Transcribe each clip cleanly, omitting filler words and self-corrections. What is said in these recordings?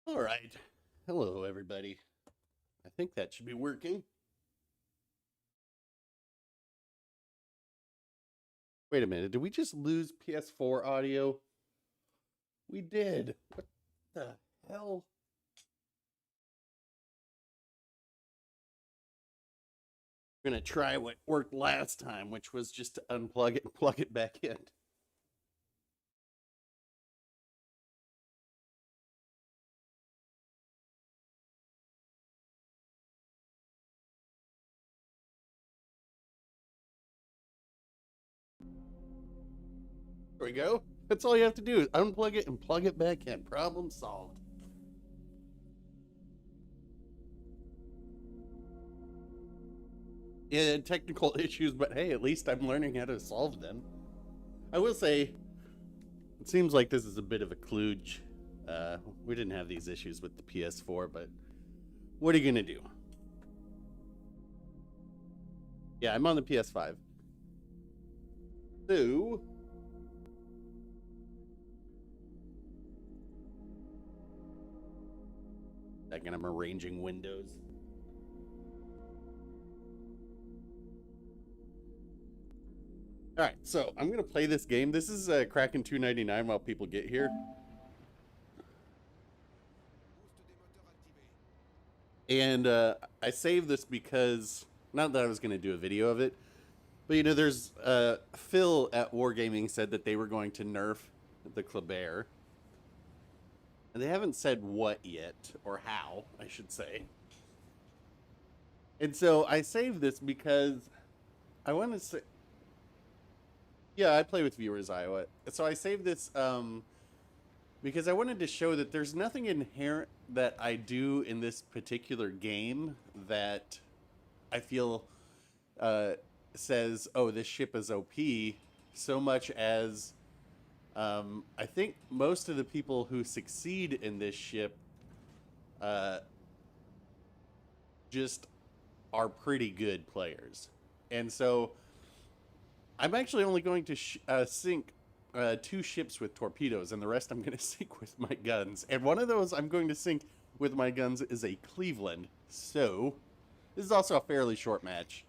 All right. Hello, everybody. I think that should be working. Wait a minute. Did we just lose PS4 audio? We did. What the hell? We're going to try what worked last time, which was just to unplug it and plug it back in. There we go. That's all you have to do is unplug it and plug it back in. Problem solved. Yeah, technical issues, but hey, at least I'm learning how to solve them. I will say, it seems like this is a bit of a kludge. We didn't have these issues with the PS4, but what are you gonna do? Yeah, I'm on the PS5. So, second, I'm arranging windows. All right, so I'm gonna play this game. This is Kraken 299 while people get here, and I saved this because not that I was gonna do a video of it, but there's Phil at Wargaming said that they were going to nerf the Kleber, and they haven't said what yet or how, I should say. And so I saved this because I want to say, yeah, I play with viewers, Iowa. So I saved this because I wanted to show that there's nothing inherent that I do in this particular game that I feel uh, says, oh, this ship is OP, so much as I think most of the people who succeed in this ship uh, just are pretty good players. And so I'm actually only going to sink two ships with torpedoes, and the rest I'm going to sink with my guns. And one of those I'm going to sink with my guns is a Cleveland. So this is also a fairly short match.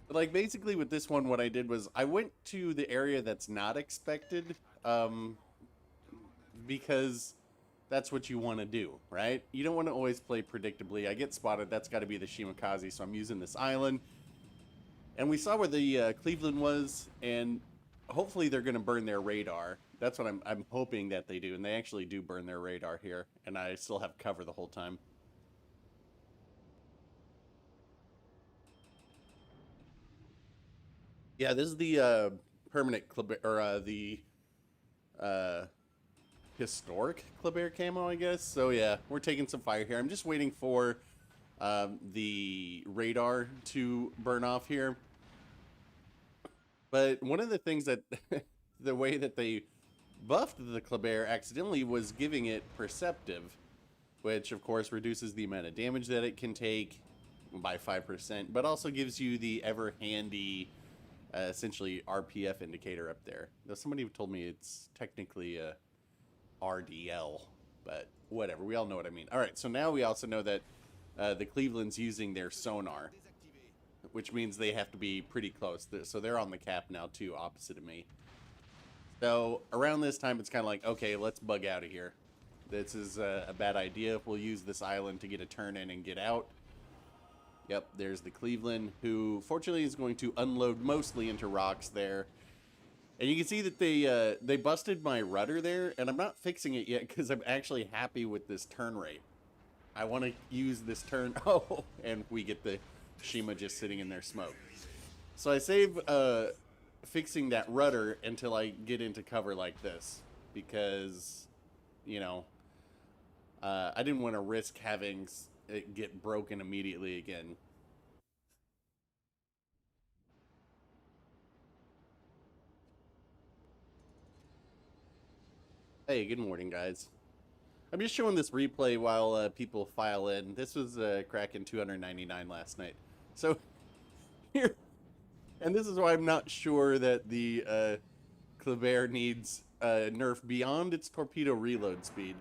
But like basically with this one, what I did was I went to the area that's not expected, um, because that's what you want to do, right? You don't want to always play predictably. I get spotted. That's got to be the Shimakaze, so I'm using this island. And we saw where the Cleveland was, and hopefully they're going to burn their radar. That's what I'm hoping that they do, and they actually do burn their radar here, and I still have cover the whole time. Yeah, this is the permanent Kleber, or the uh, historic Kleber camo, I guess. So yeah, we're taking some fire here. I'm just waiting for the radar to burn off here. But one of the things that the way that they buffed the Kleber accidentally was giving it perceptive, which of course reduces the amount of damage that it can take by 5%, but also gives you the ever handy essentially RPF indicator up there. Though somebody told me it's technically a RDL, but whatever. We all know what I mean. All right, so now we also know that the Cleveland's using their sonar, which means they have to be pretty close. So they're on the cap now too, opposite of me. So around this time, it's kind of like, okay, let's bug out of here. This is a bad idea. We'll use this island to get a turn in and get out. Yep, there's the Cleveland, who fortunately is going to unload mostly into rocks there. And you can see that they busted my rudder there, and I'm not fixing it yet because I'm actually happy with this turn rate. I want to use this turn. Oh, and we get the Shima just sitting in their smoke. So I save fixing that rudder until I get into cover like this because, I didn't want to risk having it get broken immediately again. Hey, good morning, guys. I'm just showing this replay while people file in. This was Kraken 299 last night. So here, and this is why I'm not sure that the Kleber needs a nerf beyond its torpedo reload speed.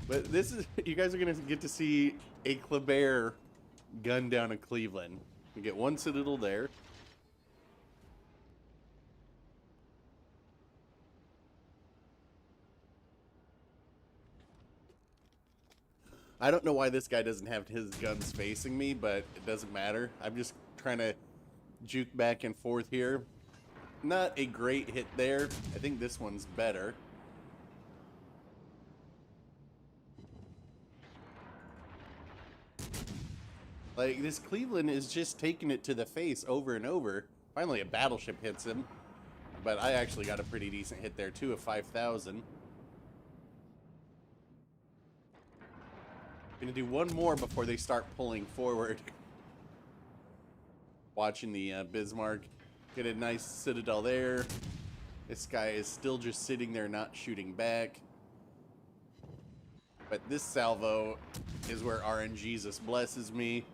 But this is, you guys are going to get to see a Kleber gun down a Cleveland. We get one Citadel there. I don't know why this guy doesn't have his guns facing me, but it doesn't matter. I'm just trying to juke back and forth here. Not a great hit there. I think this one's better. Like, this Cleveland is just taking it to the face over and over. Finally, a battleship hits him. But I actually got a pretty decent hit there, too, of 5,000. Gonna do one more before they start pulling forward. Watching the Bismarck get a nice Citadel there. This guy is still just sitting there not shooting back. But this salvo is where RNGesus blesses me.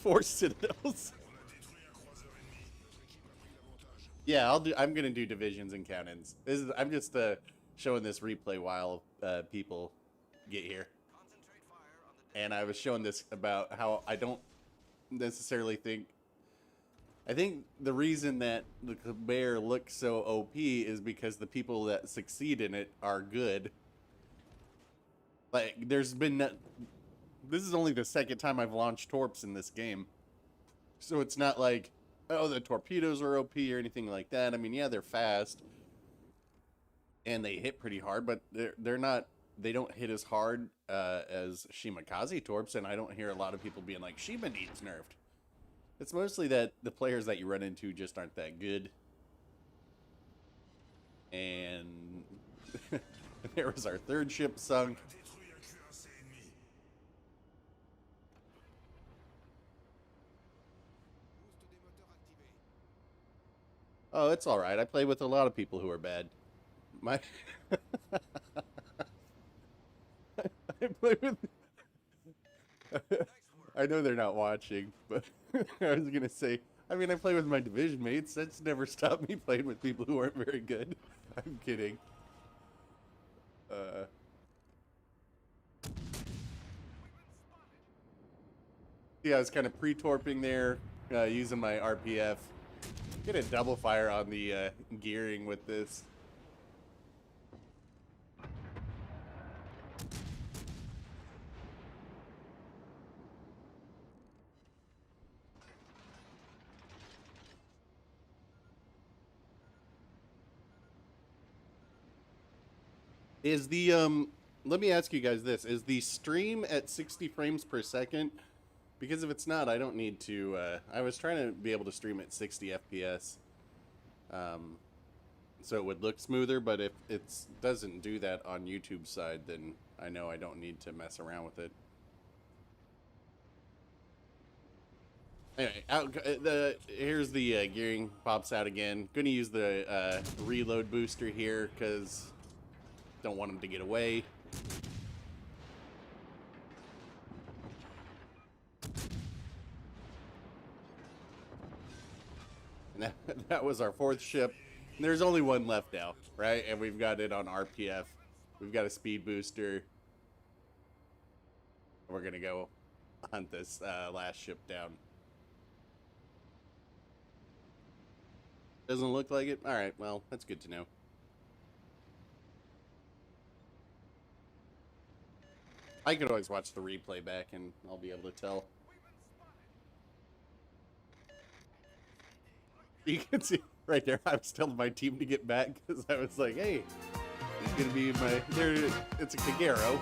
4 Citadels. Yeah, I'm gonna do divisions and cannons. I'm just showing this replay while people get here. And I was showing this about how I don't necessarily think... I think the reason that the Bear looks so OP is because the people that succeed in it are good. Like, there's been... This is only the second time I've launched torps in this game. So it's not like, oh, the torpedoes are OP or anything like that. I mean, yeah, they're fast. And they hit pretty hard, but they're not... They don't hit as hard as Shimakaze torps, and I don't hear a lot of people being like, Shima needs nerfed. It's mostly that the players that you run into just aren't that good. And there was our third ship sunk. Oh, it's alright. I play with a lot of people who are bad. My... I play with... I know they're not watching, but I was gonna say, I mean, I play with my division mates. That's never stopped me playing with people who aren't very good. I'm kidding. Yeah, I was kind of pre-torping there, using my RPF. Get a double fire on the gearing with this. Is the, let me ask you guys this. Is the stream at 60 frames per second? Because if it's not, I don't need to, I was trying to be able to stream at 60 FPS. So it would look smoother, but if it doesn't do that on YouTube's side, then I know I don't need to mess around with it. Anyway, here's the gearing pops out again. Gonna use the reload booster here, because don't want him to get away. And that was our fourth ship. And there's only one left now, right? And we've got it on RPF. We've got a speed booster. We're gonna go hunt this last ship down. Doesn't look like it? Alright, well, that's good to know. I could always watch the replay back and I'll be able to tell. You can see right there, I was telling my team to get back because I was like, hey, it's gonna be my... it's a Kagero.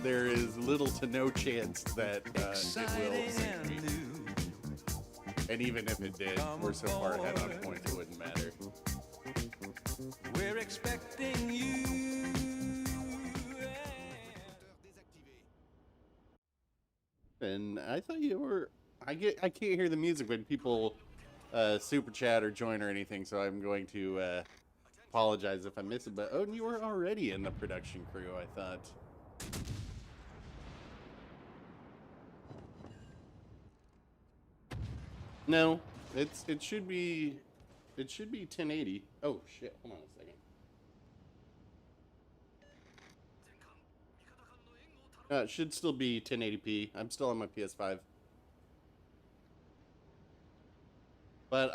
There is little to no chance that it will sink me. And even if it did, we're so far ahead on points, it wouldn't matter. We're expecting you. And I thought you were... I can't hear the music when people super chat or join or anything, so I'm going to apologize if I miss it. But oh, you were already in the production crew, I thought. No, it should be 1080. Oh shit! Hold on a second. It should still be 1080p. I'm still on my PS5. But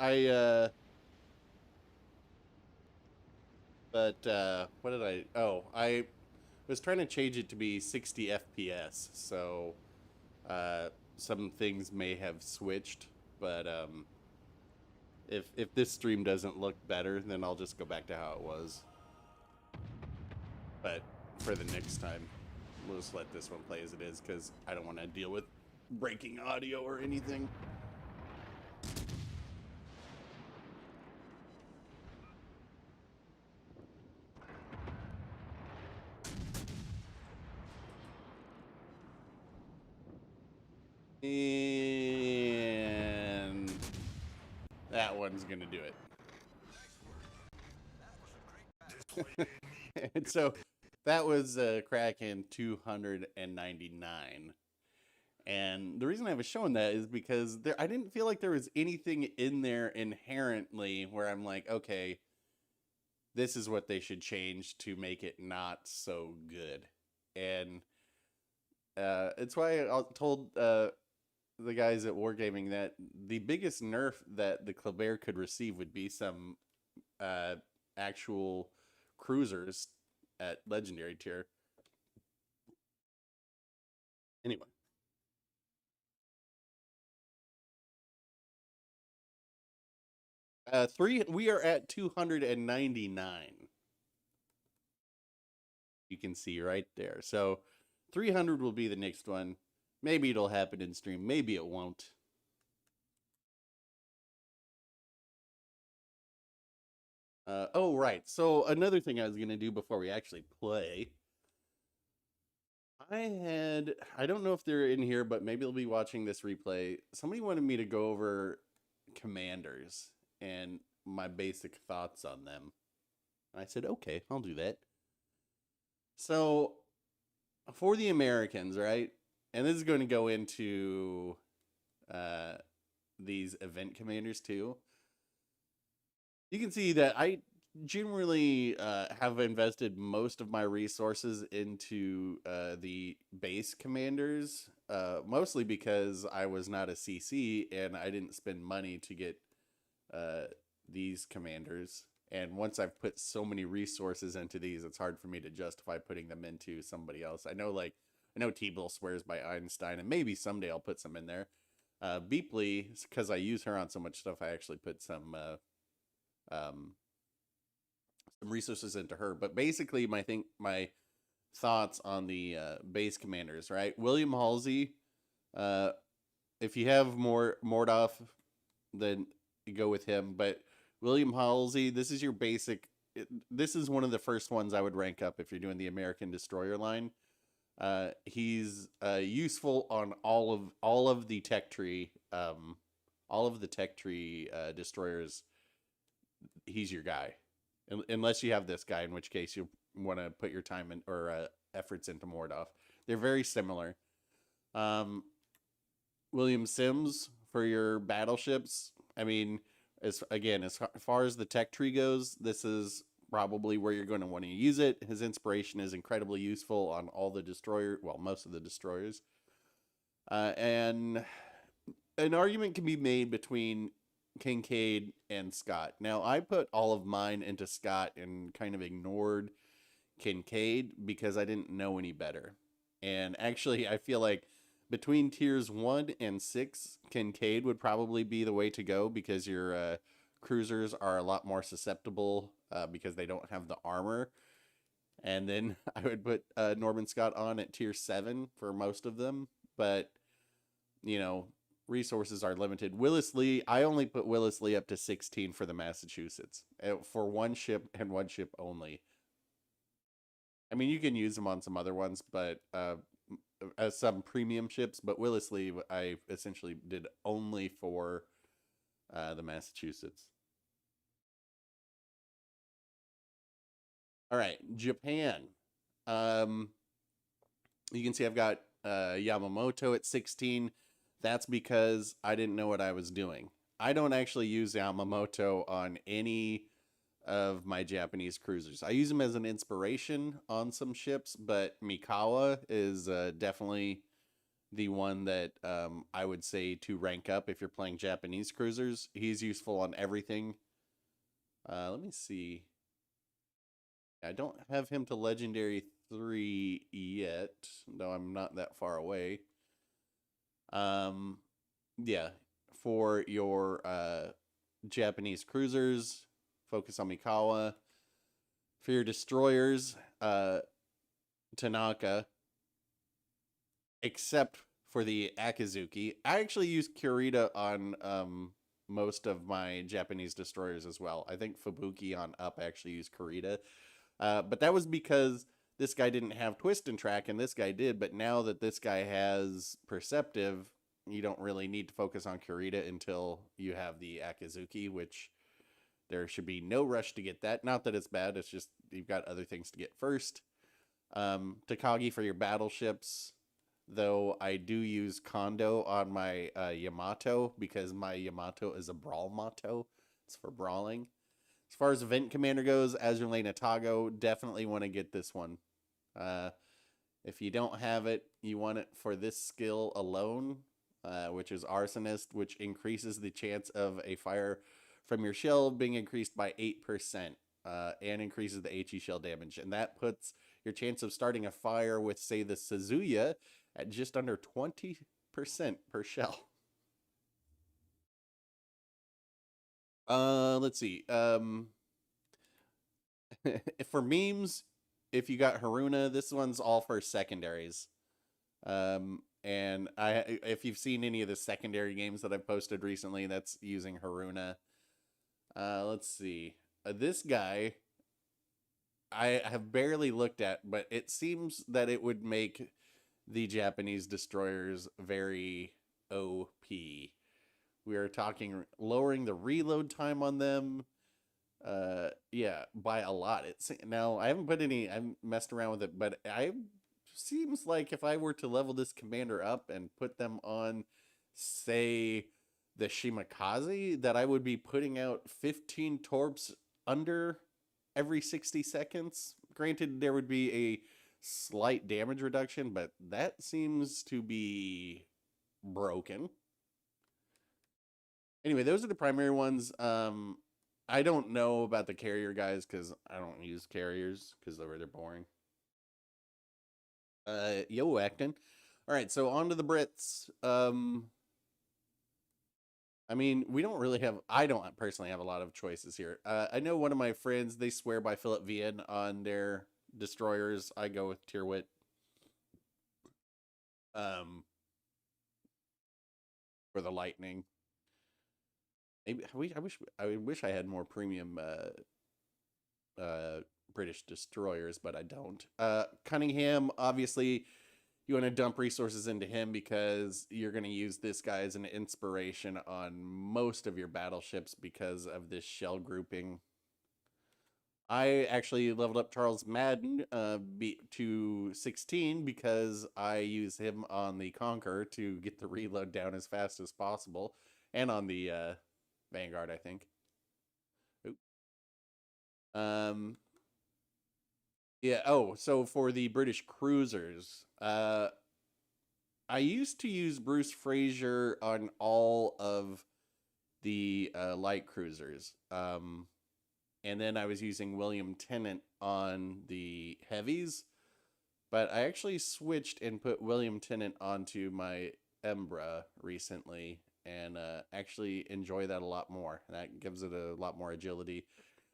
what did I? Oh, I was trying to change it to be 60 FPS. So, some things may have switched. But if this stream doesn't look better, then I'll just go back to how it was. But for the next time, we'll just let this one play as it is because I don't want to deal with breaking audio or anything. And that one's gonna do it. And so that was Kraken 299. And the reason I was showing that is because I didn't feel like there was anything in there inherently where I'm like, okay, this is what they should change to make it not so good. And it's why I told the guys at Wargaming that the biggest nerf that the Kleber could receive would be some actual cruisers at legendary tier. Anyway. We are at 299. You can see right there. So 300 will be the next one. Maybe it'll happen in stream. Maybe it won't. Oh, right. So another thing I was going to do before we actually play. I don't know if they're in here, but maybe they'll be watching this replay. Somebody wanted me to go over commanders and my basic thoughts on them. I said, okay, I'll do that. So for the Americans, right? And this is going to go into these event commanders too. You can see that I generally have invested most of my resources into the base commanders, mostly because I was not a CC and I didn't spend money to get these commanders. And once I've put so many resources into these, it's hard for me to justify putting them into somebody else. I know T-Bill swears by Einstein, and maybe someday I'll put some in there. Beepley, because I use her on so much stuff, I actually put some resources into her. But basically, my thoughts on the base commanders, right? William Halsey, if you have more Mordov, then you go with him. But William Halsey, this is your basic. This is one of the first ones I would rank up if you're doing the American destroyer line. He's useful on all of the tech tree, destroyers. He's your guy, unless you have this guy, in which case you want to put your time in or efforts into Mordov. They're very similar. William Sims for your battleships. I mean, as far as the tech tree goes, this is probably where you're going to want to use it. His inspiration is incredibly useful on all the most of the destroyers. And an argument can be made between Kincaid and Scott. Now, I put all of mine into Scott and kind of ignored Kincaid because I didn't know any better. And actually, I feel like between tiers 1 and 6, Kincaid would probably be the way to go because your cruisers are a lot more susceptible because they don't have the armor. And then I would put Norman Scott on at tier 7 for most of them. But, resources are limited. Willis Lee, I only put Willis Lee up to 16 for the Massachusetts for one ship and one ship only. I mean, you can use them on some other ones, but as some premium ships. But Willis Lee, I essentially did only for the Massachusetts. All right, Japan. You can see I've got Yamamoto at 16. That's because I didn't know what I was doing. I don't actually use Yamamoto on any of my Japanese cruisers. I use him as an inspiration on some ships, but Mikawa is definitely the one that I would say to rank up if you're playing Japanese cruisers. He's useful on everything. Let me see. I don't have him to Legendary 3 yet, though I'm not that far away. Yeah, for your Japanese cruisers, focus on Mikawa. For your destroyers, Tanaka, except for the Akizuki. I actually use Kurita on most of my Japanese destroyers as well. I think Fubuki on up actually used Kurita. But that was because this guy didn't have Twist and Track and this guy did. But now that this guy has Perceptive, you don't really need to focus on Kurita until you have the Akizuki, which there should be no rush to get that. Not that it's bad, it's just you've got other things to get first. Takagi for your battleships, though I do use Kondo on my Yamato because my Yamato is a brawl motto. It's for brawling. As far as Event Commander goes, Azurlane Atago, definitely want to get this one. If you don't have it, you want it for this skill alone, which is Arsonist, which increases the chance of a fire from your shell being increased by 8%, and increases the HE shell damage. And that puts your chance of starting a fire with, say, the Suzuya at just under 20% per shell. Let's see. For memes, if you got Haruna, this one's all for secondaries. And if you've seen any of the secondary games that I've posted recently, that's using Haruna. Let's see. This guy, I have barely looked at, but it seems that it would make the Japanese destroyers very OP. We are talking lowering the reload time on them. Yeah, by a lot. Now I haven't messed around with it, but seems like if I were to level this commander up and put them on, say, the Shimakaze, that I would be putting out 15 torps under every 60 seconds. Granted, there would be a slight damage reduction, but that seems to be broken. Anyway, those are the primary ones. I don't know about the carrier guys because I don't use carriers because they're boring. Yo, Acton. All right, so on to the Brits. I mean, we don't really have, I don't personally have a lot of choices here. I know one of my friends, they swear by Philip Vian on their destroyers. I go with Tirpitz. For the Lightning. Maybe I wish I had more premium British destroyers, but I don't. Cunningham, obviously, you want to dump resources into him because you're going to use this guy as an inspiration on most of your battleships because of this shell grouping. I actually leveled up Charles Madden to 16 because I use him on the Conqueror to get the reload down as fast as possible, and on the Vanguard, I think. Oop. Yeah, oh, so for the British cruisers, I used to use Bruce Fraser on all of the light cruisers. And then I was using William Tennant on the heavies. But I actually switched and put William Tennant onto my Embra recently, and actually enjoy that a lot more. That gives it a lot more agility.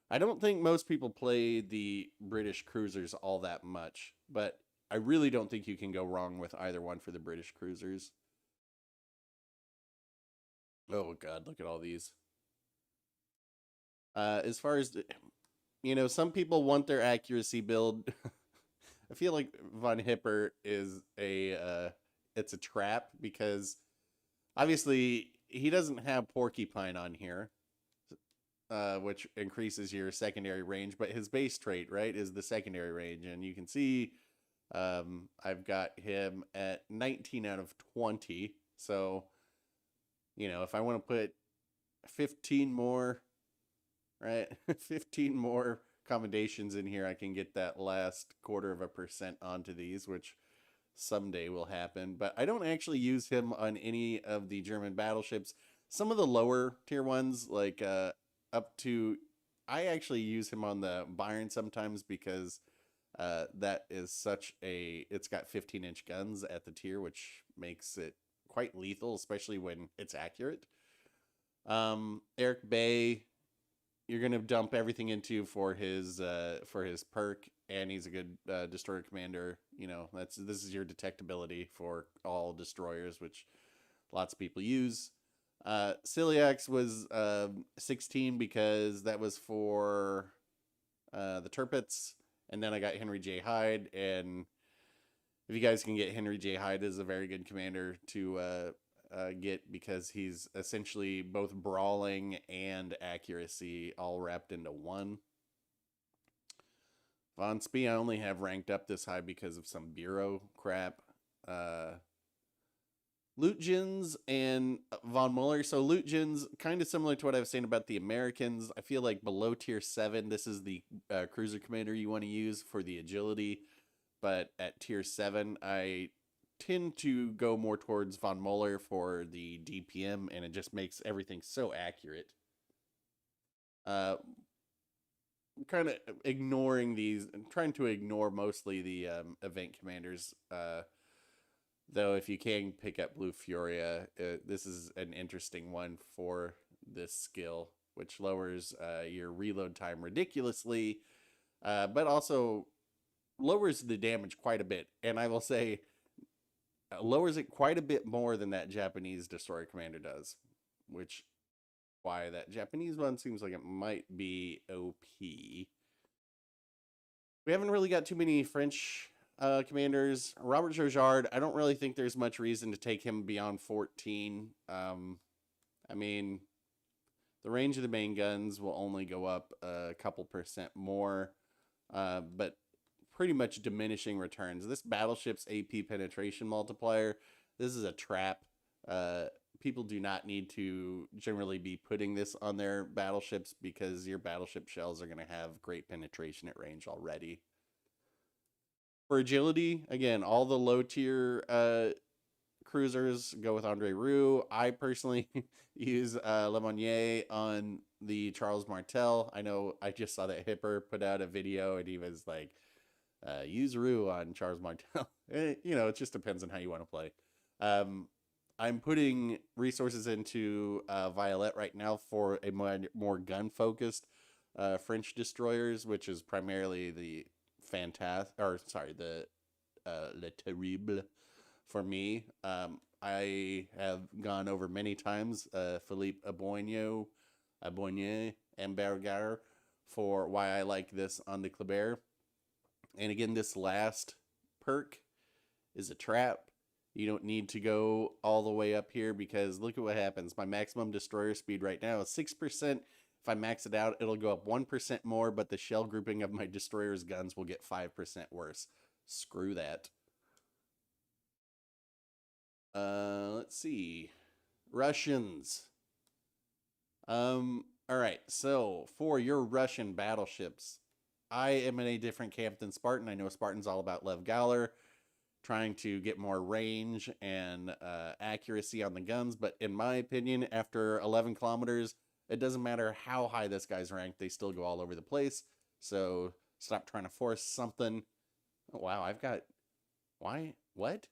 I don't think most people play the British cruisers all that much, but I really don't think you can go wrong with either one for the British cruisers. Oh god, look at all these. As far as, some people want their accuracy build. I feel like Von Hipper is it's a trap because obviously he doesn't have Porcupine on here, which increases your secondary range, but his base trait, right, is the secondary range. And you can see I've got him at 19 out of 20. So, if I want to put 15 more, right? 15 more commendations in here. I can get that last 1/4% onto these, which someday will happen. But I don't actually use him on any of the German battleships. Some of the lower tier ones, like up to, I actually use him on the Bayern sometimes because that is such a, it's got 15-inch guns at the tier, which makes it quite lethal, especially when it's accurate. Eric Bay, you're gonna dump everything into for his perk, and he's a good destroyer commander. You know, this is your detectability for all destroyers, which lots of people use. Celiax was 16 because that was for the Tirpitz, and then I got Henry J. Hyde, and if you guys can get Henry J. Hyde, is a very good commander to get because he's essentially both brawling and accuracy all wrapped into one. Von Spee, I only have ranked up this high because of some bureau crap. Lutjens and Von Muller. So Lutjens, kind of similar to what I was saying about the Americans. I feel like below tier 7, this is the cruiser commander you want to use for the agility. But at tier 7, I tend to go more towards Von Muller for the DPM, and it just makes everything so accurate. Kind of ignoring these, trying to ignore mostly the event commanders. Though if you can pick up Blue Furia, this is an interesting one for this skill, which lowers your reload time ridiculously, but also lowers the damage quite a bit. And I will say, lowers it quite a bit more than that Japanese destroyer commander does, which why that Japanese one seems like it might be OP. We haven't really got too many French commanders. Robert Jojard, I don't really think there's much reason to take him beyond 14. I mean, the range of the main guns will only go up a couple% more, but pretty much diminishing returns. This battleship's AP penetration multiplier, this is a trap. People do not need to generally be putting this on their battleships because your battleship shells are going to have great penetration at range already. For agility, again, all the low tier cruisers go with Andre Roux. I personally use Lemonnier on the Charles Martel. I know I just saw that Hipper put out a video and he was like, use Roux on Charles Martel. You know, it just depends on how you want to play. I'm putting resources into Violet right now for a more gun-focused French destroyers, which is primarily the the Le Terrible for me. I have gone over many times Philippe Aboigné and Berger for why I like this on the Kleber. And again, this last perk is a trap. You don't need to go all the way up here because look at what happens. My maximum destroyer speed right now is 6%. If I max it out, it'll go up 1% more, but the shell grouping of my destroyer's guns will get 5% worse. Screw that. Let's see. Russians. All right, so for your Russian battleships, I am in a different camp than Spartan. I know Spartan's all about Lev Galler, trying to get more range and accuracy on the guns, but in my opinion, after 11 kilometers, it doesn't matter how high this guy's ranked, they still go all over the place. So stop trying to force something. Oh, wow, I've got... Why? What?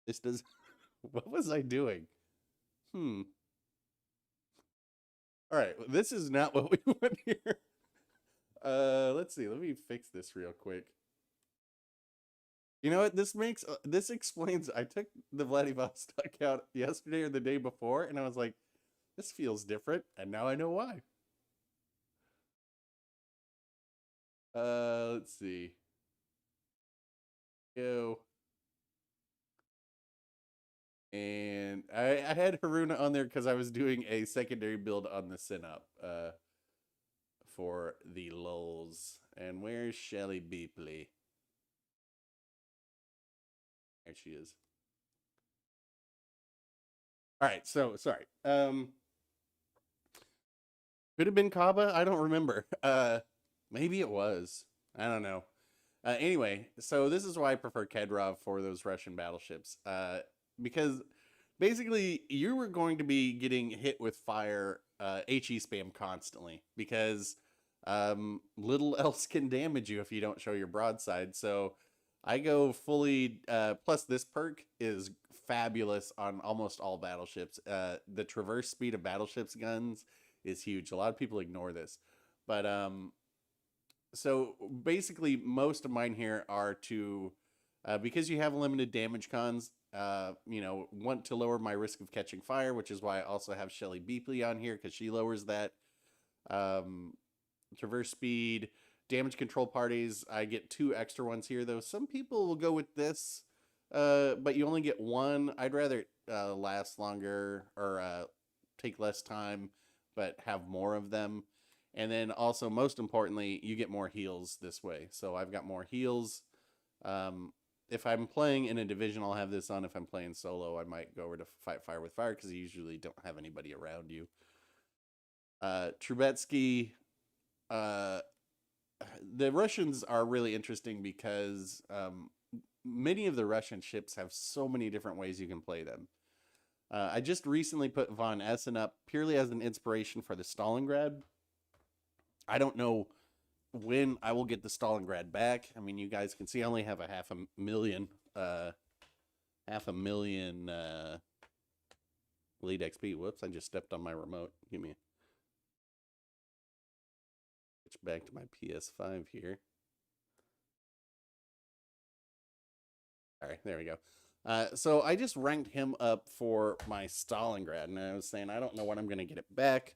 This does... What was I doing? All right, this is not what we want here. Let's see. Let me fix this real quick. You know what? This explains. I took the Vladivostok out yesterday or the day before, and I was like, this feels different, and now I know why. Let's see. Go. And I had Haruna on there because I was doing a secondary build on the Synop for the lulz. And where's Shelly Beepley? There she is. All right, so sorry. Could have been Kaba. I don't remember. Maybe it was. I don't know. Anyway, so this is why I prefer Kedrov for those Russian battleships. Because basically you were going to be getting hit with fire, HE spam constantly because little else can damage you if you don't show your broadside. So I go fully. Plus, this perk is fabulous on almost all battleships. The traverse speed of battleships guns is huge. A lot of people ignore this, but so basically, most of mine here are to because you have limited damage cons. Want to lower my risk of catching fire, which is why I also have Shelly Beepley on here because she lowers that. Um, Traverse speed, damage control parties. I get 2 extra ones here, though. Some people will go with this, but you only get 1. I'd rather last longer or take less time, but have more of them. And then also, most importantly, you get more heals this way. So I've got more heals. If I'm playing in a division, I'll have this on. If I'm playing solo, I might go over to fight fire with fire because you usually don't have anybody around you. Trubetsky, uh, the Russians are really interesting because many of the Russian ships have so many different ways you can play them. I just recently put Von Essen up purely as an inspiration for the Stalingrad. I don't know when I will get the Stalingrad back. I mean, you guys can see I only have a half a million lead XP. Whoops, I just stepped on my remote. Give me switch back to my PS5 here. All right, there we go. So I just ranked him up for my Stalingrad, and I was saying I don't know when I'm going to get it back,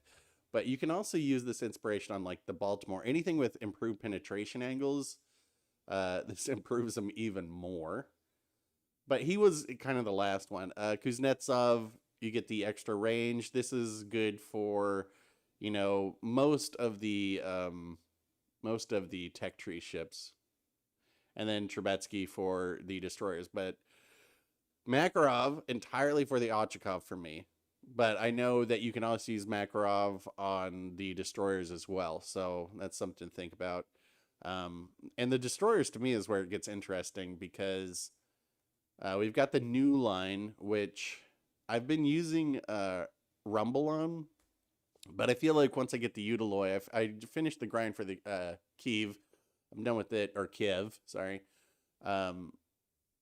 but you can also use this inspiration on like the Baltimore. Anything with improved penetration angles, this improves them even more. But he was kind of the last one. Kuznetsov, you get the extra range. This is good for, most of the tech tree ships, and then Trubetsky for the destroyers. But Makarov entirely for the Ochakov for me. But I know that you can also use Makarov on the destroyers as well, so that's something to think about. And the destroyers to me is where it gets interesting because we've got the new line, which I've been using Rumble on, but I feel like once I get the Utiloy, I finished the grind for the Kiev. I'm done with it, or Kiev, sorry.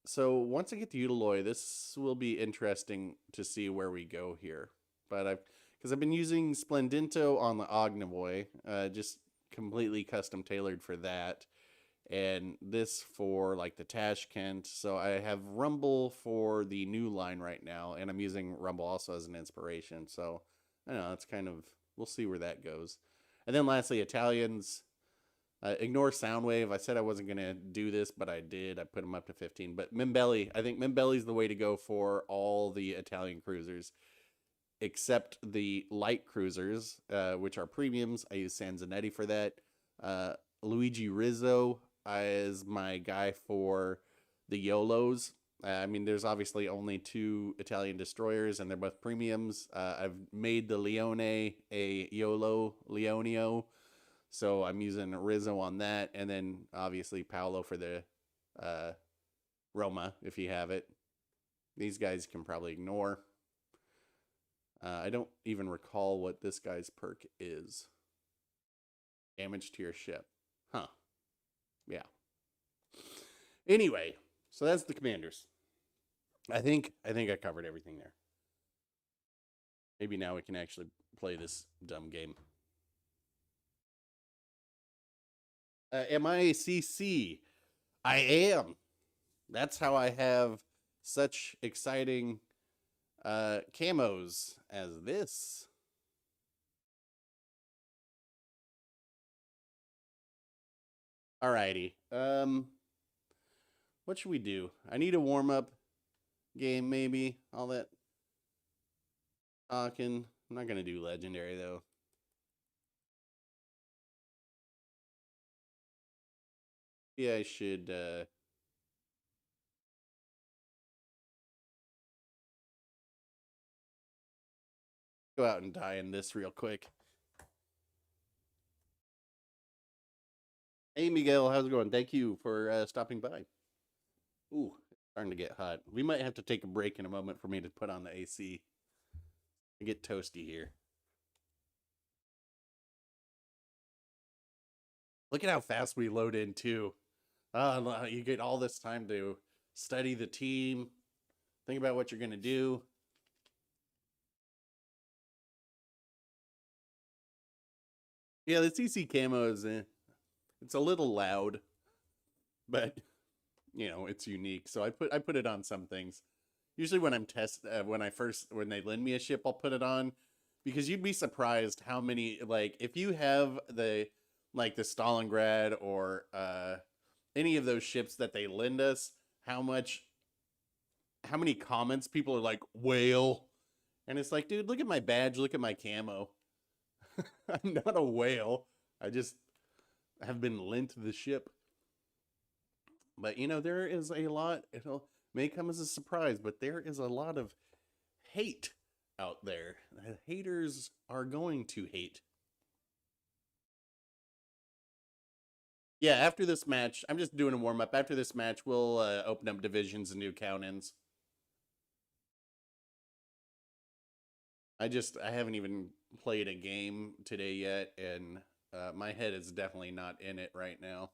So once I get the Utiloy, this will be interesting to see where we go here. But because I've been using Splendento on the Ognivoy, just completely custom tailored for that. And this for like the Tashkent. So I have Rumble for the new line right now, and I'm using Rumble also as an inspiration. So I don't know, it's kind of, we'll see where that goes. And then lastly, Italians. Ignore Soundwave. I said I wasn't going to do this, but I did. I put them up to 15. But Mimbelli, I think Mimbelli is the way to go for all the Italian cruisers, except the light cruisers, which are premiums. I use Sanzanetti for that. Luigi Rizzo is my guy for the YOLOs. I mean, there's obviously only 2 Italian destroyers, and they're both premiums. I've made the Leone a YOLO Leonio, so I'm using Rizzo on that, and then obviously Paolo for the Roma, if you have it. These guys can probably ignore. I don't even recall what this guy's perk is. Damage to your ship. Huh. Yeah. Anyway, so that's the commanders. I think I covered everything there. Maybe now we can actually play this dumb game. Am I a CC? I am. That's how I have such exciting camos as this. Alrighty. What should we do? I need a warm up game, maybe. All that talking. I'm not gonna do legendary though. Yeah, I should. Go out and die in this real quick. Hey, Miguel, how's it going? Thank you for stopping by. Ooh, it's starting to get hot. We might have to take a break in a moment for me to put on the AC. I get toasty here. Look at how fast we load in, too. You get all this time to study the team, think about what you're going to do. Yeah, the CC camo is it's a little loud, but you know, it's unique. So I put it on some things. Usually when I'm when they lend me a ship, I'll put it on because you'd be surprised how many, like, if you have the Stalingrad or any of those ships that they lend us, how many comments people are like, whale. And it's like, dude, look at my badge, look at my camo. I'm not a whale. I just have been lent the ship. But you know, there is a lot, may come as a surprise, but there is a lot of hate out there. Haters are going to hate. Yeah, after this match, I'm just doing a warm up. After this match, we'll open up divisions and new count-ins. I haven't even played a game today yet, and my head is definitely not in it right now.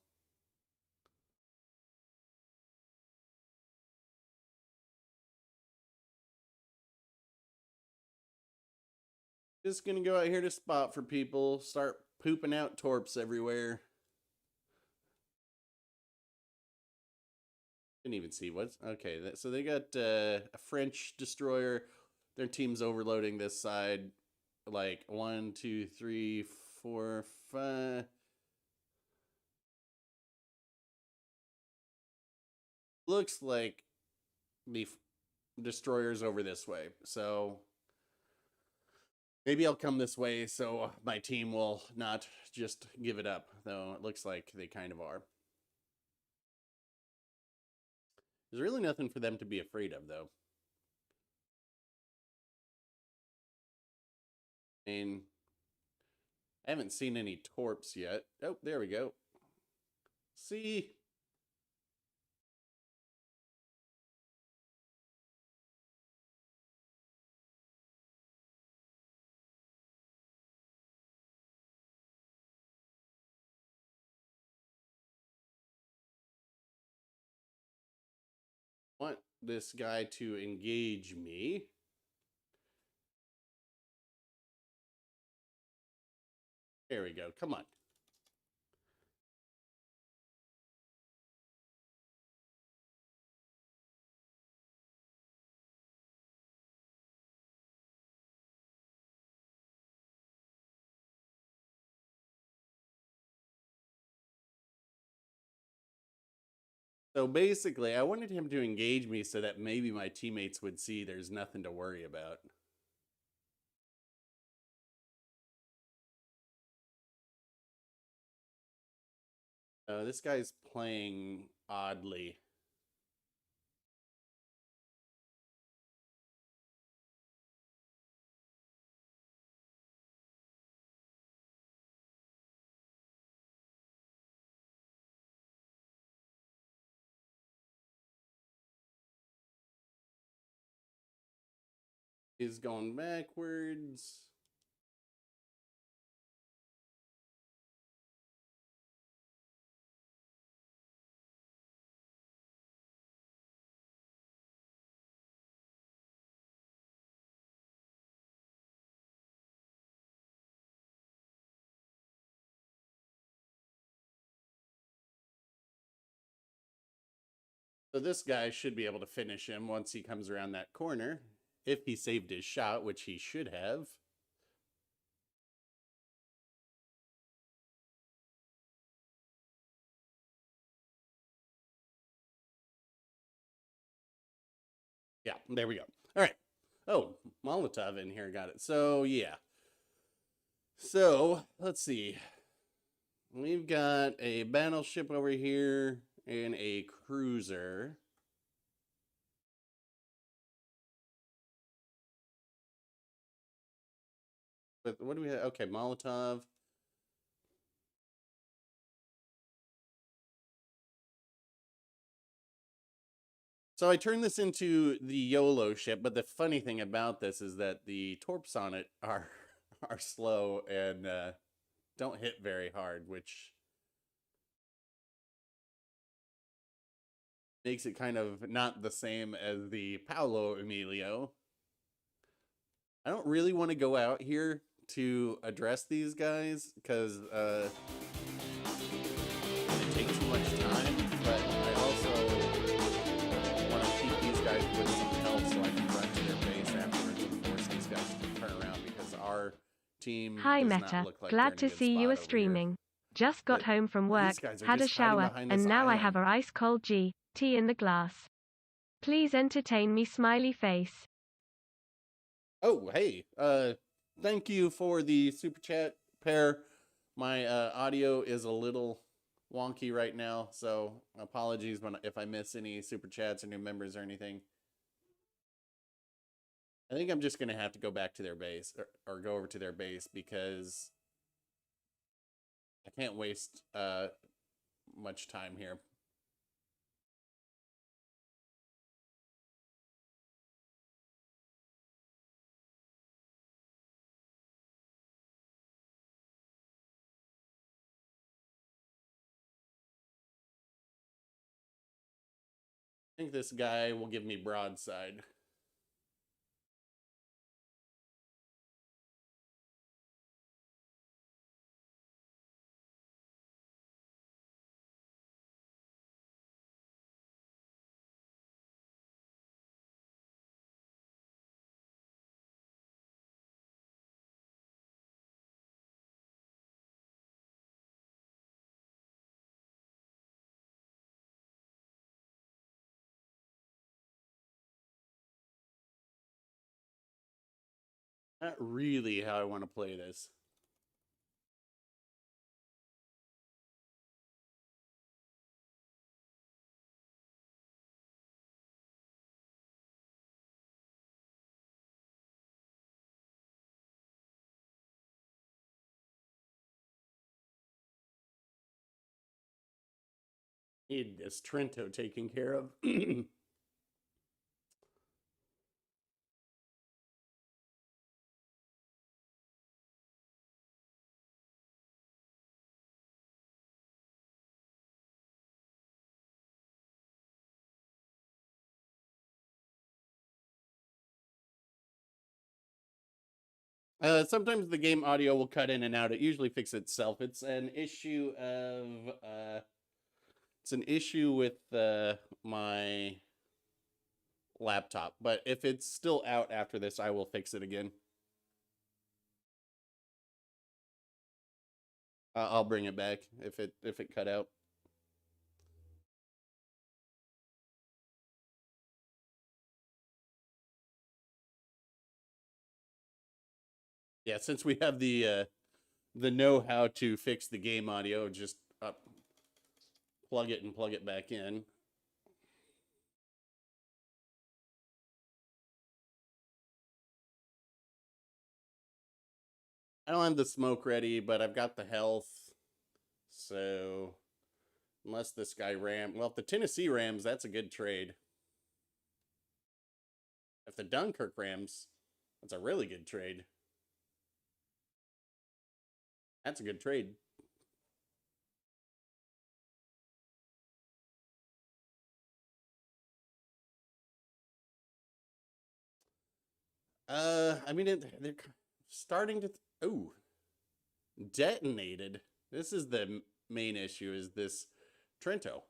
Just gonna go out here to spot for people, start pooping out torps everywhere. Didn't even see what's okay. So they got a French destroyer. Their team's overloading this side. Like 1, 2, 3, 4, 5. Looks like the destroyer's over this way. So maybe I'll come this way so my team will not just give it up. Though it looks like they kind of are. There's really nothing for them to be afraid of, though. I mean, I haven't seen any torps yet. Oh, there we go. See? Want this guy to engage me. There we go. Come on. So basically, I wanted him to engage me so that maybe my teammates would see there's nothing to worry about. This guy's playing oddly. He's going backwards. So this guy should be able to finish him once he comes around that corner. If he saved his shot, which he should have. Yeah, there we go. All right. Oh, Molotov in here got it. So, yeah. So, let's see. We've got a battleship over here and a cruiser. But what do we have? Okay, Molotov. So I turned this into the YOLO ship, but the funny thing about this is that the torps on it are are slow and don't hit very hard, which makes it kind of not the same as the Paolo Emilio. I don't really want to go out here to address these guys because it takes too much time, but I also want to keep these guys with some health so I can run to their base afterwards and force these guys to turn around because our team Hi does Meta, not look like glad to see you are are streaming. Just got home from work, had a shower, and now I have a ice cold tea in the glass. Please entertain me, smiley face. Oh, hey, thank you for the super chat, pair. My audio is a little wonky right now, so apologies if I miss any super chats or new members or anything. I think I'm just gonna have to go back to their base or go over to their base because I can't waste much time here. I think this guy will give me broadside. Not really how I want to play this. Need this Trento taken care of. Sometimes the game audio will cut in and out. It usually fixes itself. It's an issue with my laptop. But if it's still out after this, I will fix it again. I'll bring it back if it cut out. Yeah, since we have the know-how to fix the game audio, just plug it and plug it back in. I don't have the smoke ready, but I've got the health. So unless this guy well, if the Tennessee rams, that's a good trade. If the Dunkirk rams, that's a really good trade. That's a good trade. I mean, they're starting to. Detonated. This is the main issue. Is this Trento?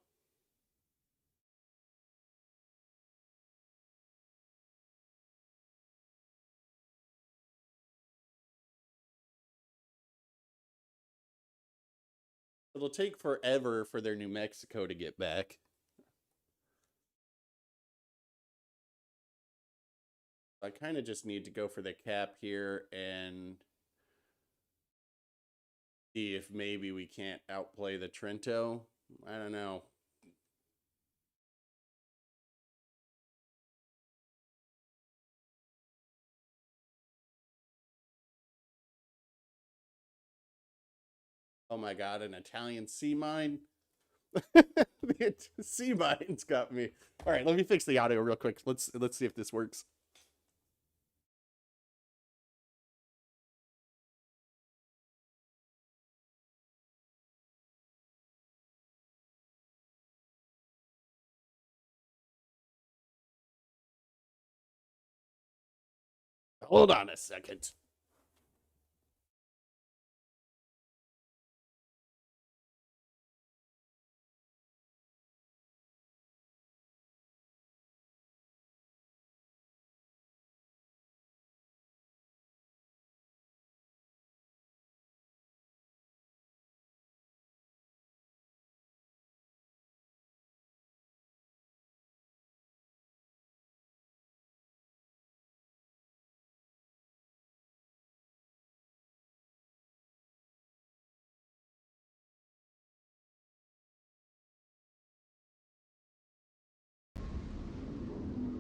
It'll take forever for their New Mexico to get back. I kind of just need to go for the cap here and see if maybe we can't outplay the Trento. I don't know. Oh my god, an Italian sea mine? The sea mines got me. All right, let me fix the audio real quick. Let's see if this works. Hold on a second.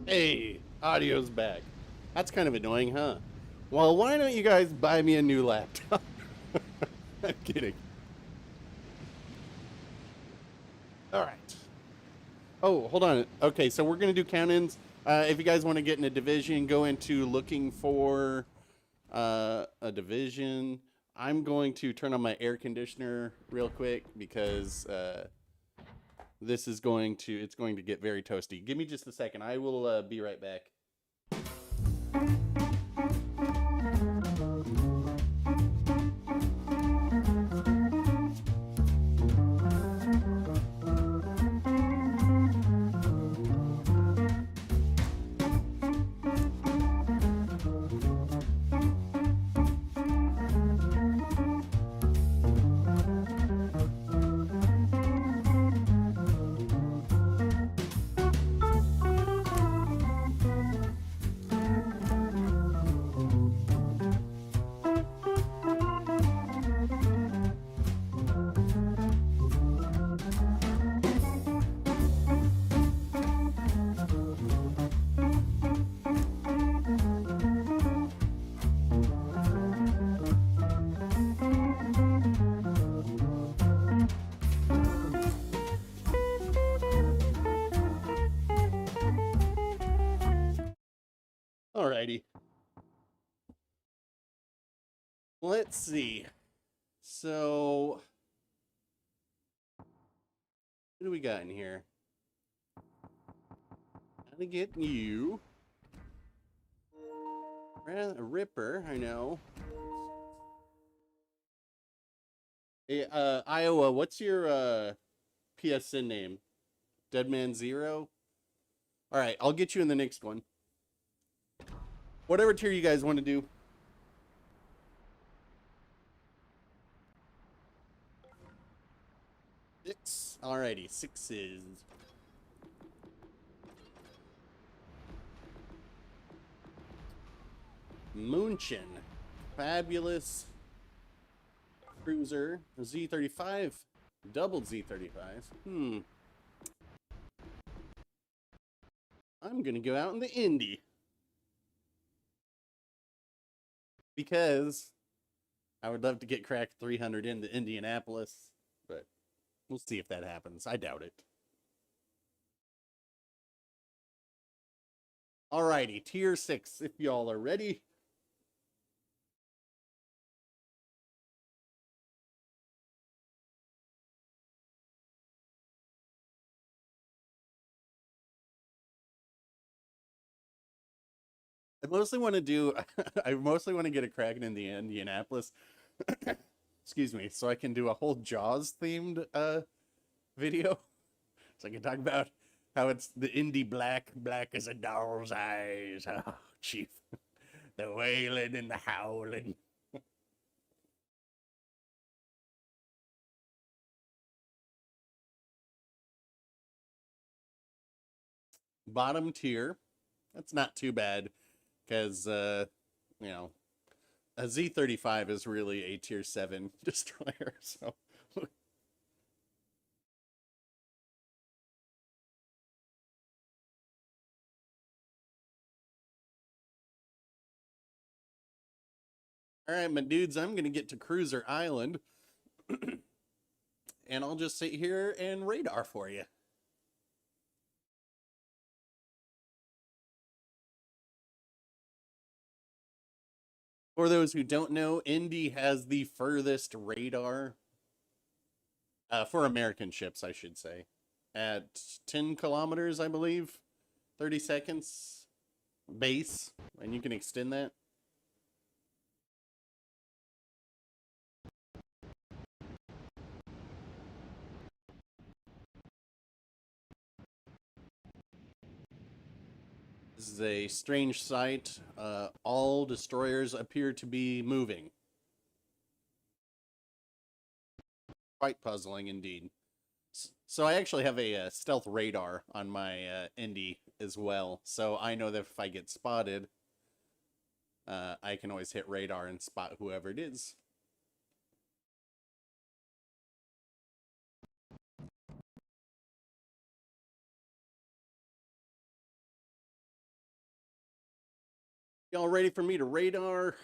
Hey, audio's back. That's kind of annoying, huh? Well, why don't you guys buy me a new laptop? I'm kidding. All right. Oh, hold on. Okay, so we're going to do count-ins. If you guys want to get in a division, go into looking for a division. I'm going to turn on my air conditioner real quick because this is going to, it's going to get very toasty. Give me just a second. I will be right back. Alrighty. Let's see. So, what do we got in here? Gotta get you. A Ripper, I know. Hey, Iowa, what's your PSN name? Deadman Zero? Alright, I'll get you in the next one. Whatever tier you guys want to do. Six. Alrighty, sixes. Moonchin. Fabulous. Cruiser. Z35. Double Z35. I'm gonna go out in the Indy. Because I would love to get cracked 300 into Indianapolis, but we'll see if that happens. I doubt it. Alrighty, tier 6, if y'all are ready. I mostly want to do, I mostly want to get a Kraken in the Indianapolis. Excuse me, so I can do a whole Jaws themed video. So I can talk about how it's the Indy black as a doll's eyes. Oh, chief. The wailing and the howling. Bottom tier. That's not too bad because, you know, a Z35 is really a tier 7 destroyer. So. All right, my dudes, I'm going to get to Cruiser Island. And I'll just sit here and radar for you. For those who don't know, Indy has the furthest radar for American ships, I should say, at 10 kilometers, I believe, 30 seconds base, and you can extend that. This is a strange sight. All destroyers appear to be moving. Quite puzzling indeed. So I actually have a stealth radar on my Indy as well. So I know that if I get spotted, I can always hit radar and spot whoever it is. Y'all ready for me to radar?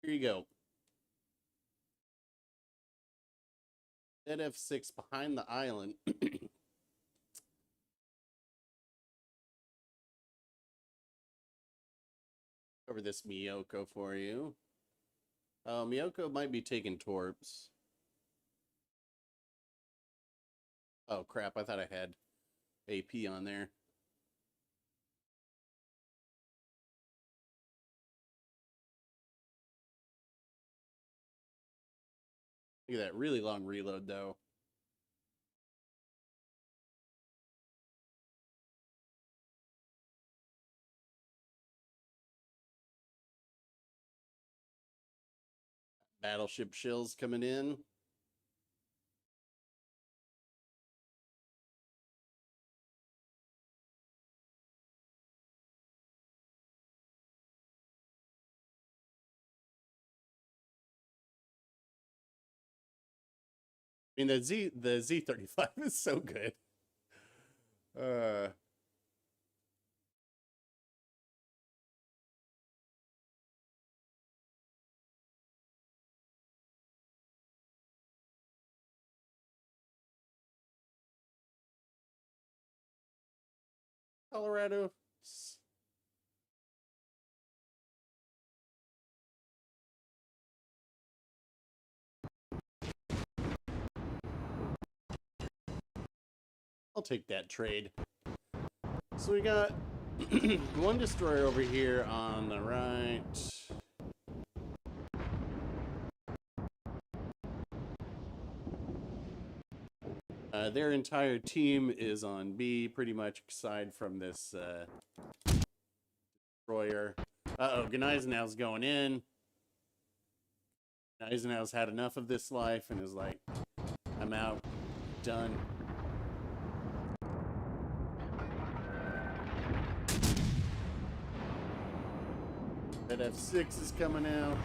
Here you go. Dead F6 behind the island. Cover this Miyoko for you. Miyoko might be taking torps. Oh crap, I thought I had AP on there. Look at that really long reload though. Battleship shills coming in. I mean, the Z35 is so good. Colorado. I'll take that trade. So we got one destroyer over here on the right. Their entire team is on B, pretty much aside from this destroyer. Uh-oh, Gneisenau's going in. Gneisenau's had enough of this life and is like, I'm out. Done. That F6 is coming out.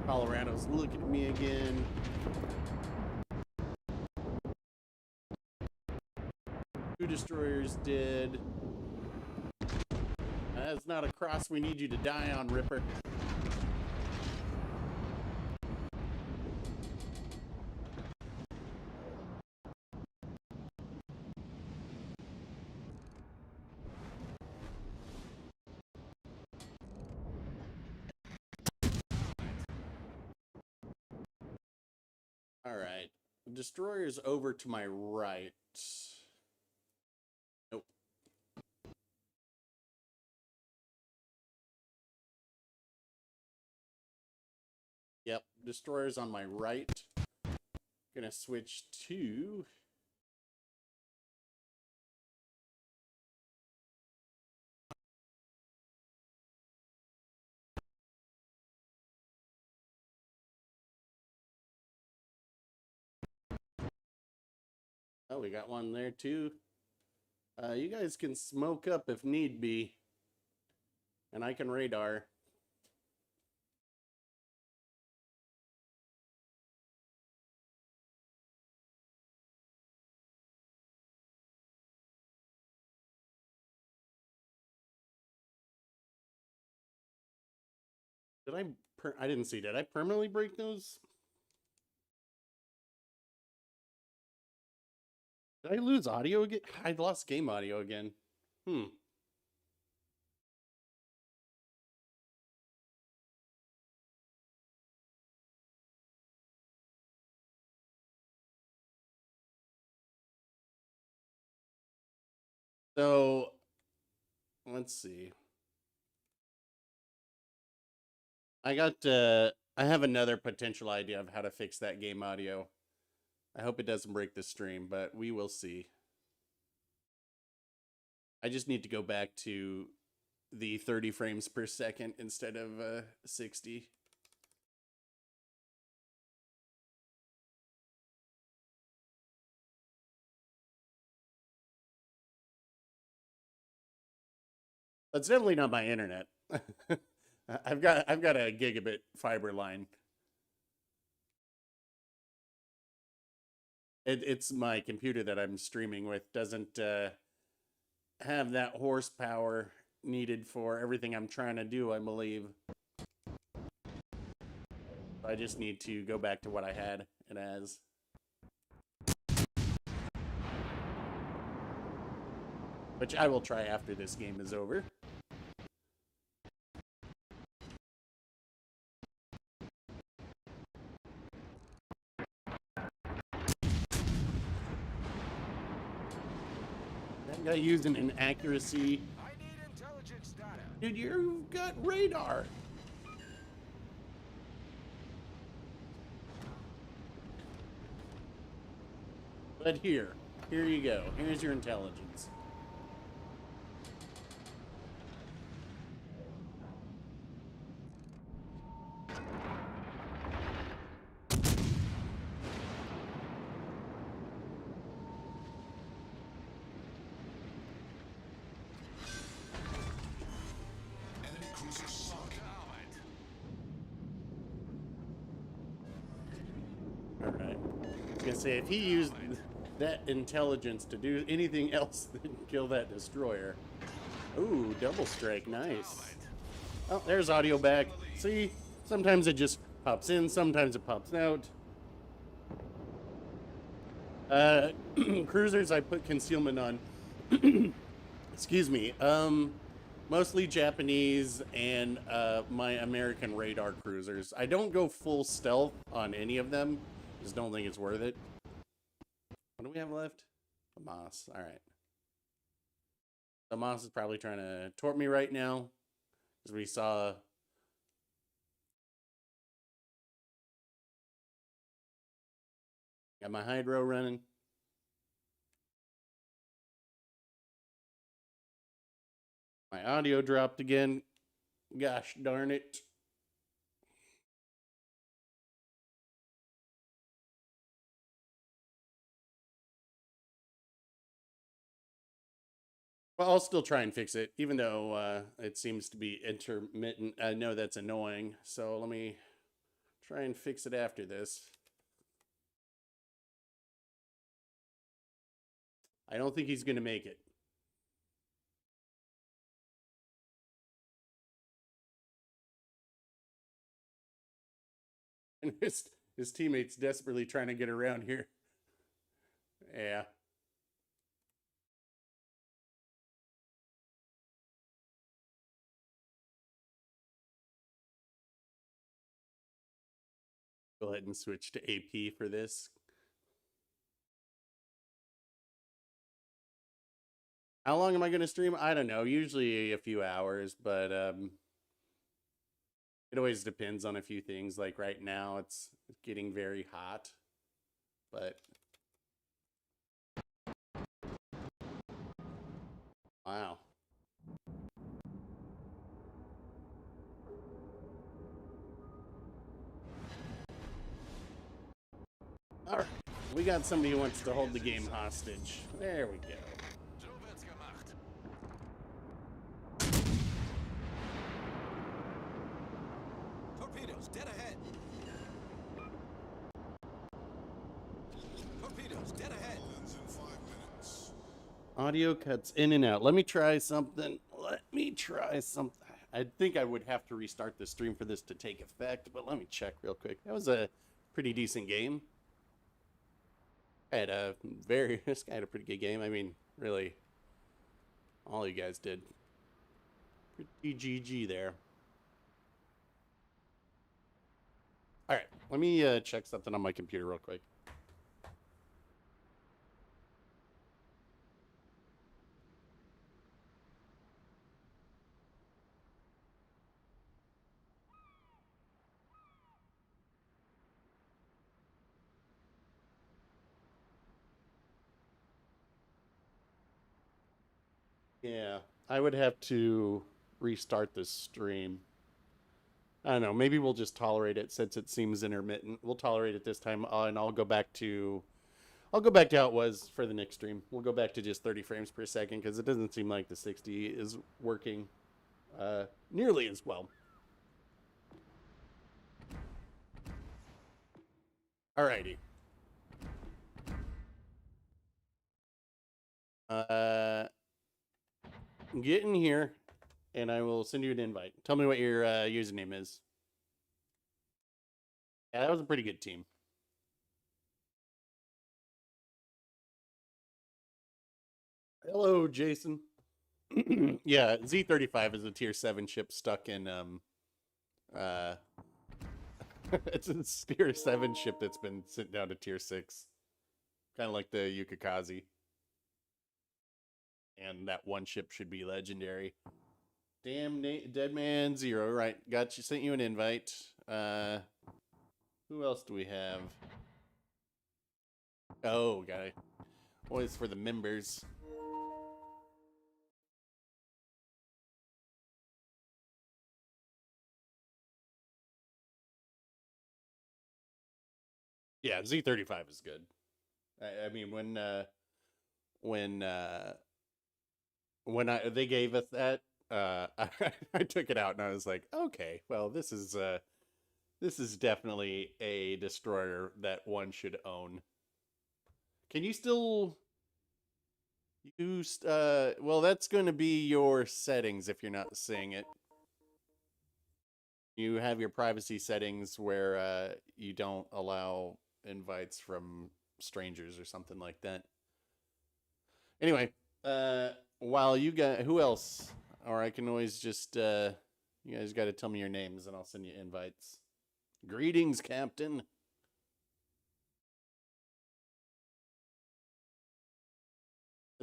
Colorado's looking at me again. Two destroyers dead. That's not a cross we need you to die on, Ripper. All right. Destroyer's over to my right. Nope. Yep, destroyer's on my right. Gonna switch to... Oh, we got one there too. You guys can smoke up if need be. And I can radar. I didn't see. Did I permanently break those? Did I lose audio again? I lost game audio again. So, let's see. I have another potential idea of how to fix that game audio. I hope it doesn't break the stream, but we will see. I just need to go back to the 30 frames per second instead of 60. That's definitely not my internet. I've got a gigabit fiber line. It's my computer that I'm streaming with doesn't have that horsepower needed for everything I'm trying to do, I believe. I just need to go back to what I had it as. Which I will try after this game is over. That guy using inaccuracy. I need intelligence data. Dude, you've got radar. But here you go. Here's your intelligence. Say if he used that intelligence to do anything else than kill that destroyer. Ooh, double strike, nice. Oh, there's audio back. See, sometimes it just pops in, sometimes it pops out. Cruisers, I put concealment on. Excuse me. Mostly Japanese and my American radar cruisers. I don't go full stealth on any of them. Just don't think it's worth it. What do we have left? Hamas. All right. Hamas is probably trying to tort me right now, because we saw got my hydro running. My audio dropped again. Gosh darn it. Well, I'll still try and fix it, even though it seems to be intermittent. I know that's annoying, so let me try and fix it after this. I don't think he's going to make it. And his teammates desperately trying to get around here. Yeah. Go ahead and switch to AP for this. How long am I going to stream? I don't know. Usually a few hours, but it always depends on a few things. Like right now, it's getting very hot, but wow. All right, we got somebody who wants to hold the game hostage. There we go. Torpedoes, dead ahead. Torpedoes, dead ahead. In 5 minutes. Audio cuts in and out. Let me try something. I think I would have to restart the stream for this to take effect, but let me check real quick. That was a pretty decent game. This guy had a pretty good game. I mean, really, all you guys did. Pretty GG there. All right, let me check something on my computer real quick. Yeah, I would have to restart the stream. I don't know. Maybe we'll just tolerate it since it seems intermittent. We'll tolerate it this time, and I'll go back to how it was for the next stream. We'll go back to just 30 frames per second because it doesn't seem like the 60 is working nearly as well. Alrighty. Get in here, and I will send you an invite. Tell me what your username is. Yeah, that was a pretty good team. Hello, Jason. Yeah, Z35 is a tier 7 ship stuck in it's a tier 7 ship that's been sent down to tier 6. Kind of like the Yukikaze. And that one ship should be legendary. Damn, Deadman 0. Right, got you. Sent you an invite. Who else do we have? Oh, got it. Always for the members. Yeah, Z35 is good. I mean, when they gave us that, I took it out and I was like, okay, well, this is definitely a destroyer that one should own. Can you still use? Well, that's going to be your settings if you're not seeing it. You have your privacy settings where you don't allow invites from strangers or something like that. Anyway, while you got, who else? Or I can always just, you guys got to tell me your names and I'll send you invites. Greetings, Captain.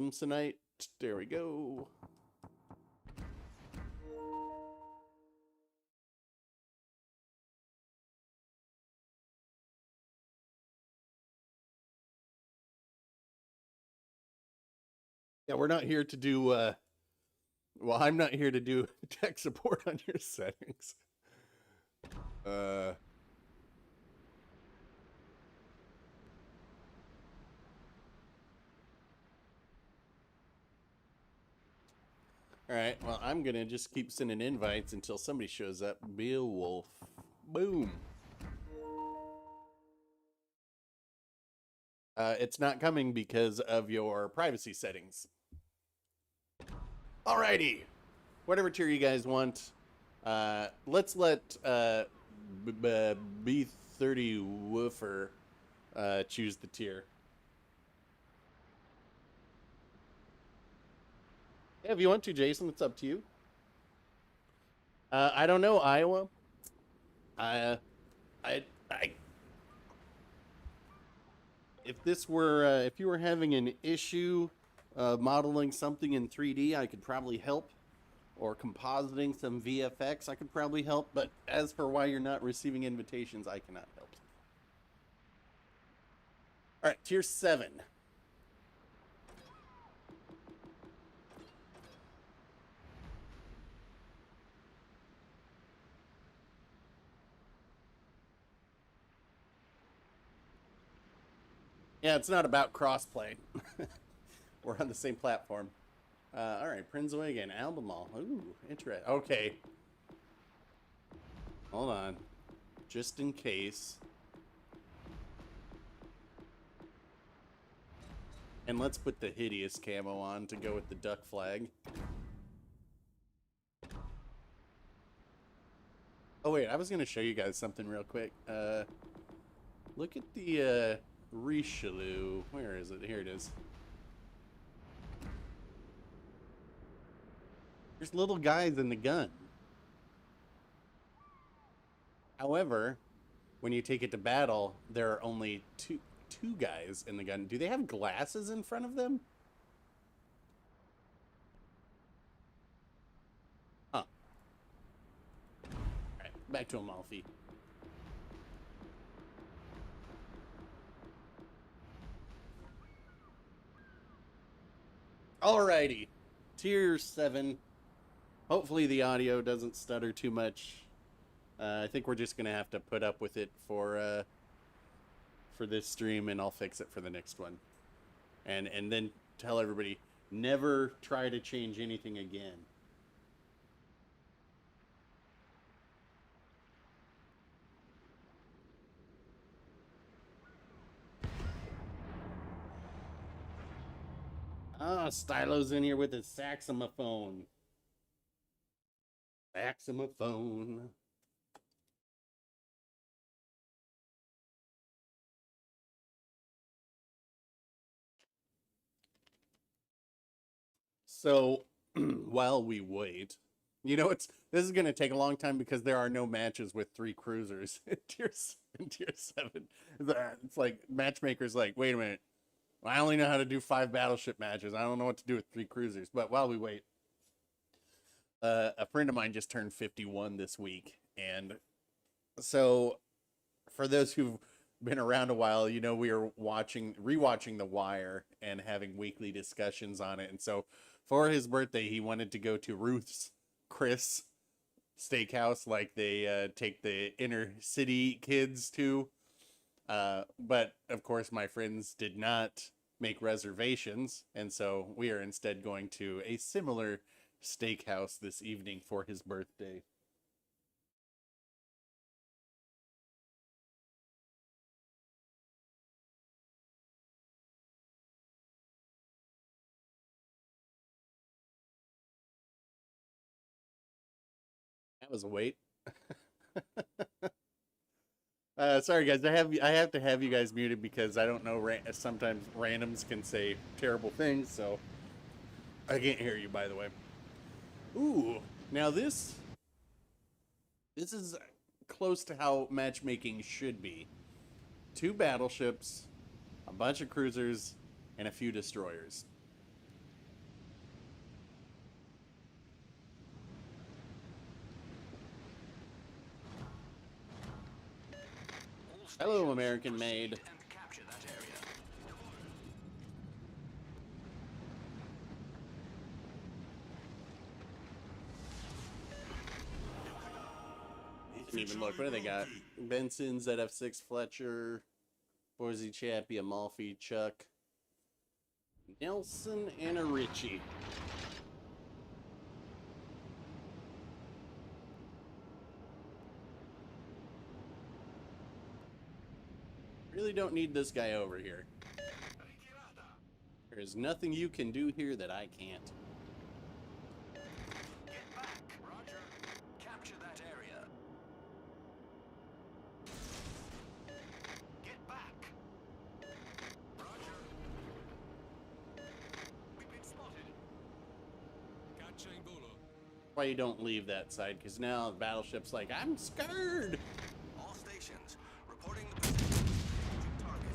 Simpsonite, there we go. Yeah, we're not here to do, well, I'm not here to do tech support on your settings. Alright, well, I'm gonna just keep sending invites until somebody shows up. Beowulf. Boom. It's not coming because of your privacy settings. Alrighty. Whatever tier you guys want. Let's let B30 Woofer choose the tier. Yeah, if you want to, Jason, it's up to you. I don't know, Iowa. If this were, if you were having an issue modeling something in 3D, I could probably help. Or compositing some VFX, I could probably help. But as for why you're not receiving invitations, I cannot help. All right, tier 7. Yeah, it's not about crossplay. We're on the same platform. All right, Prinzway again. Albemarle. Ooh, interesting. Okay. Hold on. Just in case. And let's put the hideous camo on to go with the duck flag. Oh wait, I was gonna show you guys something real quick. Look at the Richelieu. Where is it? Here it is. There's little guys in the gun. However, when you take it to battle, there are only two guys in the gun. Do they have glasses in front of them? Huh. Alright, back to Amalfi. Alrighty. Tier 7. Hopefully the audio doesn't stutter too much. I think we're just gonna have to put up with it for this stream, and I'll fix it for the next one. And then tell everybody, never try to change anything again. Ah, Stylo's in here with his saxophone. Saxophone. So, while we wait, you know, this is going to take a long time because there are no matches with 3 cruisers in tier 7. It's like, matchmaker's like, wait a minute. I only know how to do 5 battleship matches. I don't know what to do with 3 cruisers. But while we wait, a friend of mine just turned 51 this week. And so, for those who've been around a while, you know, we are rewatching The Wire and having weekly discussions on it. And so for his birthday, he wanted to go to Ruth's Chris Steakhouse, like they take the inner city kids to. But of course, my friends did not make reservations. And so we are instead going to a similar steakhouse this evening for his birthday. That was a wait. Sorry guys, I have to have you guys muted because I don't know, sometimes randoms can say terrible things, so I can't hear you, by the way. Ooh, now this is close to how matchmaking should be. 2 battleships, a bunch of cruisers, and a few destroyers. Hello, American Made. Didn't even look. What do they got? Benson's, ZF6 Fletcher, Boise Chappie, Amalfi, Chuck, Nelson, and a Richie. Really don't need this guy over here. There is nothing you can do here that I can't. Get back. Roger. Capture that area. Get back. Roger. We've been spotted. Why you don't leave that side, because now the battleship's like, I'm scared. All stations reporting the position of strategic target.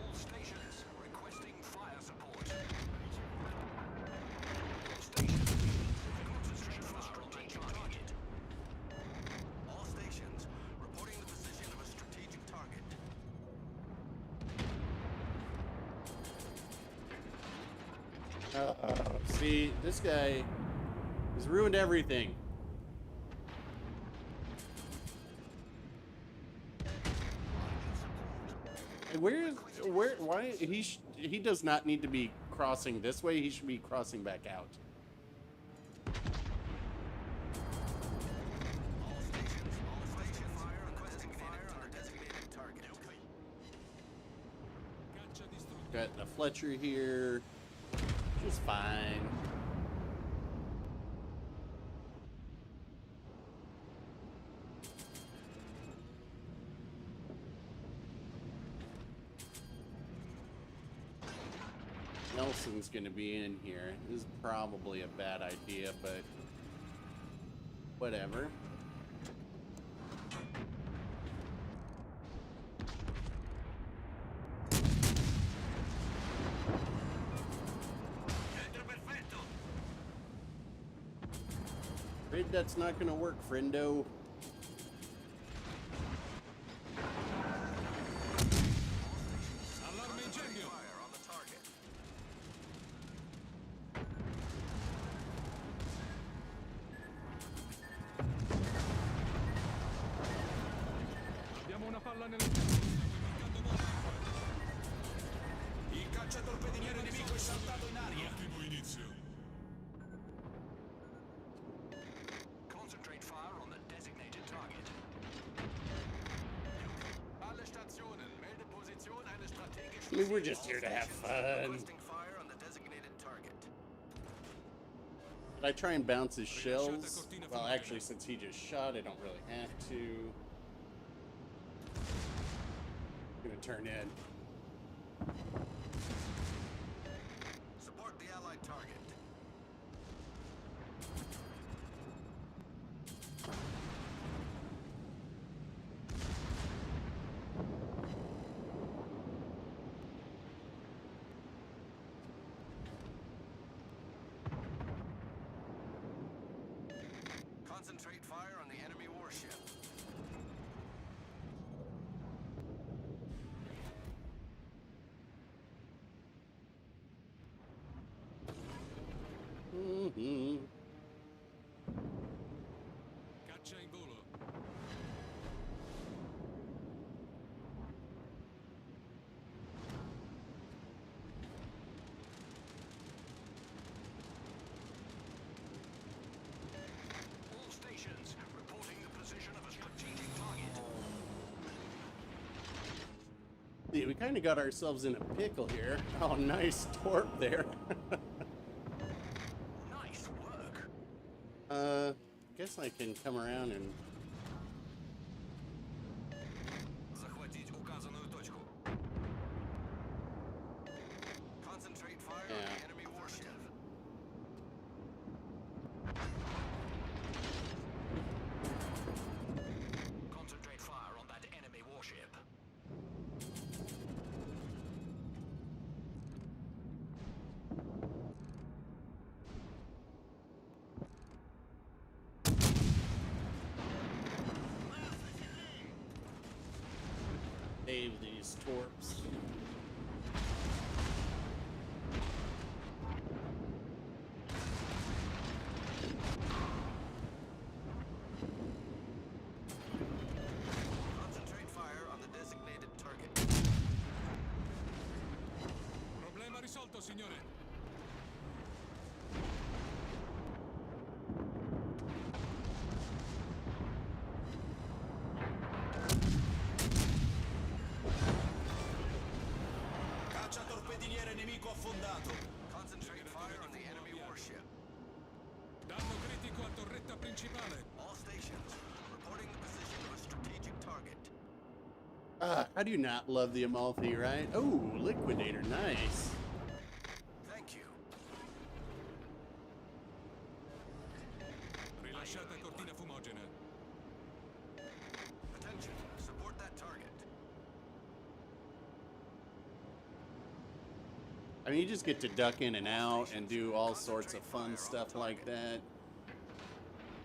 All stations requesting fire support. All stations concentrate on a strategic target. All stations reporting the position of a strategic target. See, this guy has ruined everything. Why he does not need to be crossing this way. He should be crossing back out. All stations fire requesting fire on a designated target. Got the Fletcher here. Which is fine. Nelson's gonna be in here. This is probably a bad idea, but whatever. Afraid that's not gonna work, friendo. Il cacciatorpediniere nemico è saltato in aria. Ottimo inizio. Concentrate fire on the designated target. Alle Stationen, melde Position eine strategische. I mean, we're just here to have fun. Fire on the designated target. Did I try and bounce his shells? Well, actually, since he just shot, I don't really have to. I'm gonna turn in. Support the allied target. Concentrate fire on the enemy warship. Caccia in volo. All stations reporting the position of a strategic target. See, we kind of got ourselves in a pickle here. Oh, nice torp there. Guess I can come around and Захватить указанную точку. Concentrate fire on the enemy warship. Concentrate fire on that enemy warship. save these torps. Concentrate fire on the designated target. Problema risolto, signore. Cacciatorpediniere nemico affondato. Concentrate fire on the enemy warship. Danno critico a torretta principale. All stations reporting the position of a strategic target. How do you not love the Amalfi, right? Oh, Liquidator, nice. Thank you. Rilasciata cortina fumogena. Attention, support that target. I mean, you just get to duck in and out and do all sorts of fun stuff like that.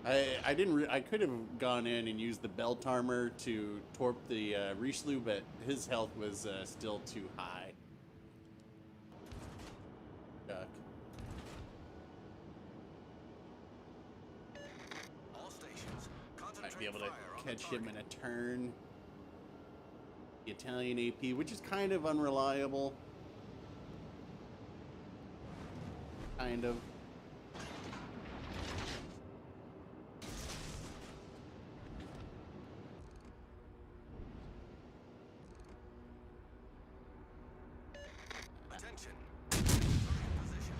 I could have gone in and used the belt armor to torp the Richelieu, but his health was still too high. Duck. All stations Might be concentrate able fire to on the catch him in target. a turn. The Italian AP, which is kind of unreliable. Kind of. Attention. Target position.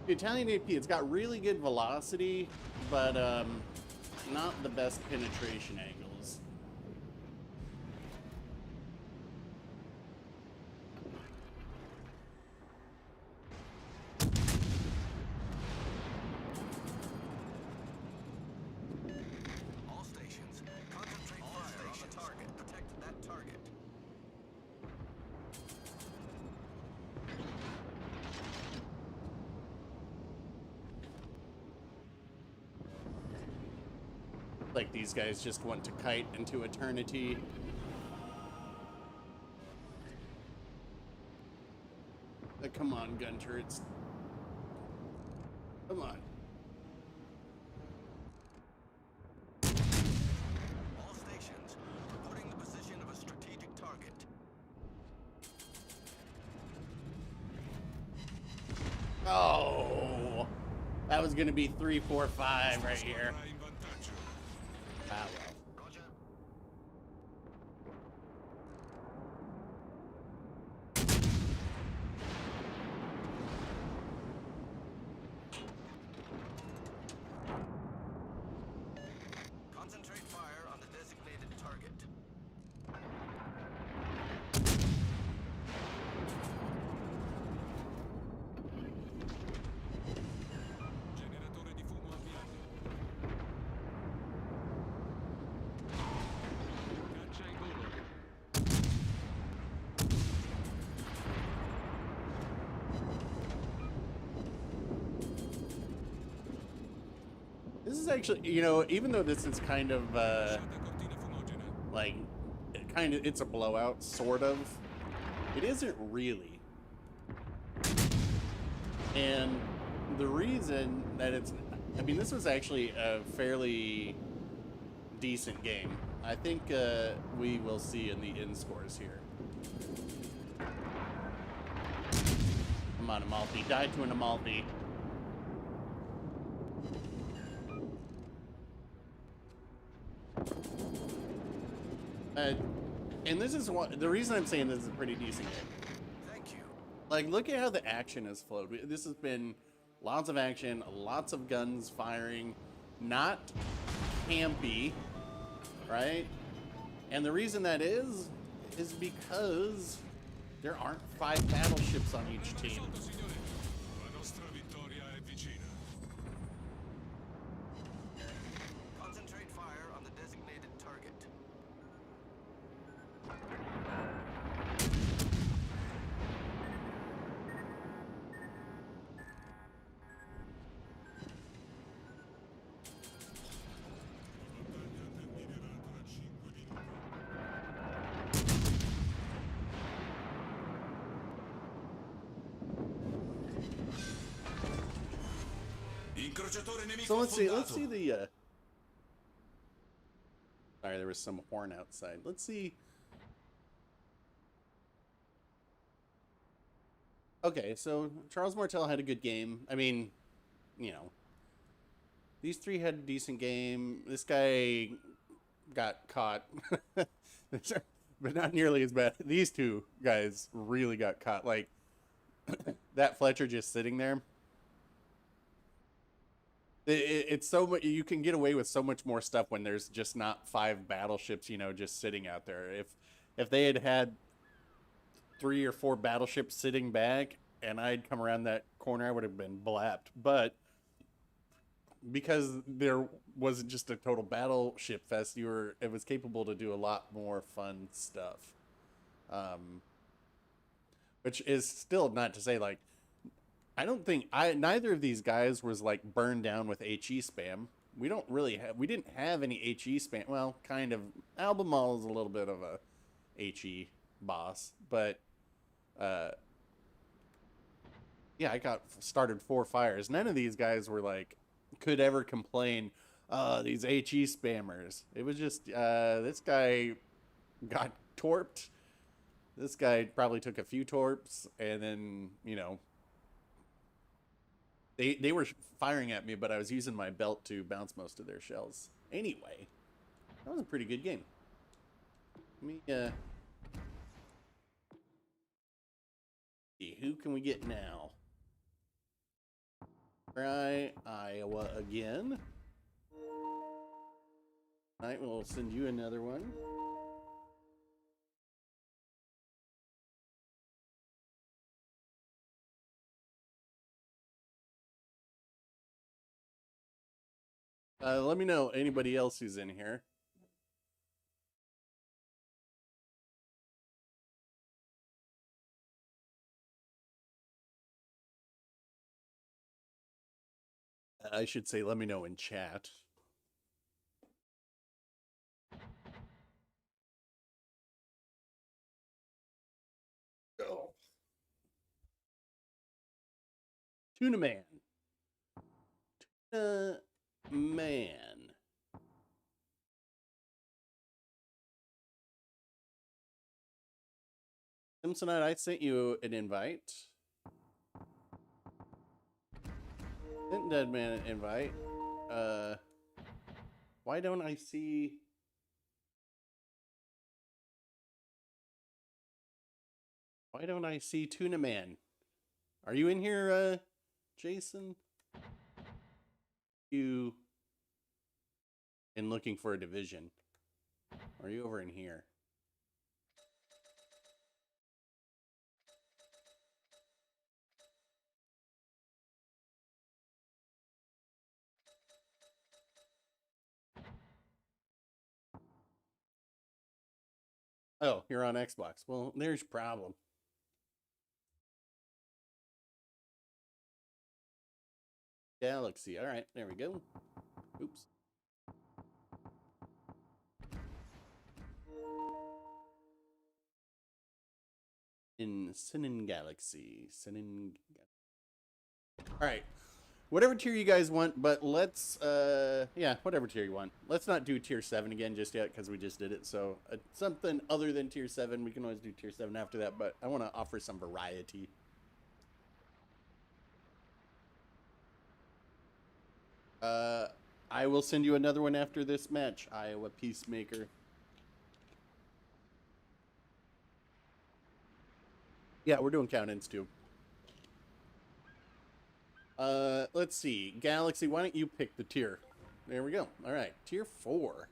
The Italian AP, it's got really good velocity, but not the best penetration angles. All stations, concentrate fire on the target. Protect that target. Like these guys just want to kite into eternity. Come on, gun turrets. Come on. All stations, reporting the position of a strategic target. Oh, that was gonna be 3, 4, 5 right here. Squadra in vantaggio. Ah, well. Roger. Concentrate fire on the designated target. Generatore di fumo avviato. Caccia in volo. This is actually, you know, even though this is kind of Lasciata cortina fumogena. like it's a blowout, sort of. It isn't really. And the reason that it's, I mean, this was actually a fairly decent game. I think we will see in the end scores here. Come on, Amalfi. Die to an Amalfi. And this is what the reason I'm saying this is a pretty decent game. Thank you. Like, look at how the action has flowed. This has been lots of action, lots of guns firing, not campy, right? And the reason that is because there aren't 5 battleships on each Abbiamo team. risolto, signore. La nostra vittoria è vicina. Concentrate fire on the designated target. Incrociatore nemico So let's see affondato. the sorry, there was some horn outside. Let's see. Okay, so Charles Martel had a good game. I mean, you know, these 3 had a decent game. This guy got caught, but not nearly as bad. These 2 guys really got caught. Like that Fletcher just sitting there. It's so much, you can get away with so much more stuff when there's just not 5 battleships, you know, just sitting out there. If they had 3 or 4 battleships sitting back and I'd come around that corner, I would have been blapped. But because there wasn't just a total battleship fest, it was capable to do a lot more fun stuff. Which is still not to say, like, I don't think neither of these guys was like burned down with HE spam. We didn't have any HE spam. Well, kind of. Albemarle is a little bit of a HE boss, but yeah, I got started 4 fires. None of these guys were like could ever complain, these HE spammers. It was just this guy got torped. This guy probably took a few torps, and then, you know, they were firing at me, but I was using my belt to bounce most of their shells. Anyway, that was a pretty good game. Let me see, who can we get now? Try Iowa again. Alright, we'll send you another one. Let me know anybody else who's in here. I should say, let me know in chat. Oh. Tuna Man. Tuna Man. Simpsonite, I sent you an invite. Sent Dead Man an invite. Why don't I see... Why don't I see Tuna Man? Are you in here, Jason? You... in looking for a division. Are you over in here? Oh, you're on Xbox. Well, there's your problem. Galaxy. All right, there we go. Oops. In Sinin Galaxy. All right. Whatever tier you guys want, but let's, yeah, whatever tier you want. Let's not do tier 7 again just yet because we just did it. So something other than tier 7. We can always do tier 7 after that, but I want to offer some variety. I will send you another one after this match, Iowa Peacemaker. Yeah, we're doing count-ins too. Let's see. Galaxy, why don't you pick the tier? There we go. All right, tier 4.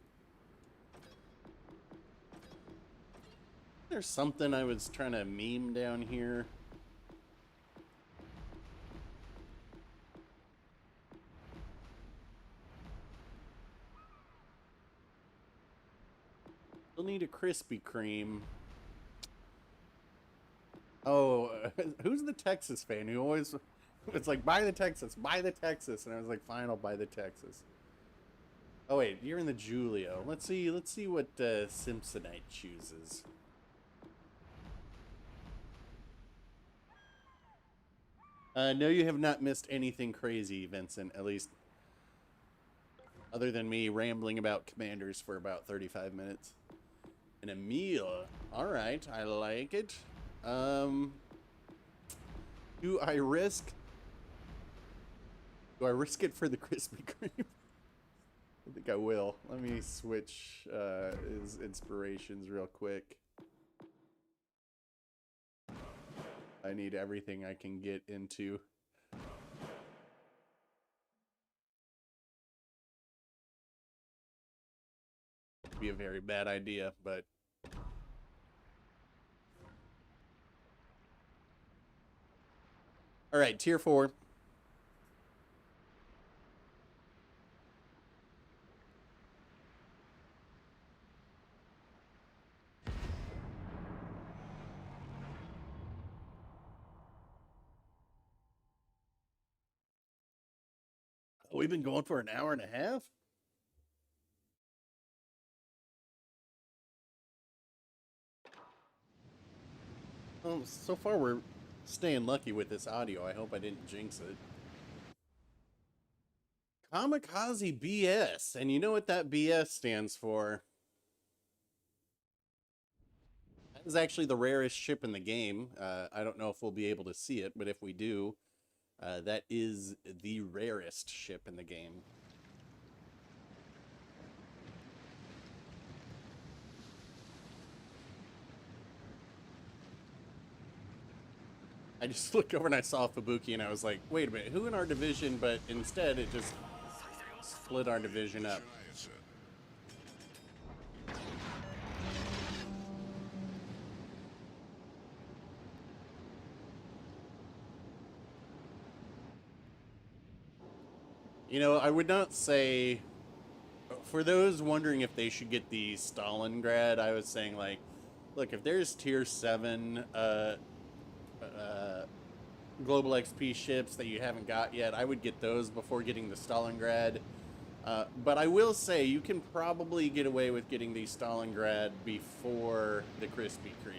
There's something I was trying to meme down here. We'll need a Krispy Kreme. Oh, who's the Texas fan who always... It's like, buy the Texas, buy the Texas. And I was like, fine, I'll buy the Texas. Oh, wait, you're in the Julio. Let's see what Simpsonite chooses. No, you have not missed anything crazy, Vincent, at least other than me rambling about Commanders for about 35 minutes. And a meal. All right, I like it. Do I risk it for the Krispy Kreme? I think I will. Let me switch his inspirations real quick. I need everything I can get into. It'd be a very bad idea, but... All right, tier 4. We've been going for an hour and a half? Well, so far we're staying lucky with this audio. I hope I didn't jinx it. Kamikaze BS. And you know what that BS stands for? That is actually the rarest ship in the game. I don't know if we'll be able to see it, but if we do, that is the rarest ship in the game. I just looked over and I saw Fubuki and I was like, wait a minute, who in our division? But instead it just split our division up. You know, I would not say, for those wondering if they should get the Stalingrad, I was saying, like, look, if there's tier 7 global XP ships that you haven't got yet, I would get those before getting the Stalingrad. But I will say, you can probably get away with getting the Stalingrad before the Krispy Kreme.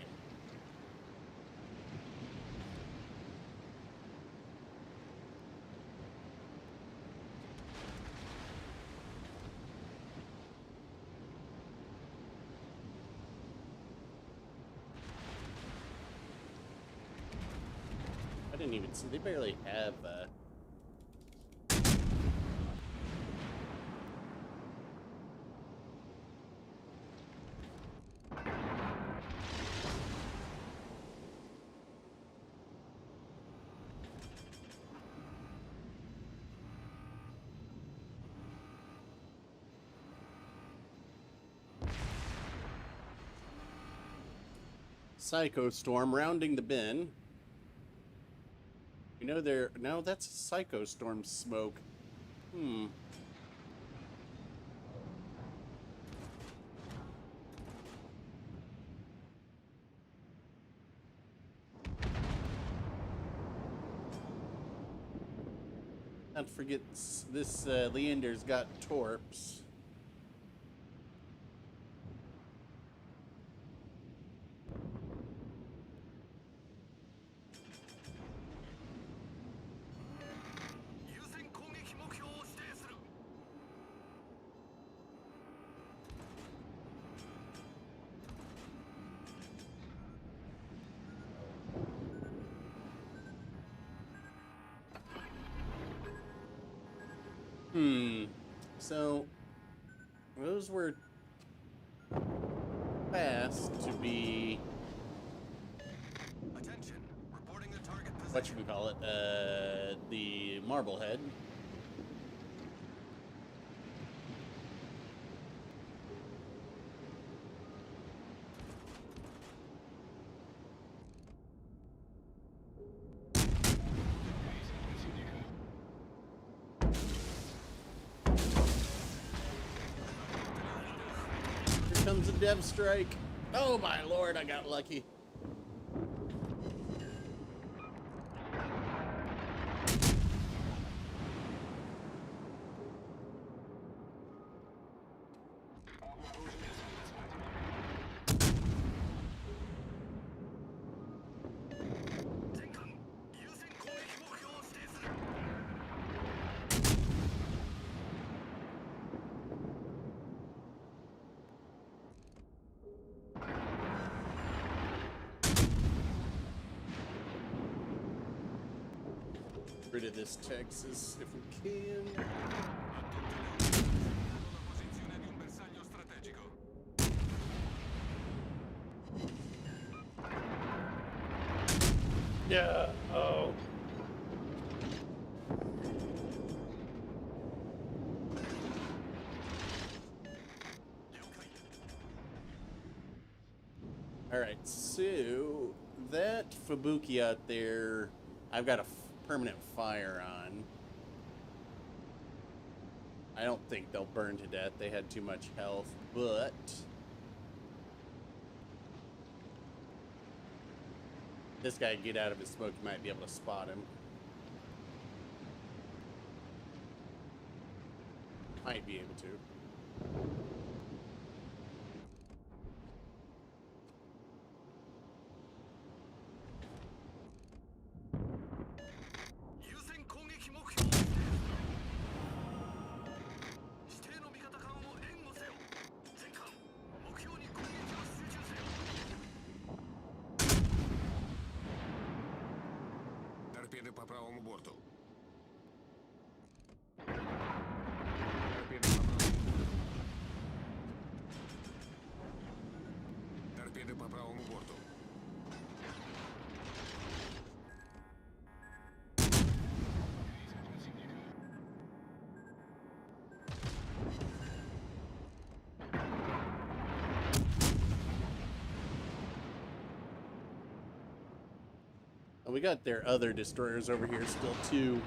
I didn't even see, they barely have Psycho Storm rounding the bend. You know there. No, that's Psycho Storm smoke. Don't forget this Leander's got torps. So those were fast to be. Attention, reporting the target position. What should we call it? The Marblehead. Comes a dev strike. Oh my lord, I got lucky. Rid of this Texas if we can. Posizione di un bersaglio strategico. Yeah. Oh. All right. So that Fubuki out there, I've got a permanent fire on. I don't think they'll burn to death. They had too much health, but this guy get out of his smoke, you might be able to spot him. Might be able to. Торпеды по правому борту. Торпеды по правому. Well, we got their other destroyers over here still too.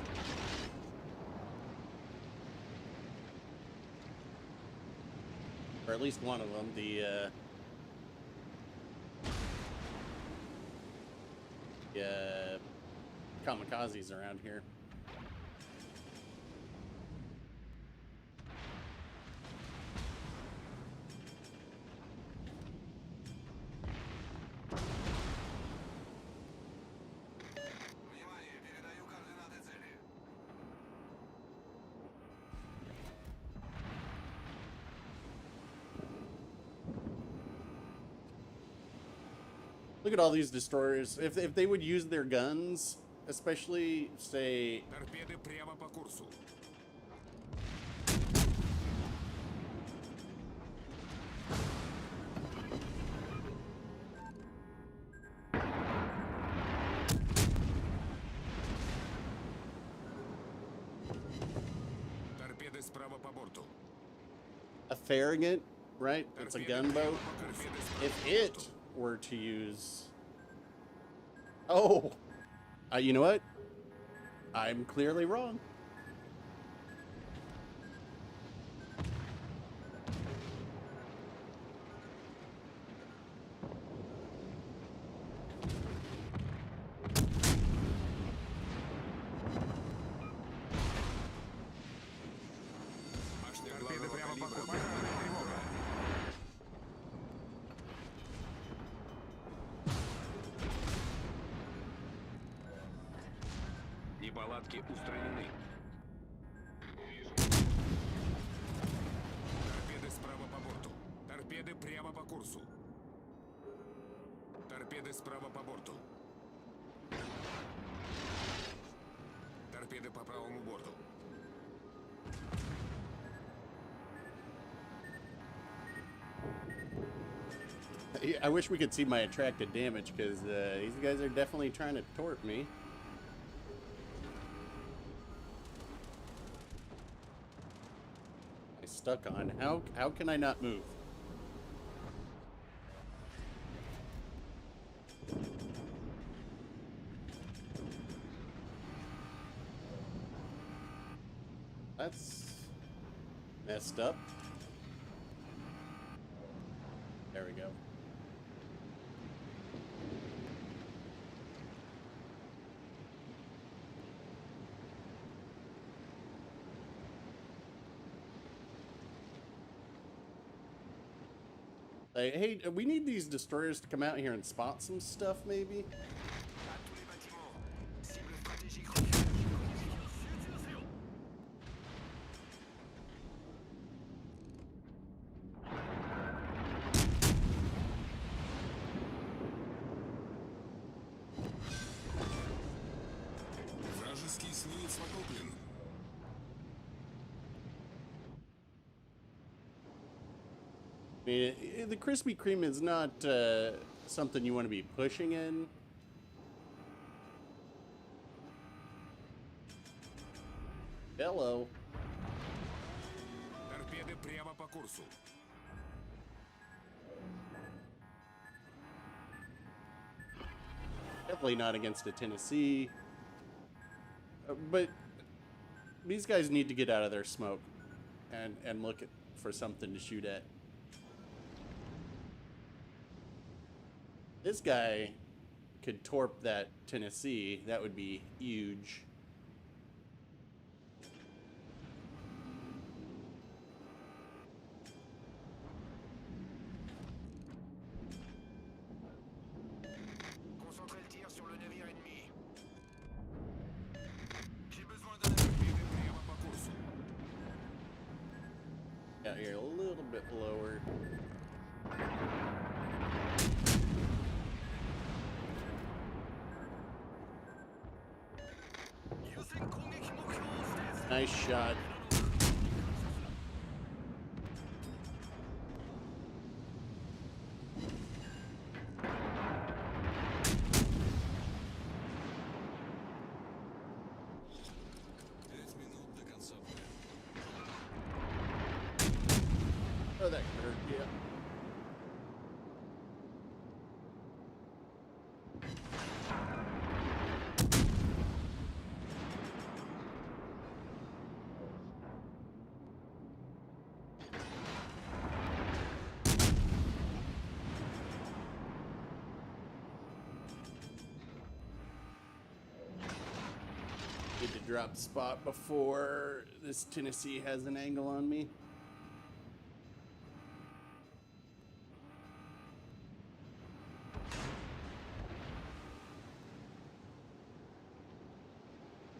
Or at least one of them, the kamikazes around here. Look at all these destroyers. If they would use their guns, especially, say... Торпеды прямо по курсу. Торпеды справа по борту. A Farragut, right? It's a gunboat. If it were to use... Oh! You know what? I'm clearly wrong. Торпеды прямо по курсу. Тревога. Неполадки устранены. Торпеды справа по борту. Торпеды прямо по курсу. Торпеды справа по борту. Торпеды по правому борту. I wish we could see my attracted damage, because these guys are definitely trying to torp me. I'm stuck on. How can I not move? That's messed up. There we go. Hey, we need these destroyers to come out here and spot some stuff, maybe? Вражеский эсминец потоплен. I mean, the Krispy Kreme is not something you want to be pushing in. Hello. Торпеды прямо по курсу. Definitely not against a Tennessee. But these guys need to get out of their smoke and look for something to shoot at. This guy could torp that Tennessee. That would be huge. Concentrez le tir sur le navire ennemi. J'ai besoin d'un appui. Торпеды прямо по курсу. Out here a little bit lower. Using 공격 목표 스탠스. Nice shot. Oh, that hurt, yeah. drop spot before this Tennessee has an angle on me.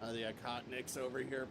The Akotnik's over here.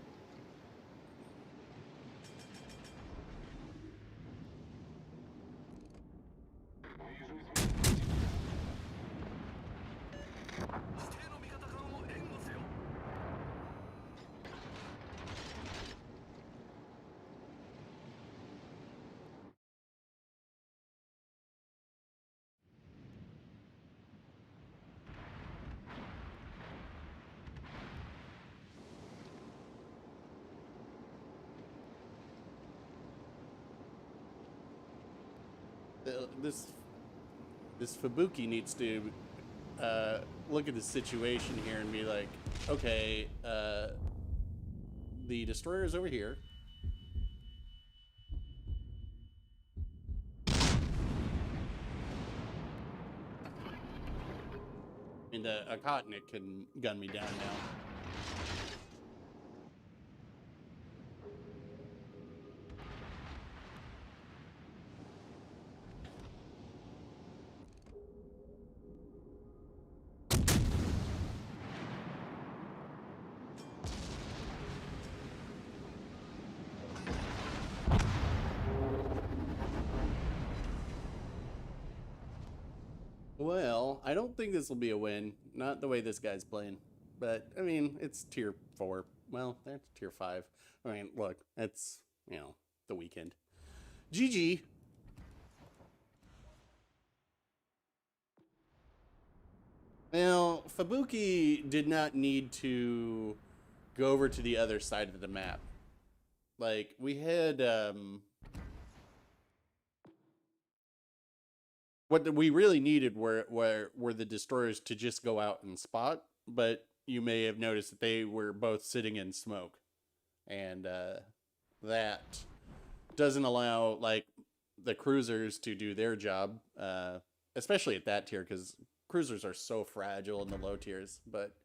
This Fubuki needs to look at the situation here and be like, okay, the destroyer's over here. And a Akotnik can gun me down now. Well, I don't think this will be a win. Not the way this guy's playing. But, I mean, it's tier 4. Well, that's tier 5. I mean, look, that's, you know, the weekend. GG. Now, Fubuki did not need to go over to the other side of the map. Like, we had, what we really needed were the destroyers to just go out and spot, but you may have noticed that they were both sitting in smoke. And that doesn't allow, like, the cruisers to do their job, especially at that tier, because cruisers are so fragile in the low tiers. But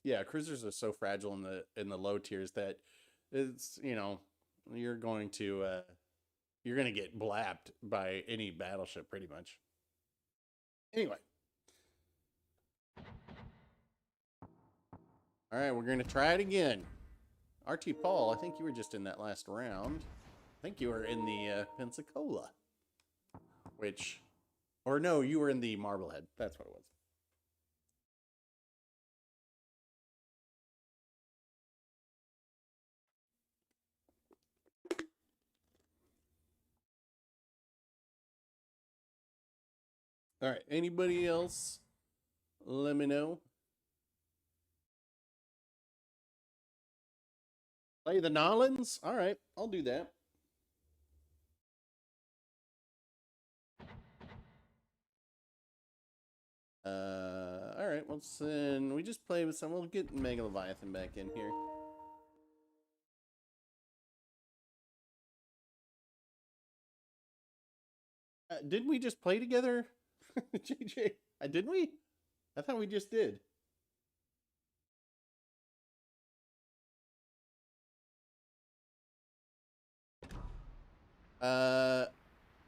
yeah, cruisers are so fragile in the low tiers that it's, you know, you're going to get blapped by any battleship pretty much. Anyway. All right, we're going to try it again. RT Paul, I think you were just in that last round. I think you were in the Pensacola. Which, or no, you were in the Marblehead. That's what it was. All right, anybody else? Let me know. Play the Nolans? All right, I'll do that. All right, well, then we just play with some. We'll get Mega Leviathan back in here. Didn't we just play together, JJ? Didn't we? I thought we just did.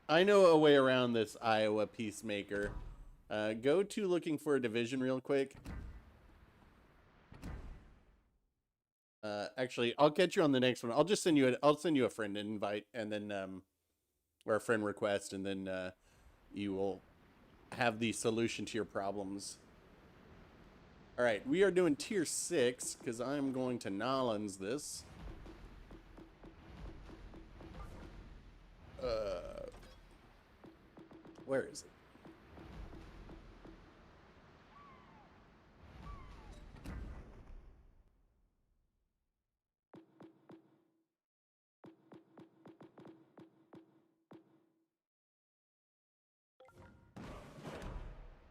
I know a way around this Iowa Peacemaker. Go to looking for a division real quick. Actually, I'll catch you on the next one. I'll just send you I'll send you a friend invite, and then or a friend request, and then you will have the solution to your problems. All right, we are doing tier 6 because I'm going to Nolans this. Where is it?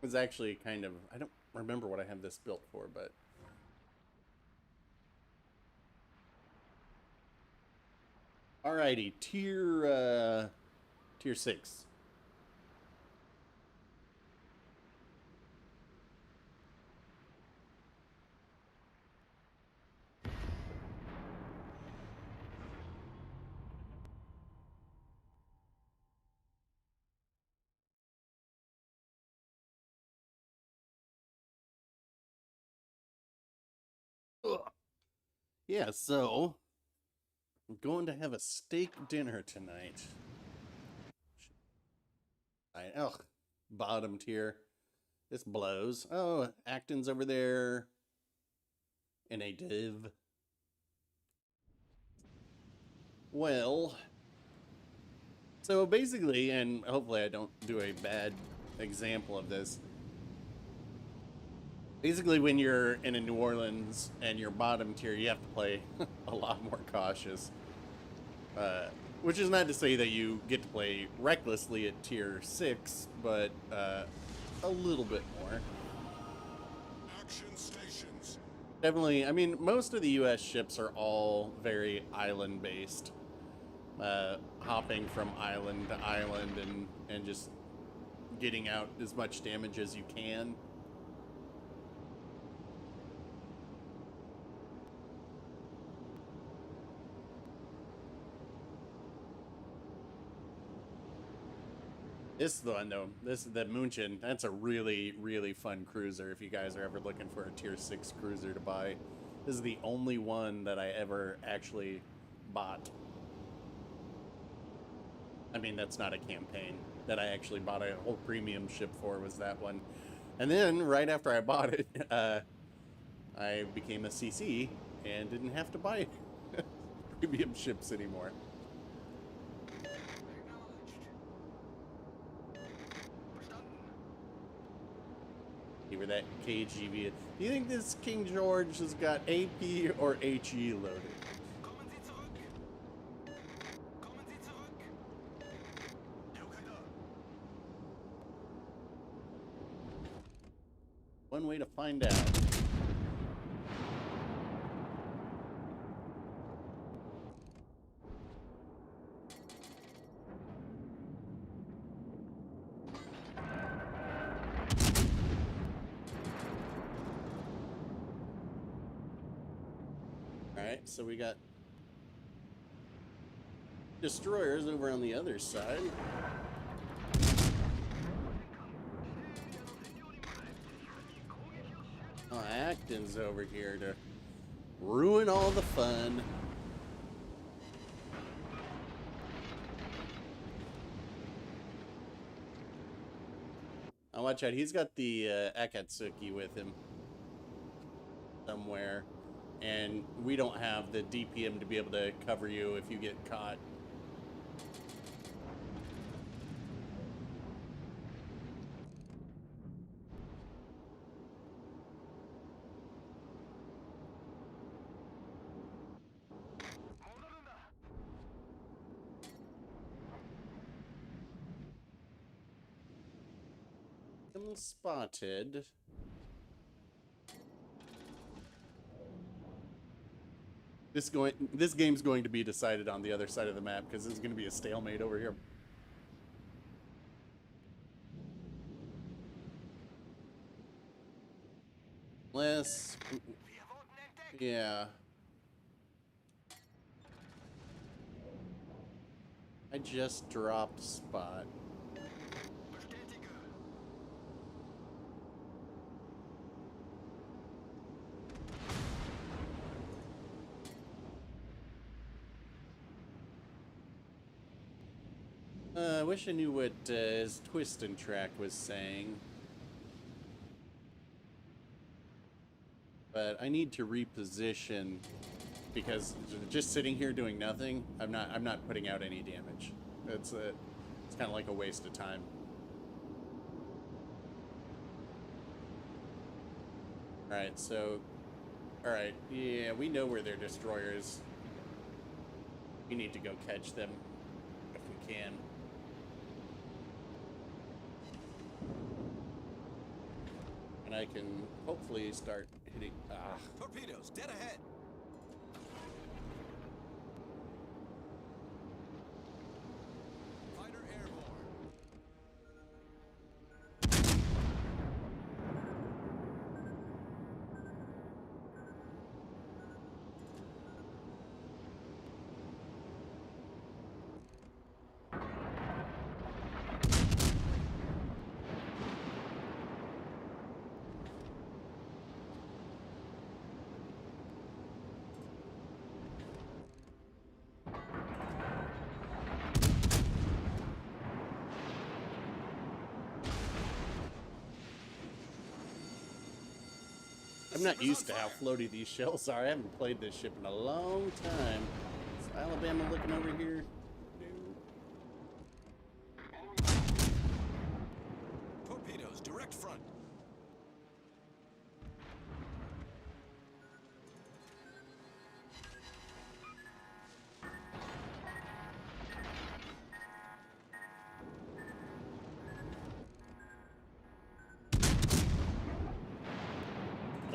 It was actually kind of, I don't remember what I have this built for, but alrighty, tier 6. Yeah, so I'm going to have a steak dinner tonight. Ugh, bottom tier. This blows. Oh, Acton's over there. And a div. Well, so basically, and hopefully I don't do a bad example of this. Basically, when you're in a New Orleans and you're bottom tier, you have to play a lot more cautious. Which is not to say that you get to play recklessly at tier 6, but a little bit more. Action stations. Definitely, I mean, most of the U.S. ships are all very island-based. Hopping from island to island and just getting out as much damage as you can. This is the one, though. This is the Munchen. That's a really, really fun cruiser if you guys are ever looking for a tier 6 cruiser to buy. This is the only one that I ever actually bought. I mean, that's not a campaign. That I actually bought a whole premium ship for was that one. And then, right after I bought it, I became a CC and didn't have to buy premium ships anymore. Where that KGV is. Do you think this King George has got AP or HE loaded? Kommen Sie zurück. Kommen Sie zurück. One way to find out. Alright, so we got destroyers over on the other side. Oh, Acton's over here to ruin all the fun. Oh, watch out. He's got the Akatsuki with him somewhere. And we don't have the DPM to be able to cover you if you get caught. I'm spotted. This game's going to be decided on the other side of the map because it's going to be a stalemate over here. Unless, yeah. I just dropped spot. I wish I knew what his twist and track was saying. But I need to reposition because just sitting here doing nothing, I'm not putting out any damage. It's kind of like a waste of time. All right, so yeah, we know where their destroyers. We need to go catch them if we can. And I can hopefully start hitting. Torpedoes, dead ahead. Fighter airborne. I'm not used to how floaty these shells are. I haven't played this ship in a long time. Is Alabama looking over here? Torpedoes, direct front.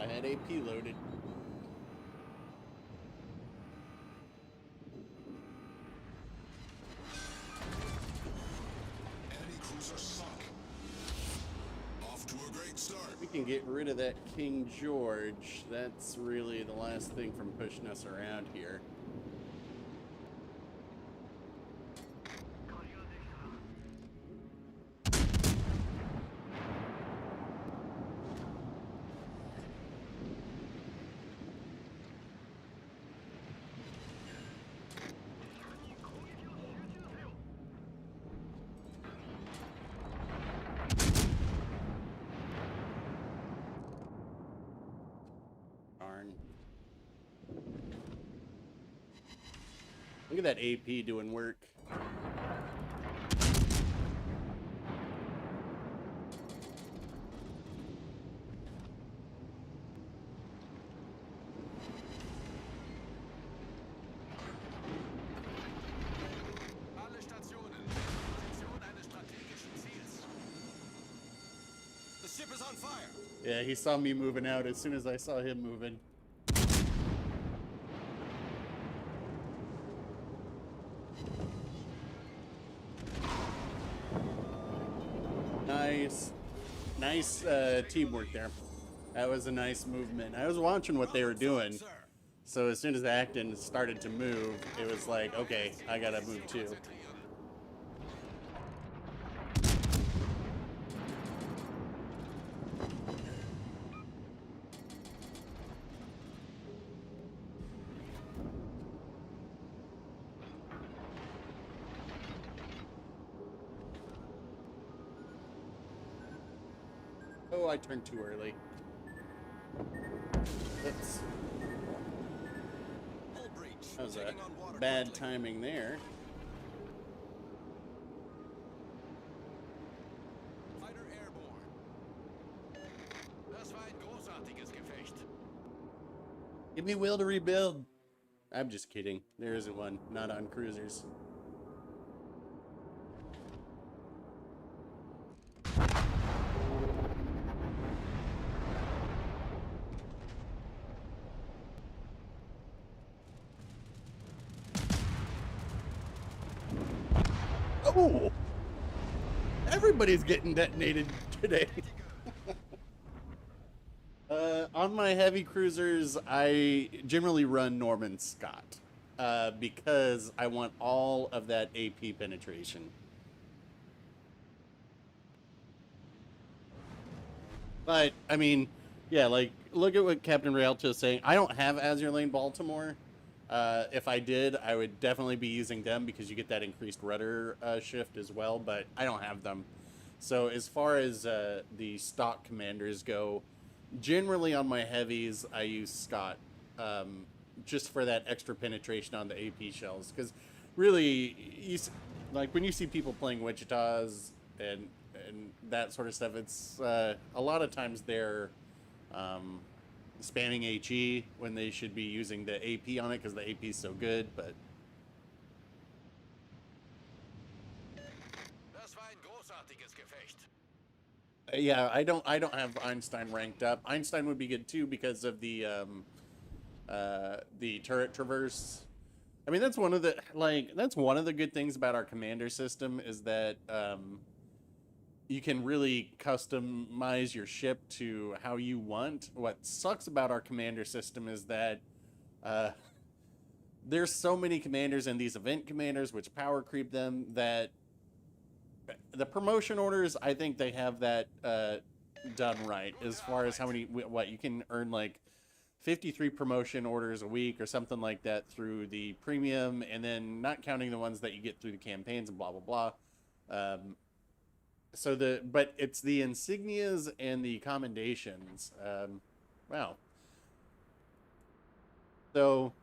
I had AP loaded. Enemy cruiser sunk. Off to a great start. We can get rid of that King George. That's really the last thing from pushing us around here. Look at that AP doing work. Alle Stationen. Position eines strategischen Ziels. The ship is on fire. Yeah, he saw me moving out as soon as I saw him moving. Nice teamwork there. That was a nice movement. I was watching what they were doing, so as soon as Acton started to move, it was like, okay, I gotta move too. Oh, I turned too early. Oops. That was a bad timing there. Fighter airborne. Das war ein großartiges Gefecht. Give me will to rebuild. I'm just kidding. There isn't one. Not on cruisers. Oh! Everybody's getting detonated today. On my heavy cruisers, I generally run Norman Scott because I want all of that AP penetration. But, I mean, yeah, like, look at what Captain Rialto is saying. I don't have Azure Lane Baltimore. If I did, I would definitely be using them because you get that increased rudder shift as well, but I don't have them. So as far as the stock commanders go, generally on my heavies, I use Scott just for that extra penetration on the AP shells. Because really, like when you see people playing Wichitas and that sort of stuff, it's a lot of times they're spamming HE when they should be using the AP on it because the AP is so good, but Das war ein großartiges Gefecht. yeah, I don't have Einstein ranked up. Einstein would be good too because of the turret traverse. I mean, that's one of the good things about our commander system is that you can really customize your ship to how you want. What sucks about our commander system is that there's so many commanders and these event commanders which power creep them that the promotion orders, I think they have that done right as far as how many, what you can earn, like 53 promotion orders a week or something like that through the premium, and then not counting the ones that you get through the campaigns and blah blah blah. But it's the insignias and the commendations. Wow, So,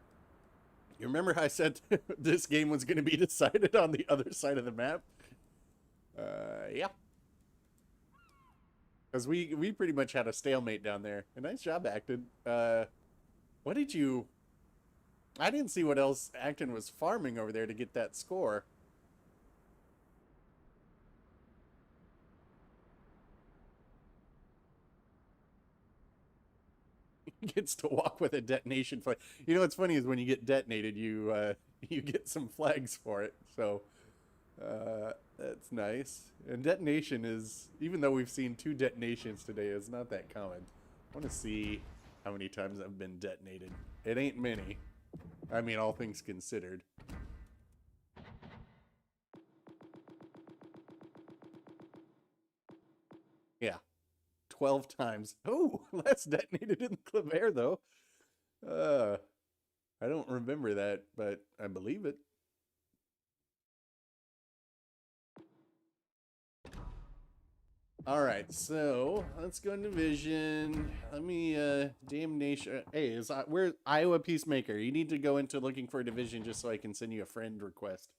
you remember how I said this game was going to be decided on the other side of the map? Yeah. Because we pretty much had a stalemate down there. A nice job, Acton. What did you... I didn't see what else Acton was farming over there to get that score. He gets to walk with a detonation flag. You know what's funny is when you get detonated, you you get some flags for it. So that's nice. And detonation is, even though we've seen 2 detonations today, it's not that common. I want to see how many times I've been detonated. It ain't many. I mean, all things considered. Yeah. 12 times. Oh, less detonated in the Claver, though. I don't remember that, but I believe it. All right, so let's go into Vision. Let me, Damnation. Hey, where's Iowa Peacemaker? You need to go into looking for a division just so I can send you a friend request.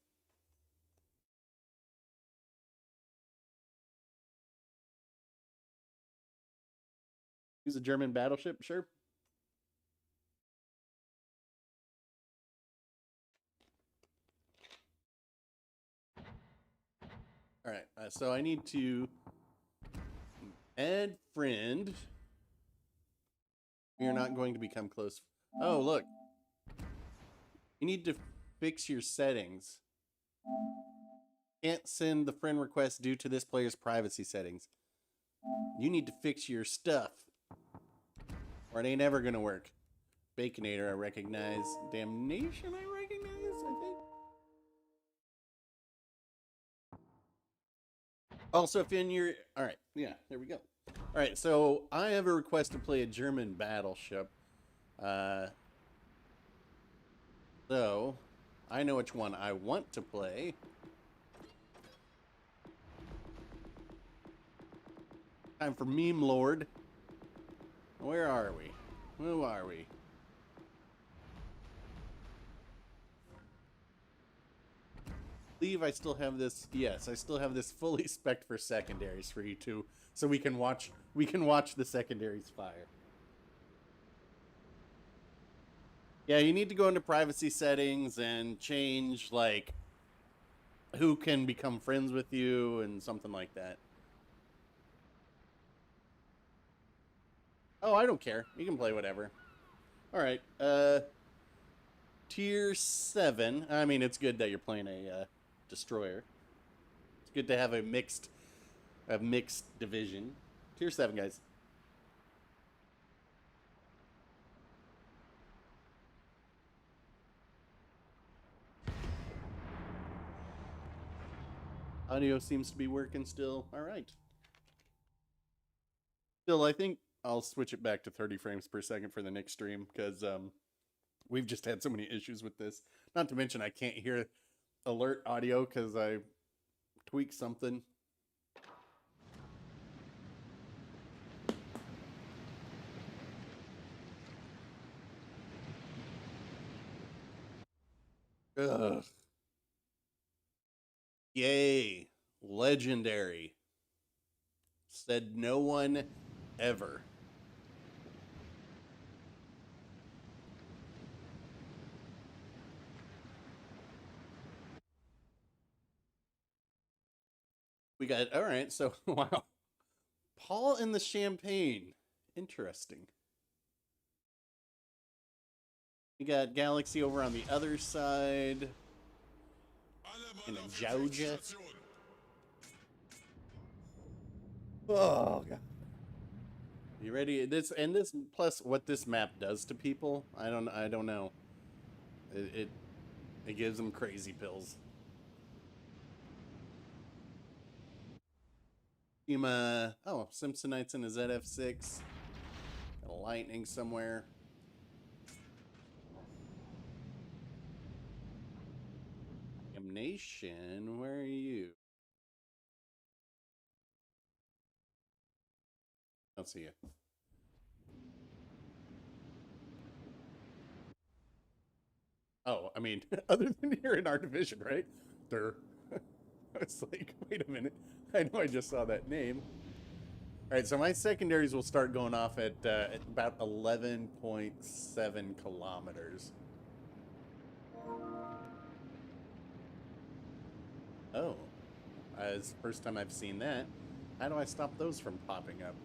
Use a German battleship, sure. All right, so I need to add friend. We are not going to become close. Oh, look. You need to fix your settings. Can't send the friend request due to this player's privacy settings. You need to fix your stuff, or it ain't ever gonna work. Baconator, I recognize. Damnation, I recognize, I think. Also, if in your... Alright, yeah, there we go. Alright, so I have a request to play a German battleship. So, I know which one I want to play. Time for Meme Lord. Where are we? Who are we? I believe I still have this. Yes, I still have this fully spec'd for secondaries for you two, so we can watch the secondaries fire. Yeah, you need to go into privacy settings and change like who can become friends with you and something like that. Oh, I don't care. You can play whatever. All right. Tier 7. I mean, it's good that you're playing a destroyer. It's good to have a mixed division. Tier 7, guys. Audio seems to be working still. All right. Still, I think I'll switch it back to 30 frames per second for the next stream because we've just had so many issues with this. Not to mention I can't hear alert audio because I tweaked something. Ugh. Yay. Legendary. Said no one ever. We got, all right, so, wow. Paul and the Champagne. Interesting. We got Galaxy over on the other side. In a Georgia. Oh, God. You ready? This plus what this map does to people, I don't know. It gives them crazy pills. Oh, Simpsonites in a ZF6. Got a lightning somewhere. Damnation, where are you? I don't see you. Oh, I mean, other than here in our division, right? Durr. I was like, wait a minute. I know I just saw that name. All right, so my secondaries will start going off at about 11.7 kilometers. Oh, it's the first time I've seen that. How do I stop those from popping up?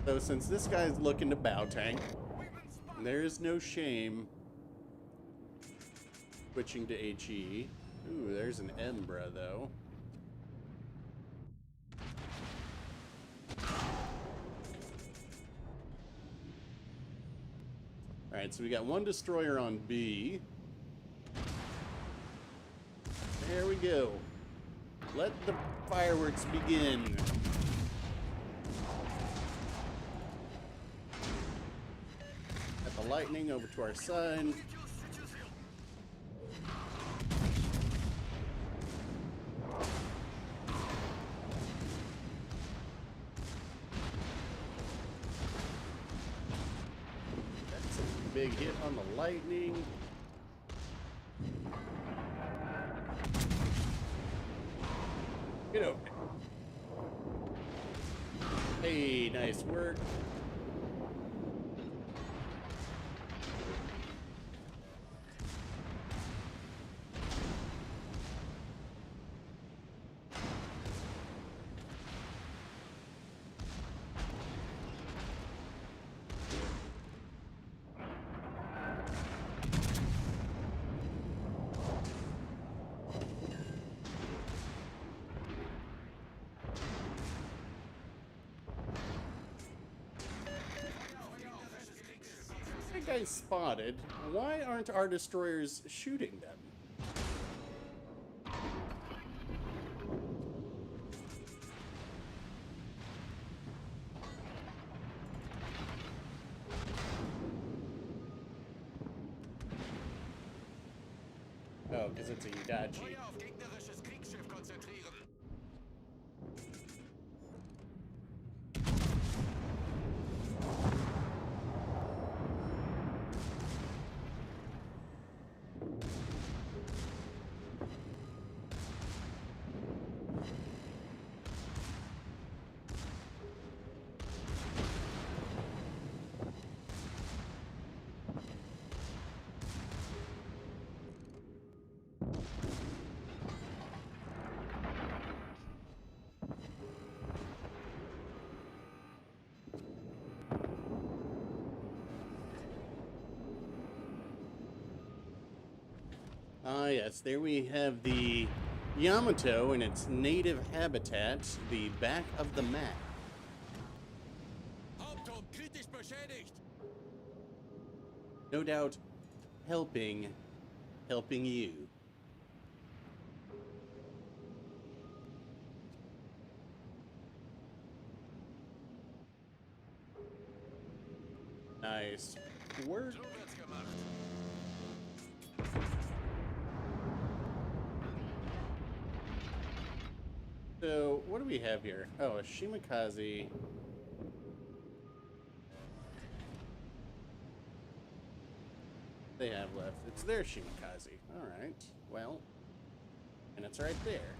So since this guy's looking to bow tank, there's no shame switching to HE. Ooh, there's an Embra though. Alright, so we got one destroyer on B. There we go. Let the fireworks begin. Got the lightning over to our side. That's a big hit on the lightning. Get over. Hey, nice work. That guy's spotted. Why aren't our destroyers shooting them? Oh, because it's a Yudachi. Feuer auf gegnerisches Kriegsschiff konzentrieren. Ah, yes, there we have the Yamato in its native habitat, the back of the map. Hauptturm kritisch beschädigt. No doubt helping you. Nice work. So wird's gemacht. So, what do we have here? Oh, a Shimakaze. They have left. It's their Shimakaze. Alright, well. And it's right there.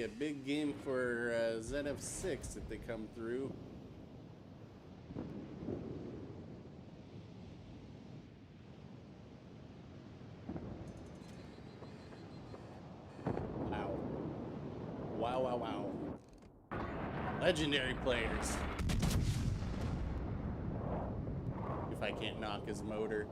A big game for ZF6 if they come through. Wow. Wow, wow, wow. Legendary players. If I can't knock his motor.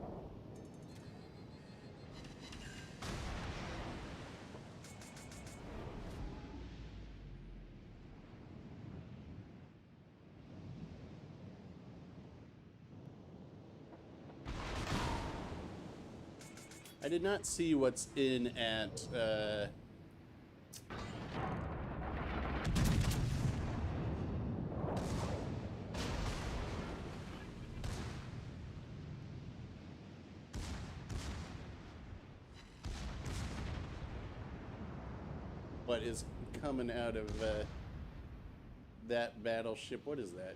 I did not see what's in at, what is coming out of, that battleship. What is that?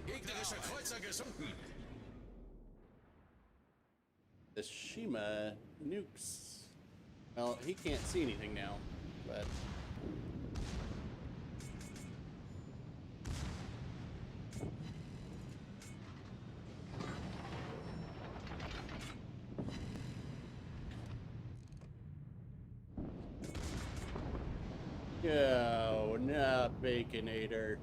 Gegnerischer Kreuzer gesunken. The Shima nukes. Well, he can't see anything now, but... No, not Baconator.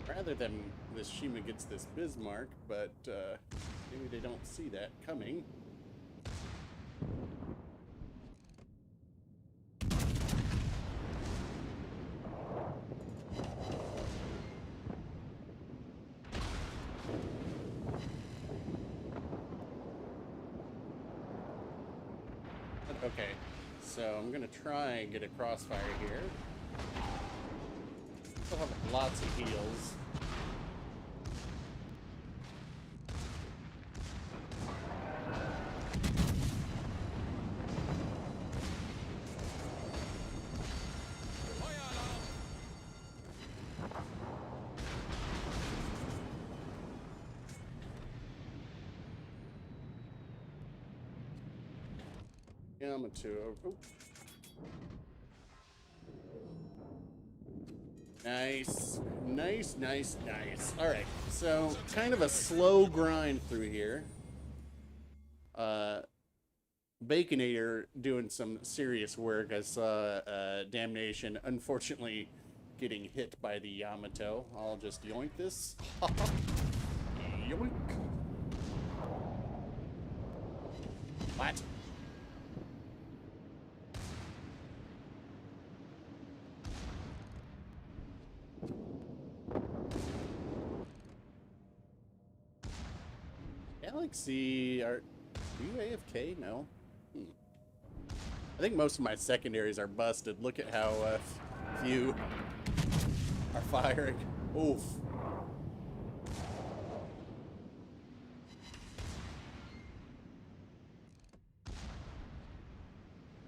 Rather than this Shima gets this Bismarck, but maybe they don't see that coming. Okay, so I'm gonna try and get a crossfire here. Still have lots of heals. Yamato. Oh. Nice. Nice, nice, nice. Alright, so kind of a slow grind through here. Baconator doing some serious work. I saw Damnation unfortunately getting hit by the Yamato. I'll just yoink this. Yoink. What? Galaxy, are you AFK? No. I think most of my secondaries are busted. Look at how few are firing. Oof.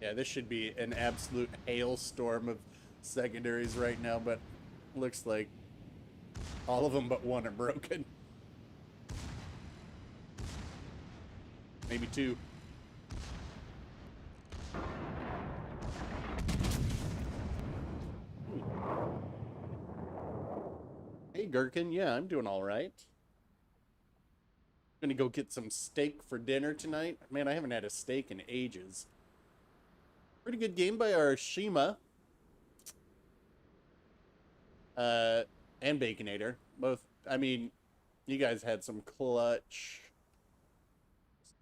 Yeah, this should be an absolute hailstorm of secondaries right now, but looks like all of them but one are broken. Maybe two. Hey, Gherkin. Yeah, I'm doing all right. Gonna go get some steak for dinner tonight. Man, I haven't had a steak in ages. Pretty good game by our Shima. And Baconator. Both, I mean, you guys had some clutch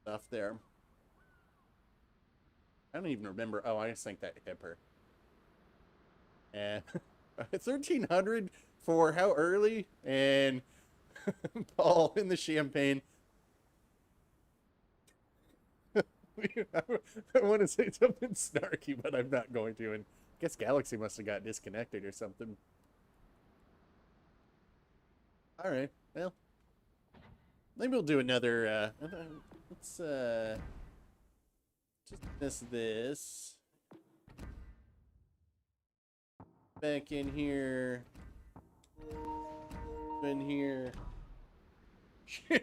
stuff there. I don't even remember. Oh, I just think that hit her. And 1300 for how early? And Paul in the champagne. I want to say something snarky, but I'm not going to. And I guess Galaxy must have got disconnected or something. All right. Well, maybe we'll do another. Let's just miss this. Back in here. In here.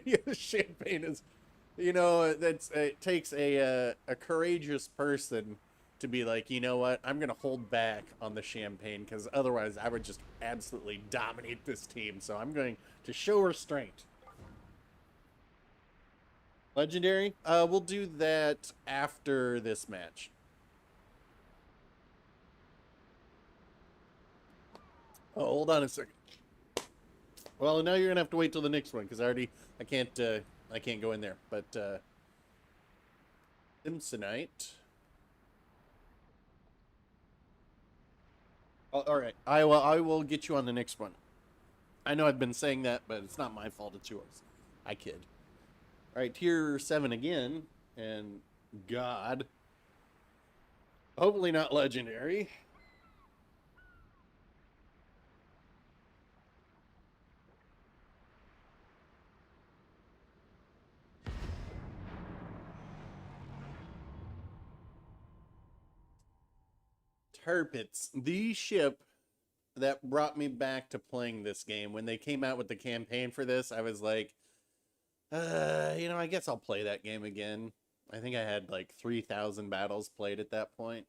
Yeah, the champagne is. You know, that's it takes a courageous person to be like, you know what, I'm gonna hold back on the champagne because otherwise I would just absolutely dominate this team. So I'm going to show restraint. Legendary? We'll do that after this match. Oh, hold on a second. Well, now you're gonna have to wait till the next one because I can't I can't go in there. But Simpsonite. Oh, all right, I will get you on the next one. I know I've been saying that, but it's not my fault. It's yours. I kid. All right, tier 7 again, and God. Hopefully not legendary. Tirpitz, the ship that brought me back to playing this game. When they came out with the campaign for this, I was like, I guess I'll play that game again. I think I had like 3,000 battles played at that point.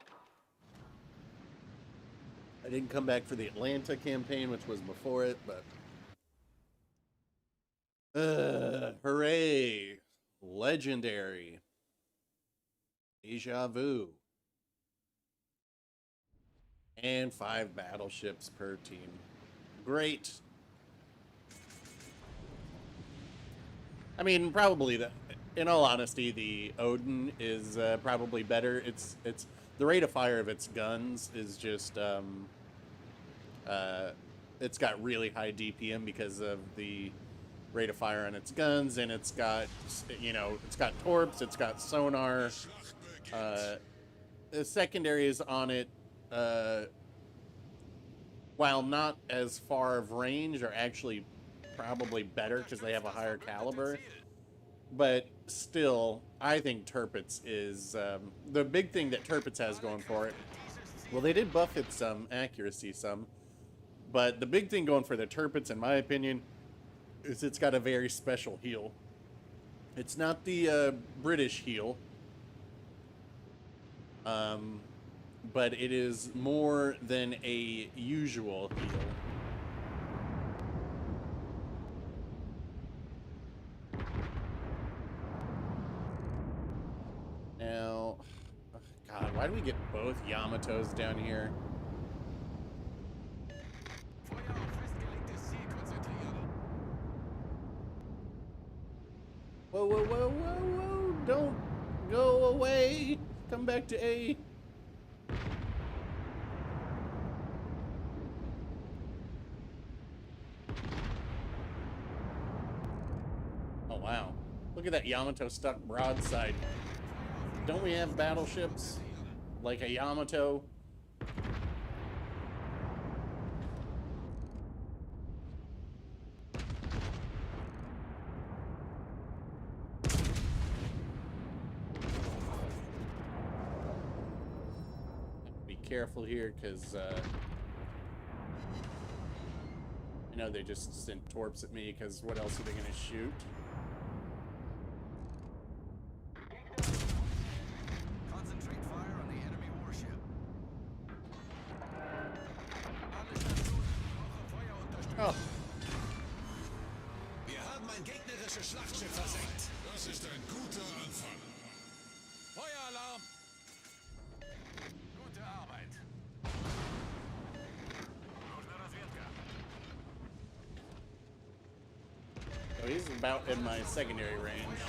I didn't come back for the Atlanta campaign, which was before it, but... hooray! Legendary. Deja vu. And 5 battleships per team. Great. I mean, probably in all honesty, the Odin is probably better. It's the rate of fire of its guns is just it's got really high DPM because of the rate of fire on its guns, and it's got it's got torps, it's got sonar. The secondaries on it, while not as far of range, are actually probably better because they have a higher caliber. But still, I think Tirpitz is the big thing that Tirpitz has going for it. Well, they did buff its accuracy some, but the big thing going for the Tirpitz, in my opinion, is it's got a very special heal. It's not the British heal, but it is more than a usual heal. Now, oh God, why do we get both Yamatos down here? Whoa, whoa, whoa, whoa, whoa! Don't go away! Come back to A. Oh, wow. Look at that Yamato stuck broadside. Don't we have battleships like a Yamato? Be careful here, because I know they just sent torps at me, because what else are they going to shoot? Concentrate fire on the enemy warship. Oh. Wir haben ein gegnerisches Schlachtschiff versenkt. Das ist ein guter Anfang. Feueralarm! Gute Arbeit. Нужна разведка. So he's about in my secondary range.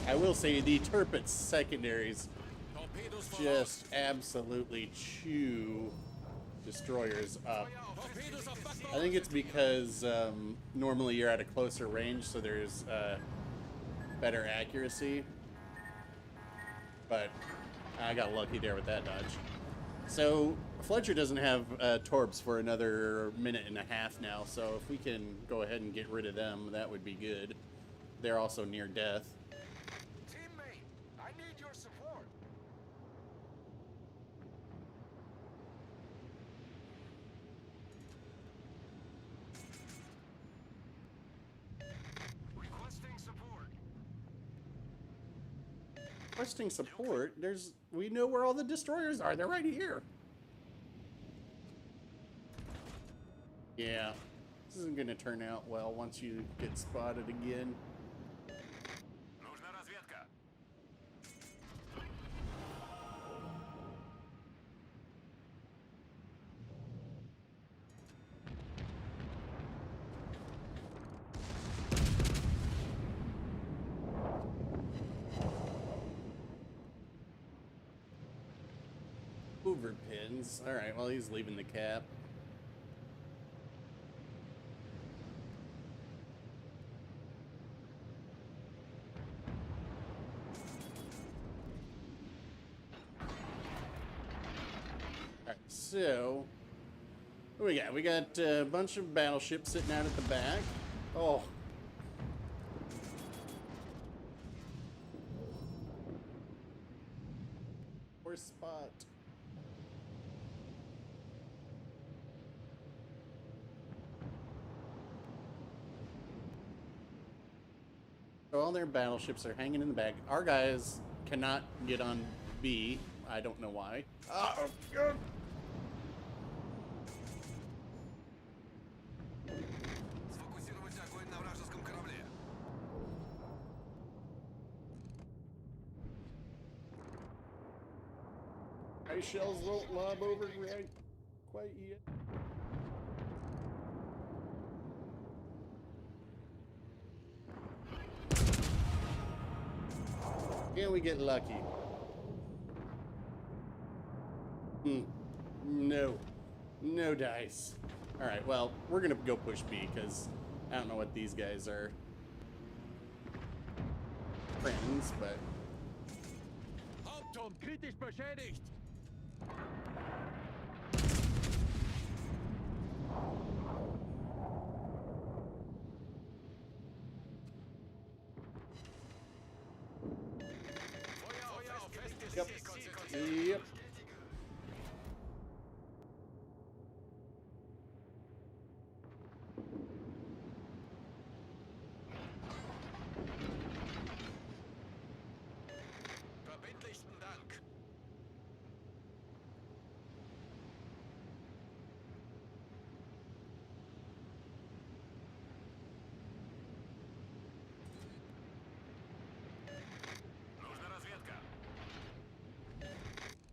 I will say the Tirpitz secondaries Torpedos just absolutely chew destroyers up. Torpedos auf Backbord! I think it's because normally you're at a closer range, so there's better accuracy. But I got lucky there with that dodge. So Fletcher doesn't have torps for another minute and a half now, so if we can go ahead and get rid of them, that would be good. They're also near death. Teammate, I need your support. Requesting support. Requesting support? We know where all the destroyers are. They're right here. Yeah. This isn't going to turn out well once you get spotted again. Нужна разведка. silver pins. Alright, well, he's leaving the cap. Alright, so... what do we got? We got a bunch of battleships sitting out at the back. Oh. Poor spot. So all their battleships are hanging in the back. Our guys cannot get on B. I don't know why. Oh, God. Сфокусировать огонь на вражеском корабле. Ice shells won't lob over right quite yet. Can we get lucky? No. No dice. Alright, well, we're gonna go push B, because I don't know what these guys are. Friends, but... Hauptturm kritisch beschädigt. Feuer auf festes Yep. Ziel konzentrieren. Yep. Verbindlichsten Dank. Нужна разведка.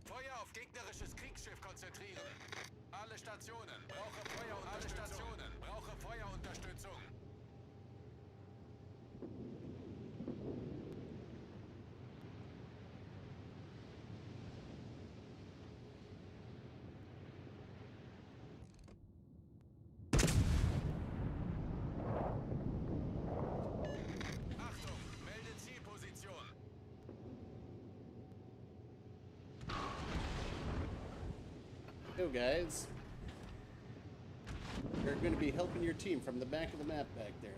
Feuer auf gegnerisches Kriegsschiff konzentrieren. Alle Stationen. Brauche Feuerunterstützung. Achtung, melde Zielposition. Yo, guys. You're going to be helping your team from the back of the map back there.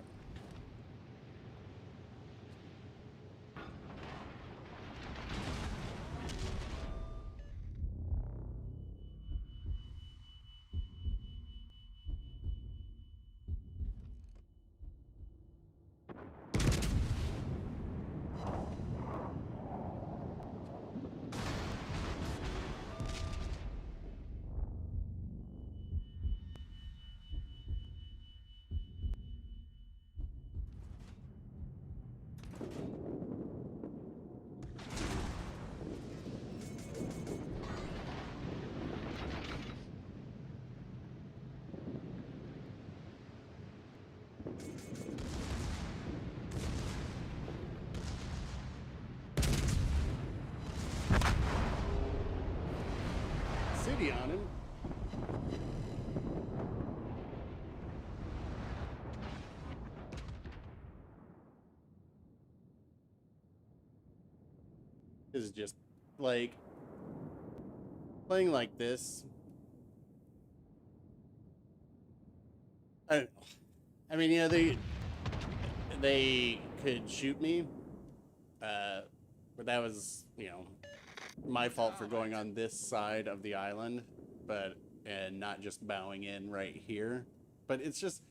City on him. This is just like playing like this. I don't know. I mean, you know, they could shoot me, but that was, you know, my fault for going on this side of the island, and not just bowing in right here. But it's just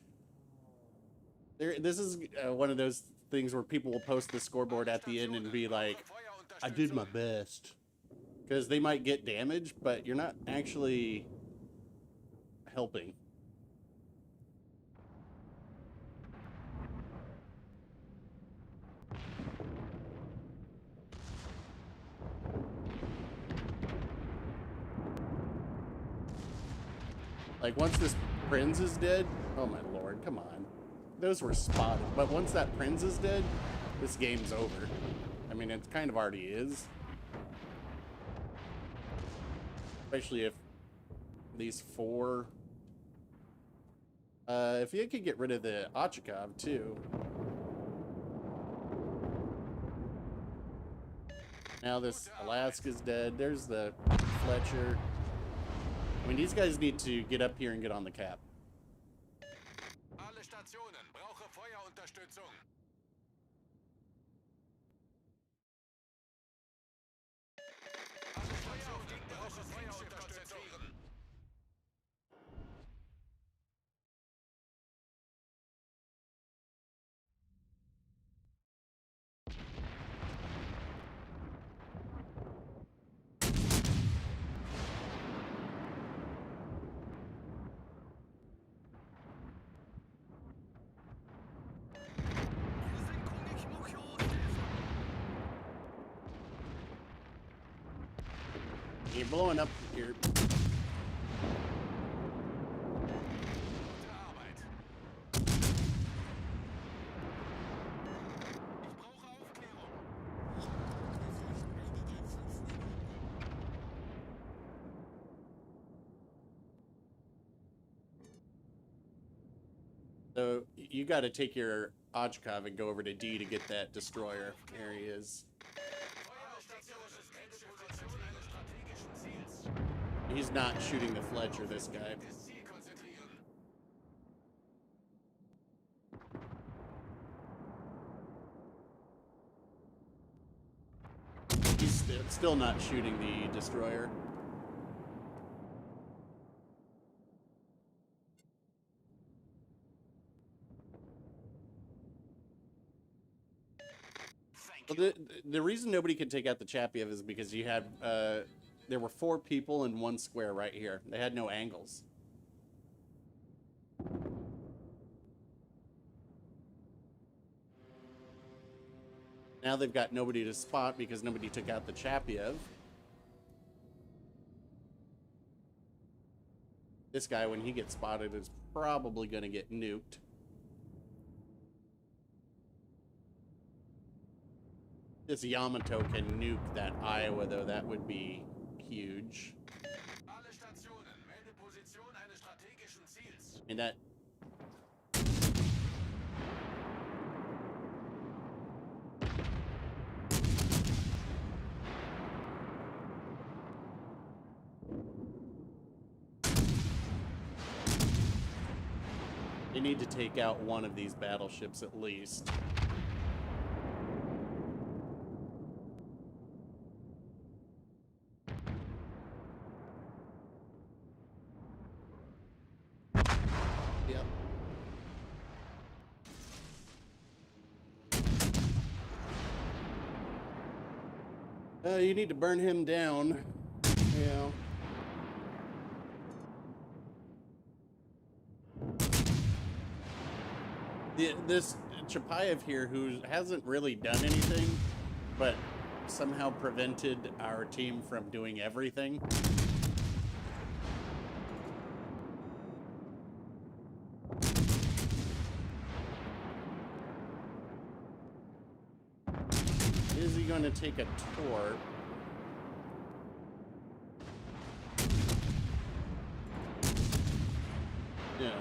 this is one of those things where people will post the scoreboard at the end and be like, I did my best, because they might get damaged, but you're not actually helping. Like, once this Prinz is dead, oh my lord, come on. Those were spotted, but once that Prinz is dead, this game's over. I mean, it kind of already is. Especially if these four... if you could get rid of the Ochakov, too. Now this Alaska's dead. There's the Fletcher. I mean, these guys need to get up here and get on the cap. Alle Stationen brauche Feuerunterstützung. Alle Stationen brauche Feuerunterstützung. You're blowing up here. So you got to take your Ochakov and go over to D to get that destroyer. There he is. He's not shooting the Fletcher, this guy. He's still not shooting the destroyer. Well, the reason nobody could take out the Chapiev is because you had... there were 4 people in one square right here. They had no angles. Now they've got nobody to spot because nobody took out the Chapiev. This guy, when he gets spotted, is probably going to get nuked. This Yamato can nuke that Iowa, though. That would be huge. I mean, that... They need to take out one of these battleships at least. You need to burn him down. Yeah. This Chapiev here, who hasn't really done anything, but somehow prevented our team from doing everything. Is he going to take a tour? No.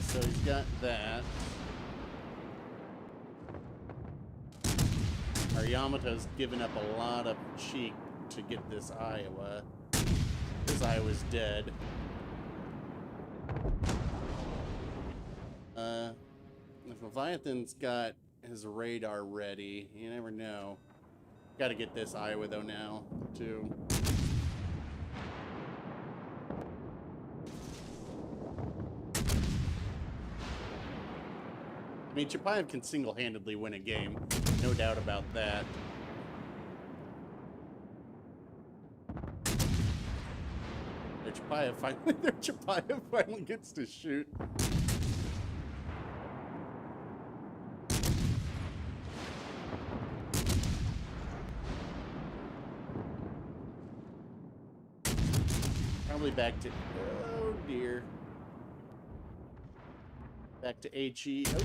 So he's got that. Our Yamato's given up a lot of cheek to get this Iowa. This Iowa's dead. If Leviathan's got his radar ready, you never know. Gotta get this Iowa though now, too. I mean, Chapiev can single-handedly win a game, no doubt about that. Their Chapiev finally gets to shoot. probably back to... Oh, dear. Back to HE. Oh.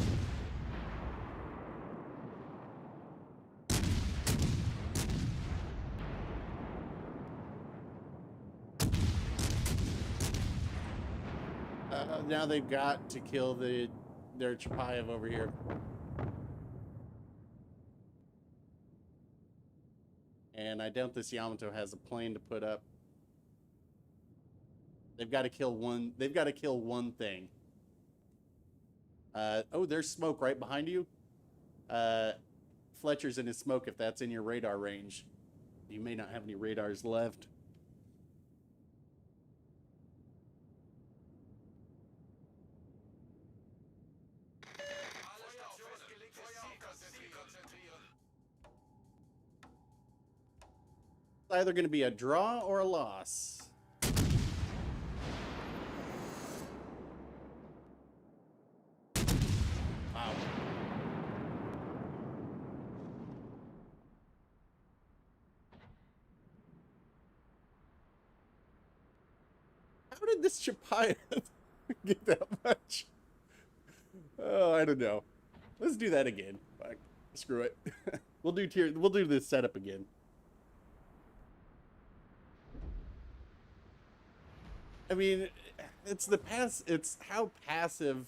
Now they've got to kill their Chapayev over here. And I doubt this Yamato has a plane to put up. They've got to kill one. They've got to kill one thing. Oh, there's smoke right behind you. Fletcher's in his smoke if that's in your radar range. You may not have any radars left. It's either going to be a draw or a loss. Wow. How did this Chapayev get that much? Oh, I don't know. Let's do that again. Fuck. Screw it. We'll do this setup again. I mean, it's how passive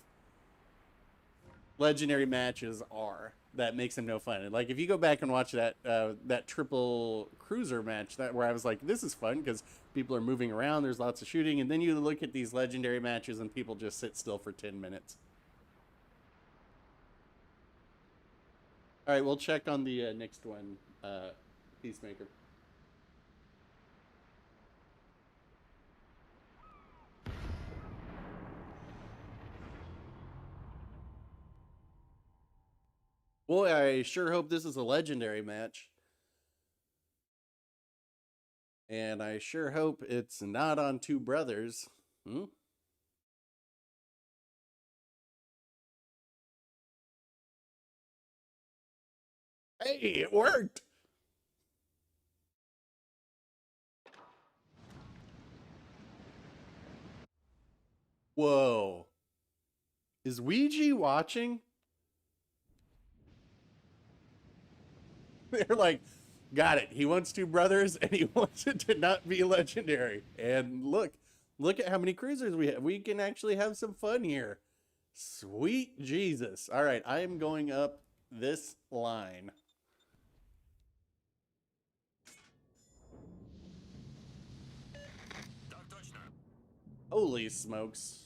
legendary matches are that makes them no fun. And like if you go back and watch that triple cruiser match where I was like, this is fun because people are moving around, there's lots of shooting, and then you look at these legendary matches and people just sit still for 10 minutes. All right, we'll check on the next one, Peacemaker. Boy, I sure hope this is a legendary match. And I sure hope it's not on Two Brothers. Hmm? Hey, it worked! Whoa. Is Ouija watching? They're like, got it. He wants Two Brothers, and he wants it to not be legendary. And look at how many cruisers we have. We can actually have some fun here. Sweet Jesus. All right, I am going up this line. Holy smokes.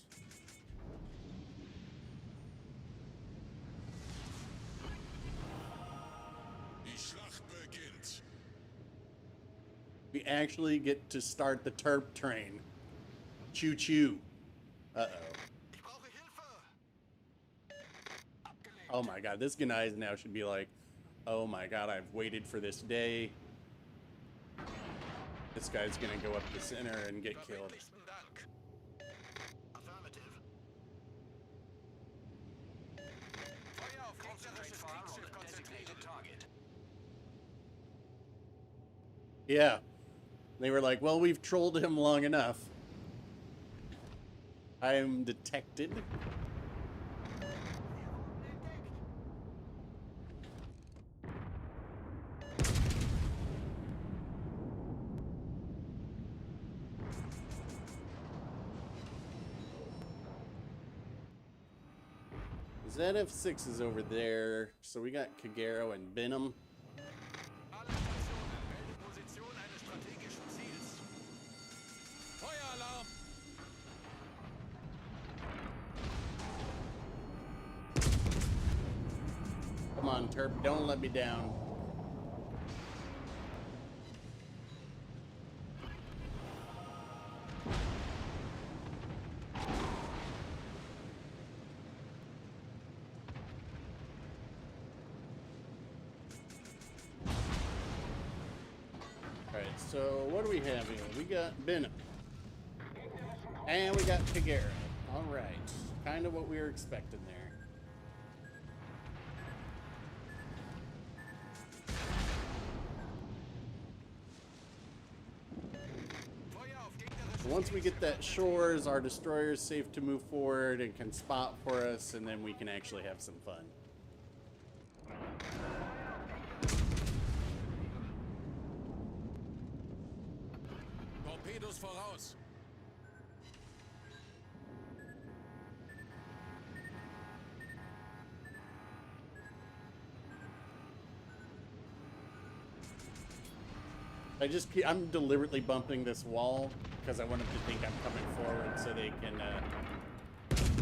We actually get to start the Terp train. Choo choo. Uh-oh. Oh my god, this Gneiss now should be like, oh my god, I've waited for this day. This guy's gonna go up the center and get killed. Yeah. They were like, well, we've trolled him long enough. I am detected. ZF6 is over there, so we got Kagero and Benham. Come on, Terp, don't let me down. Alright, so what do we have here? We got Benham. And we got Kagero. Alright, kind of what we were expecting there. once we get that shores, our destroyer is safe to move forward and can spot for us, and then we can actually have some fun. Torpedos voraus. I'm deliberately bumping this wall because I want them to think I'm coming forward so they can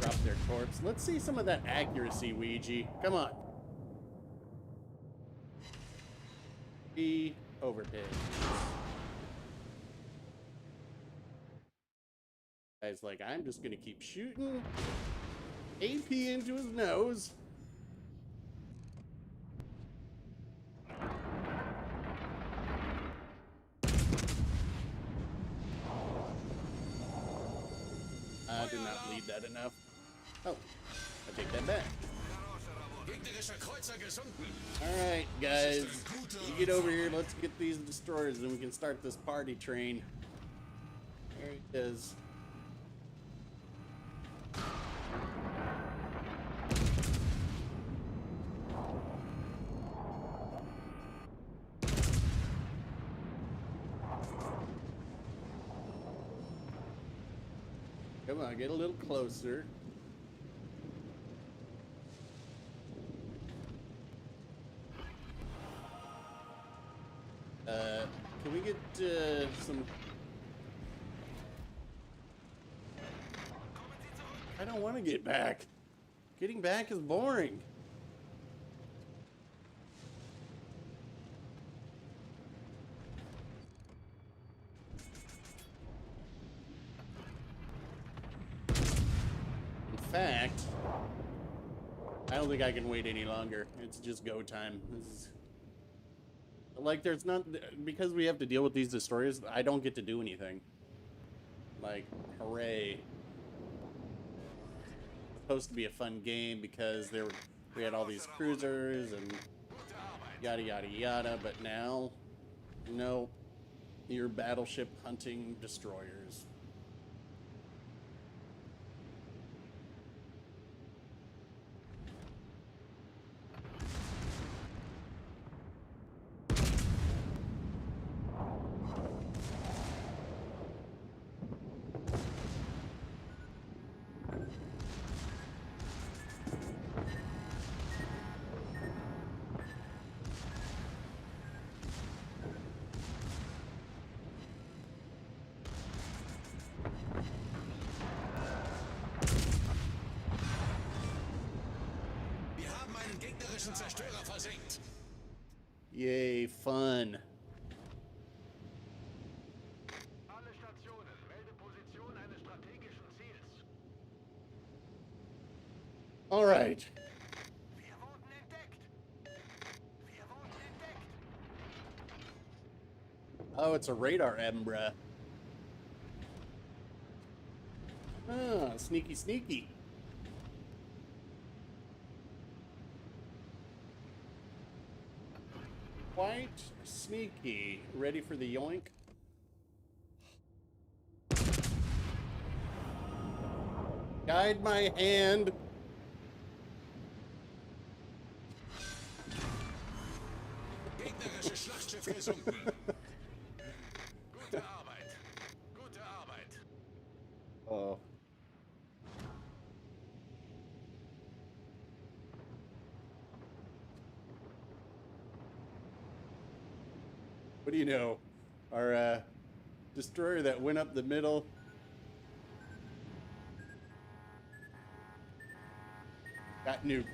drop their corpse. Let's see some of that accuracy, Ouija. Come on. Be overpaid. Guy's like, I'm just gonna keep shooting AP into his nose. I did not lead that enough. Oh, I take that back. Alright, guys. You get over here. Let's get these destroyers and we can start this party train. There it is. Come on, get a little closer. Can we get some... I don't want to get back. Getting back is boring. In fact, I don't think I can wait any longer. It's just go time. This is... Like, there's not... Because we have to deal with these destroyers, I don't get to do anything. Like, hooray. It's supposed to be a fun game because we had all these cruisers and yada yada yada, but now, no. You're battleship hunting destroyers. Zerstörer versenkt. Yay, fun. Alle Stationen, melde Position eines strategischen Ziels. All right. Wir wurden entdeckt. Wir wurden entdeckt. Oh, it's a radar Embra. Ah, sneaky, sneaky. Quite sneaky. Ready for the yoink? Guide my hand. Gegnerische Schlachtschiff gesunken. Gute Arbeit. Gute Arbeit. Oh. What do you know? Our destroyer that went up the middle. Got nuked.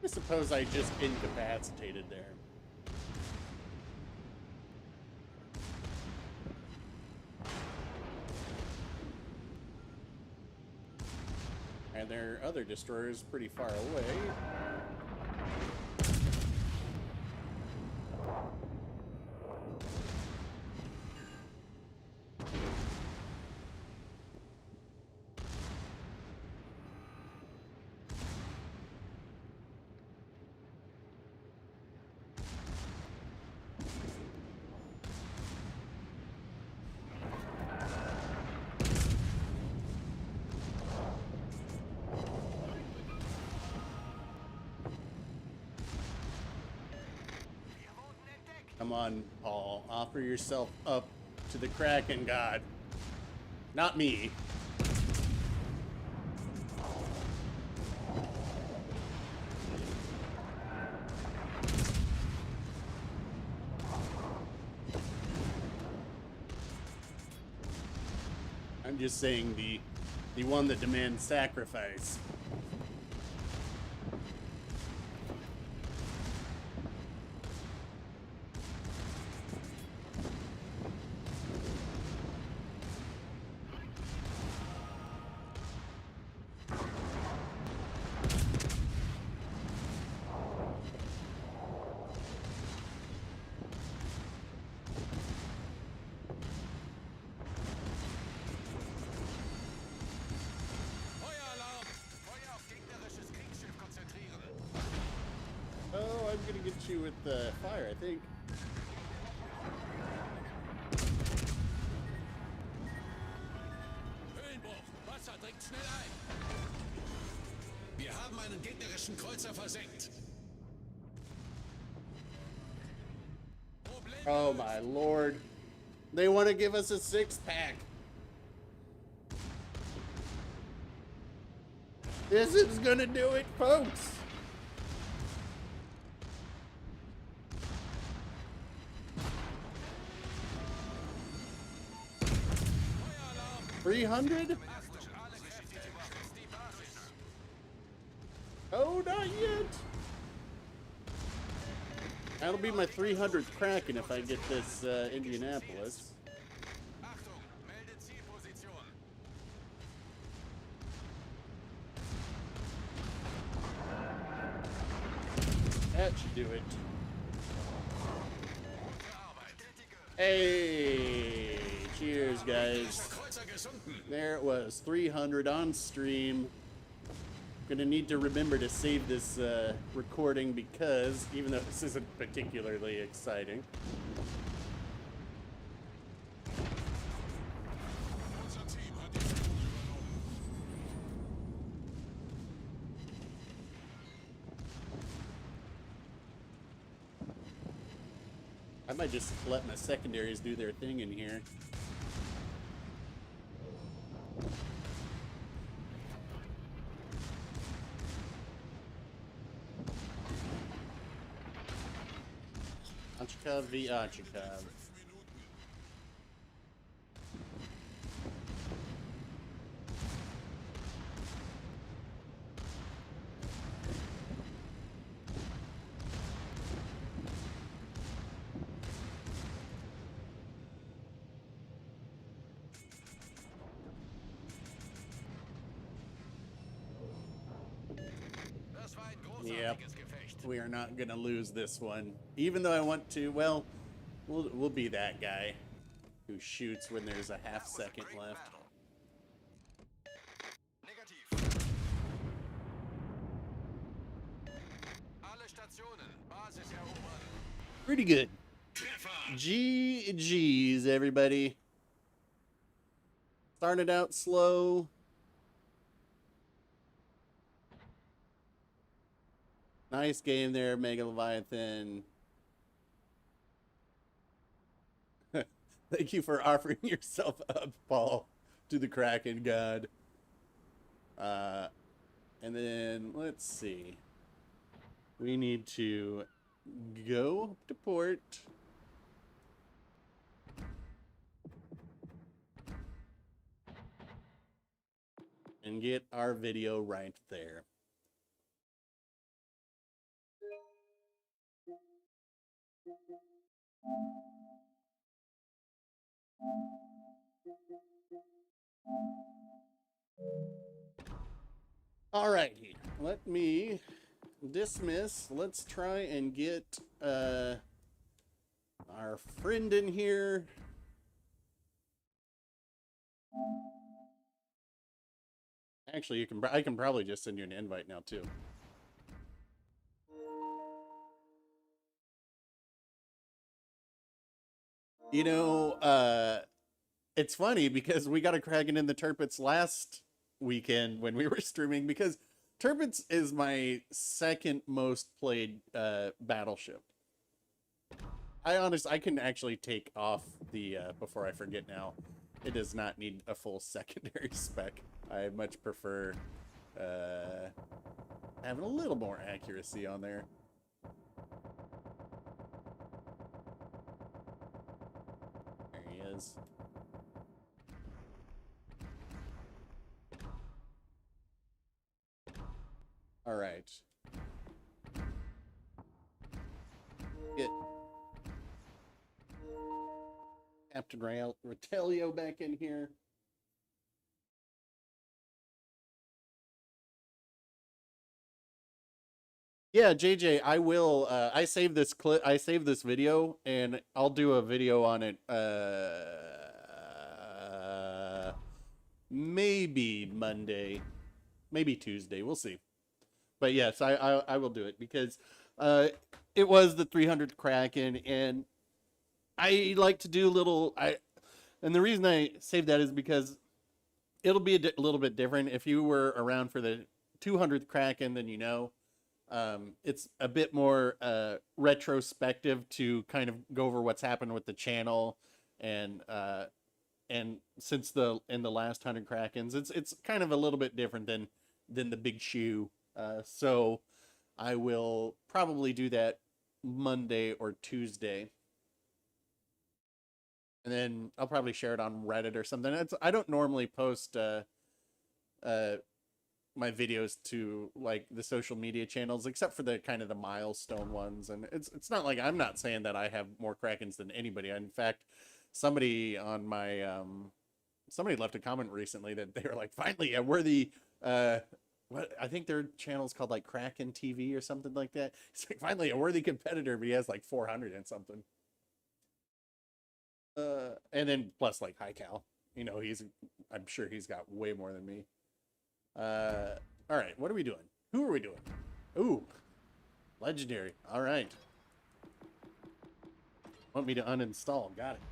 I suppose I just incapacitated there. And their other destroyer is pretty far away. Come on, Paul. Offer yourself up to the Kraken God. Not me. I'm just saying the one that demands sacrifice. Feueralarm! Feuer auf gegnerisches Kriegsschiff konzentrieren. Oh, I'm gonna get you with the fire, I think. Höhenbruch! Wasser dringt schnell ein! Wir haben einen gegnerischen Kreuzer versenkt. Problem Oh my lord. They want to give us a 6-pack. This is gonna do it, folks. Feueralarm! 300? Achtung, alle Kräfte überschützt die Basis. Oh, not yet. That'll be my 300th Kraken if I get this Indianapolis. Achtung, melde Zielposition. That should do it. Gute Arbeit. Hey, cheers, guys. Kreuzer gesunken. There it was, 300 on stream. Gonna need to remember to save this recording because even though this isn't particularly exciting, Unser Team hat die Führung übernommen. I might just let my secondaries do their thing in here. Achikov v. Achikov. Das war ein Yep. großartiges Gefecht. We are not gonna lose this one. Even though I want to, well, we'll be that guy who shoots when there's a half second Great left. battle. Negativ. Alle Stationen, Basis erobern. Pretty good. Treffer. GG's, everybody. Started out slow. Nice game there, Mega Leviathan. Thank you for offering yourself up, Paul, to the Kraken God. And then, let's see. We need to go to port. And get our video right there. Alrighty, let me dismiss. Let's try and get our friend in here. Actually, I can probably just send you an invite now too. You know, it's funny because we got a Kraken in the Tirpitz last weekend when we were streaming because Tirpitz is my second most played battleship. I can actually take off the, before I forget now. It does not need a full secondary spec. I much prefer, having a little more accuracy on there. There he is. All right. Get Captain Ratelio back in here. Yeah, JJ, I will. I saved this clip. I saved this video, and I'll do a video on it. Maybe Monday, maybe Tuesday. We'll see. But yes, I will do it because it was the 300th Kraken, and I like to do little. And the reason I saved that is because it'll be a little bit different. If you were around for the 200th Kraken, then you know. It's a bit more retrospective to kind of go over what's happened with the channel, and since in the last 100 Krakens, it's kind of a little bit different than the big shoe. So I will probably do that Monday or Tuesday, and then I'll probably share it on Reddit or something. I don't normally post my videos to like the social media channels, except for the kind of the milestone ones. And it's not like, I'm not saying that I have more Krakens than anybody. In fact, somebody on my somebody left a comment recently that they were like, finally a worthy what I think their channel's called like Kraken TV or something like that. It's like, finally a worthy competitor, but he has like 400 and something. And then plus like High Cal, you know, I'm sure he's got way more than me. All right, what are we doing? Who are we doing? Ooh, legendary. All right. Want me to uninstall? Got it.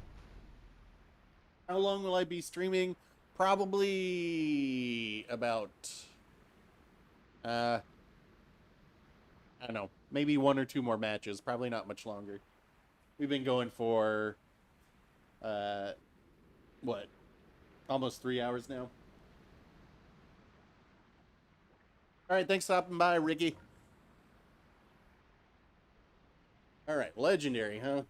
How long will I be streaming? Probably about, I don't know, maybe 1 or 2 more matches. Probably not much longer. We've been going for, what, almost 3 hours now. All right, thanks for stopping by, Ricky. All right, legendary, huh?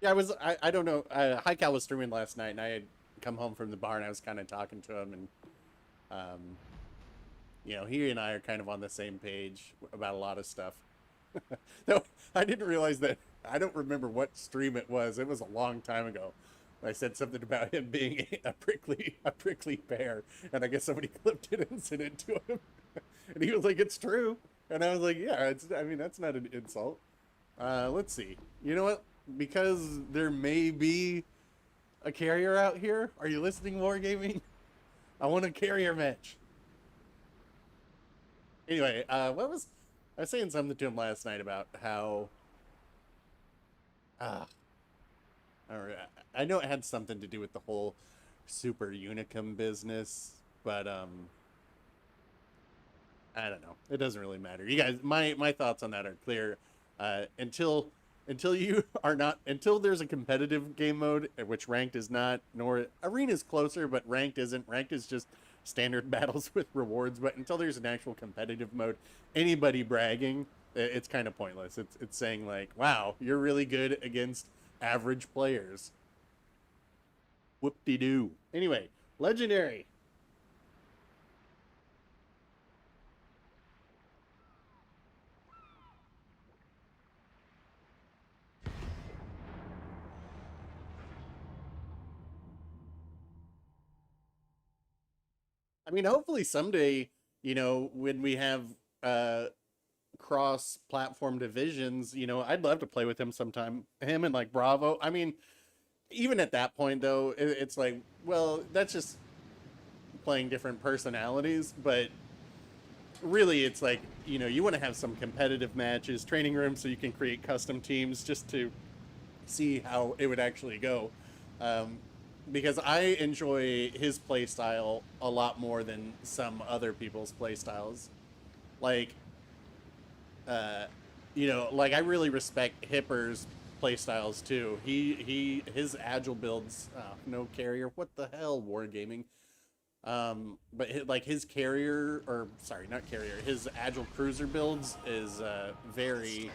Yeah, I don't know. High Cal was streaming last night, and I had come home from the bar, and I was kind of talking to him, and, you know, he and I are kind of on the same page about a lot of stuff. No, I didn't realize that. I don't remember what stream it was. It was a long time ago. I said something about him being a prickly pear, and I guess somebody clipped it and sent it to him, and he was like, "It's true," and I was like, "Yeah, I mean, that's not an insult." Let's see. You know what? Because there may be a carrier out here. Are you listening, Wargaming? I want a carrier match. Anyway, I was saying something to him last night about how. I know it had something to do with the whole Super Unicum business, but I don't know. It doesn't really matter. You guys, my thoughts on that are clear. Until there's a competitive game mode, which ranked is not, nor arena's closer, but ranked isn't. Ranked is just standard battles with rewards. But until there's an actual competitive mode, anybody bragging, it's kind of pointless. It's saying like, wow, you're really good against average players. Whoop-de-doo. Anyway, legendary. I mean, hopefully someday, you know, when we have cross-platform divisions, you know, I'd love to play with him sometime. Him and like Bravo. I mean, even at that point, though, it's like, well, that's just playing different personalities. But really, it's like, you know, you want to have some competitive matches, training rooms, so you can create custom teams just to see how it would actually go. Because I enjoy his play style a lot more than some other people's play styles. Like, you know, like I really respect Hipper's playstyles too. His agile builds, no carrier. What the hell, Wargaming? But like his carrier, or sorry, not carrier, his agile cruiser builds is very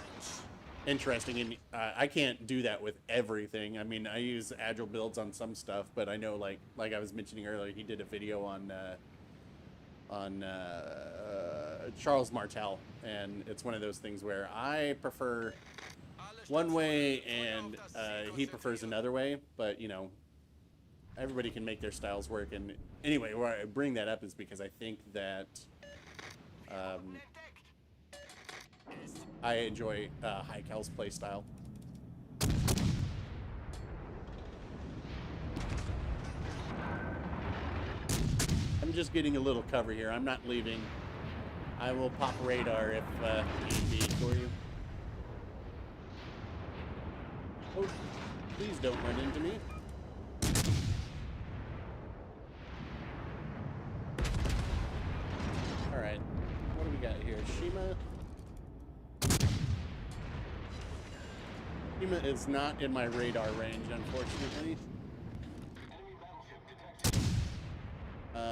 interesting, and I can't do that with everything. I mean, I use agile builds on some stuff, but I know like I was mentioning earlier, he did a video on Charles Martel, and it's one of those things where I prefer one way and he prefers another way, but you know, everybody can make their styles work. And anyway, why I bring that up is because I think that I enjoy Heikel's play style. I'm just getting a little cover here. I'm not leaving. I will pop radar if need be for you. Oh, please don't run into me. Alright, what do we got here? Shima. Shima is not in my radar range, unfortunately.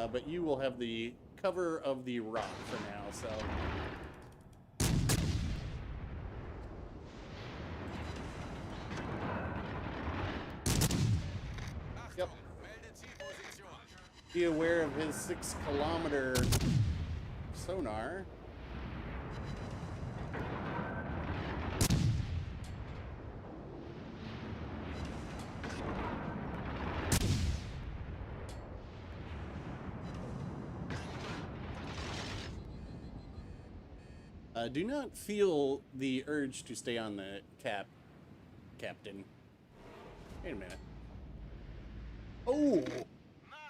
But you will have the cover of the rock for now, so... Yep. Be aware of his 6-kilometer sonar. Do not feel the urge to stay on the captain. Wait a minute. Oh!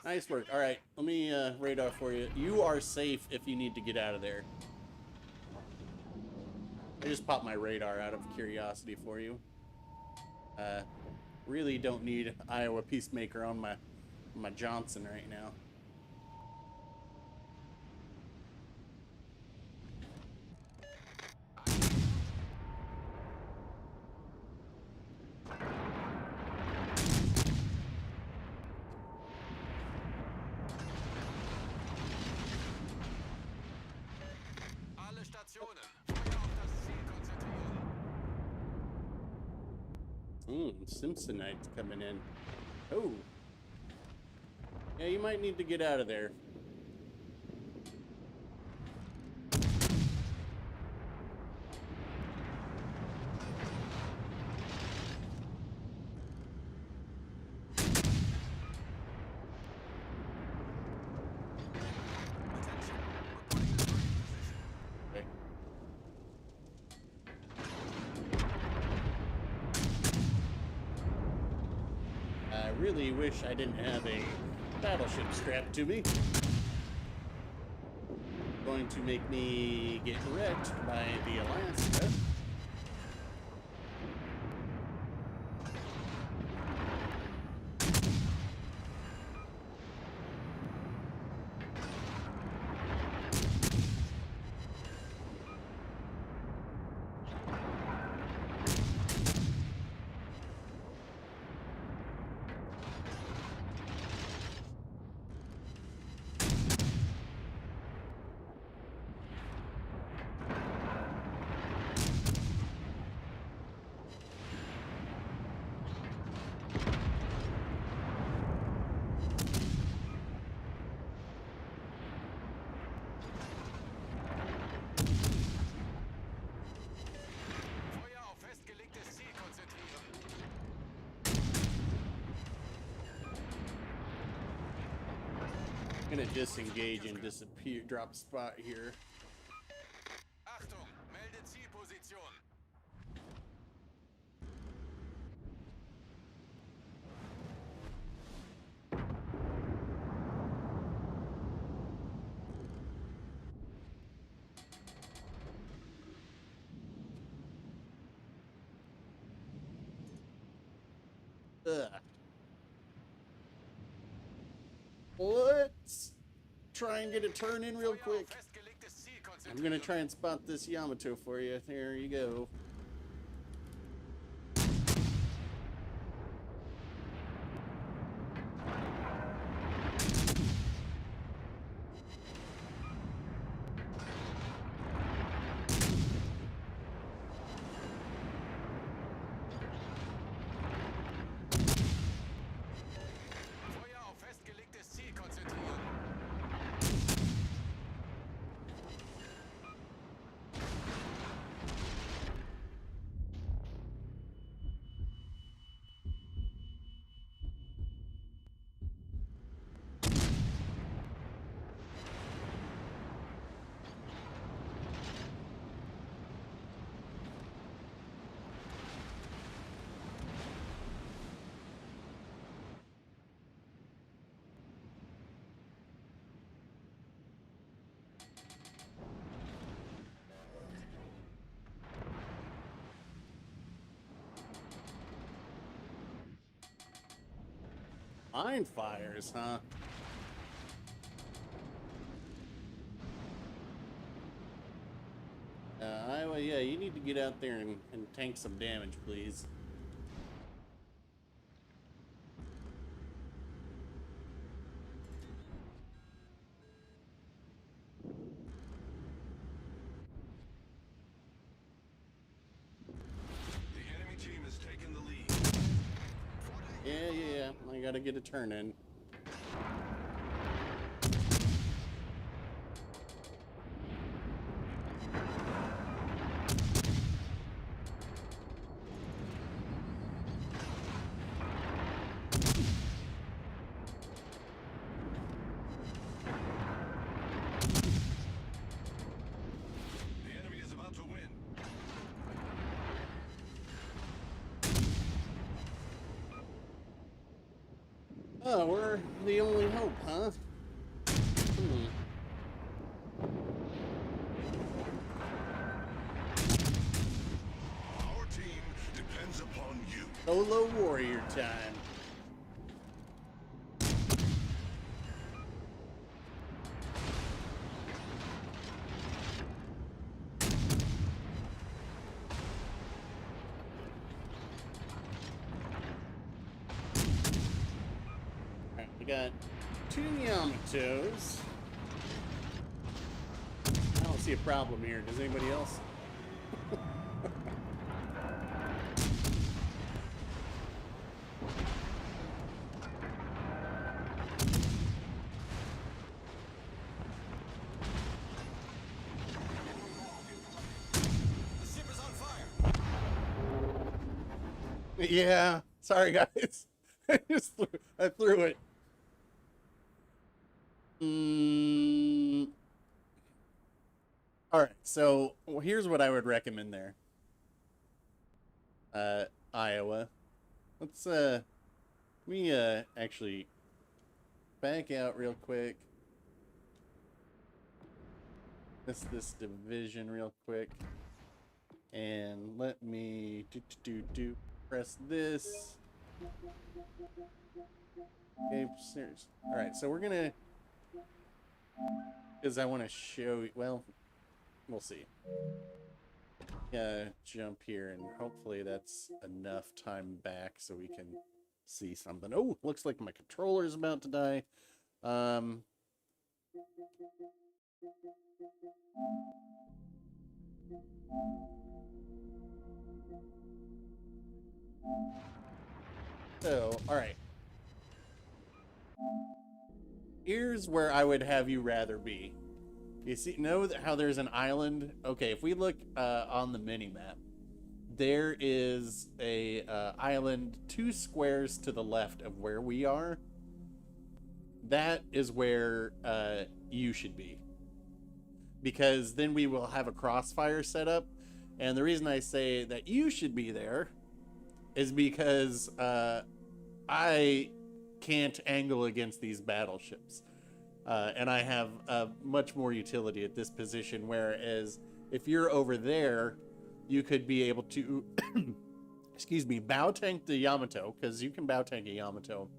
Nice work. Alright, let me radar for you. You are safe if you need to get out of there. I just popped my radar out of curiosity for you. Really don't need Iowa Peacemaker on my Johnson right now. Simpsonite's coming in. Oh. Yeah, you might need to get out of there. I really wish I didn't have a battleship strapped to me. Going to make me get wrecked by the Alaska. I'm gonna disengage and disappear, drop spot here. Achtung, melde Zielposition. Ugh. Let's try and get a turn in real quick. Festgelegtes Ziel konzentrieren. I'm gonna try and spot this Yamato for you. There you go. Feuer auf festgelegtes Ziel konzentrieren. Mine fires, huh? Well, yeah, you need to get out there and tank some damage, please. The enemy team has taken the lead. Yeah, I gotta get a turn in. The enemy is about to win. Oh, we're the only hope, huh? Our team depends upon you. Solo warrior time. Alright, we got 2 Yamatos. I don't see a problem here. Does anybody else? The ship is on fire. Yeah, sorry guys. I threw it. All right, so here's what I would recommend there. Iowa. Let's actually back out real quick. This division real quick. And let me press this. Okay, serious. All right, so we're gonna, because I want to show you. Well, we'll see. Jump here, and hopefully that's enough time back so we can see something. Oh, looks like my controller's about to die. So, all right. Here's where I would have you rather be. You see, know how there's an island? Okay, if we look on the mini-map, there is a island 2 squares to the left of where we are. That is where you should be. Because then we will have a crossfire set up. And the reason I say that you should be there is because I can't angle against these battleships. And I have much more utility at this position, whereas if you're over there, you could be able to, excuse me, bow tank the Yamato, because you can bow tank a Yamato.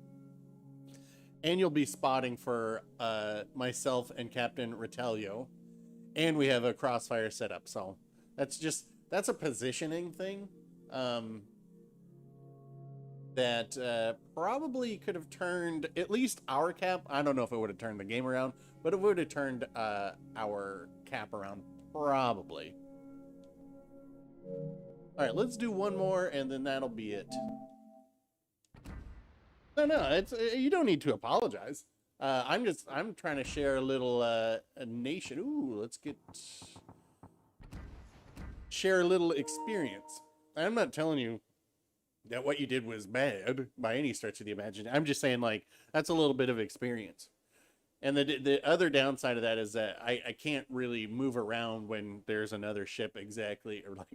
And you'll be spotting for myself and Captain Ritelio. and we have a crossfire setup. So that's a positioning thing that probably could have turned at least our cap. I don't know if it would have turned the game around, but it would have turned our cap around probably. All right, let's do one more, and then that'll be it. No, it's you don't need to apologize. I'm trying to share a little a nation. Ooh, let's share a little experience. I'm not telling you that what you did was bad by any stretch of the imagination. I'm just saying, like, that's a little bit of experience. And the other downside of that is that I can't really move around when there's another ship exactly, or like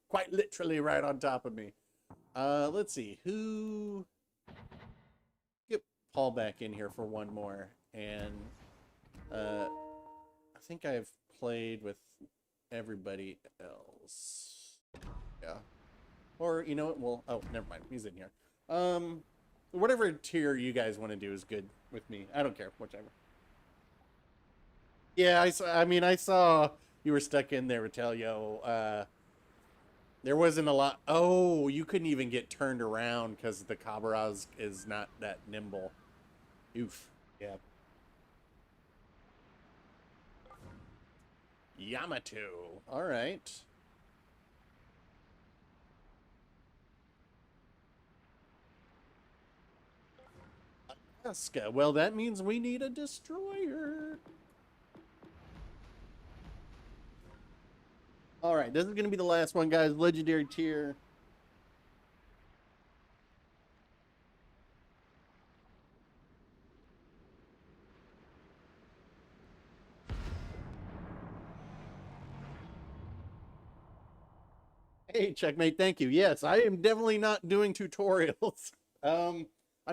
quite literally right on top of me. Let's see, who... Get Paul back in here for one more. And I think I've played with everybody else. Yeah. Or, you know what, well, oh, never mind, he's in here. Whatever tier you guys want to do is good with me. I don't care, whichever. Yeah, I saw you were stuck in there, Vitelio. There wasn't a lot. Oh, you couldn't even get turned around because the Cabras is not that nimble. Oof. Yeah. Yamato. All right. Alaska. Well, that means we need a destroyer. All right, this is going to be the last one, guys. Legendary tier. Hey, checkmate. Thank you. Yes, I am definitely not doing tutorials. I'm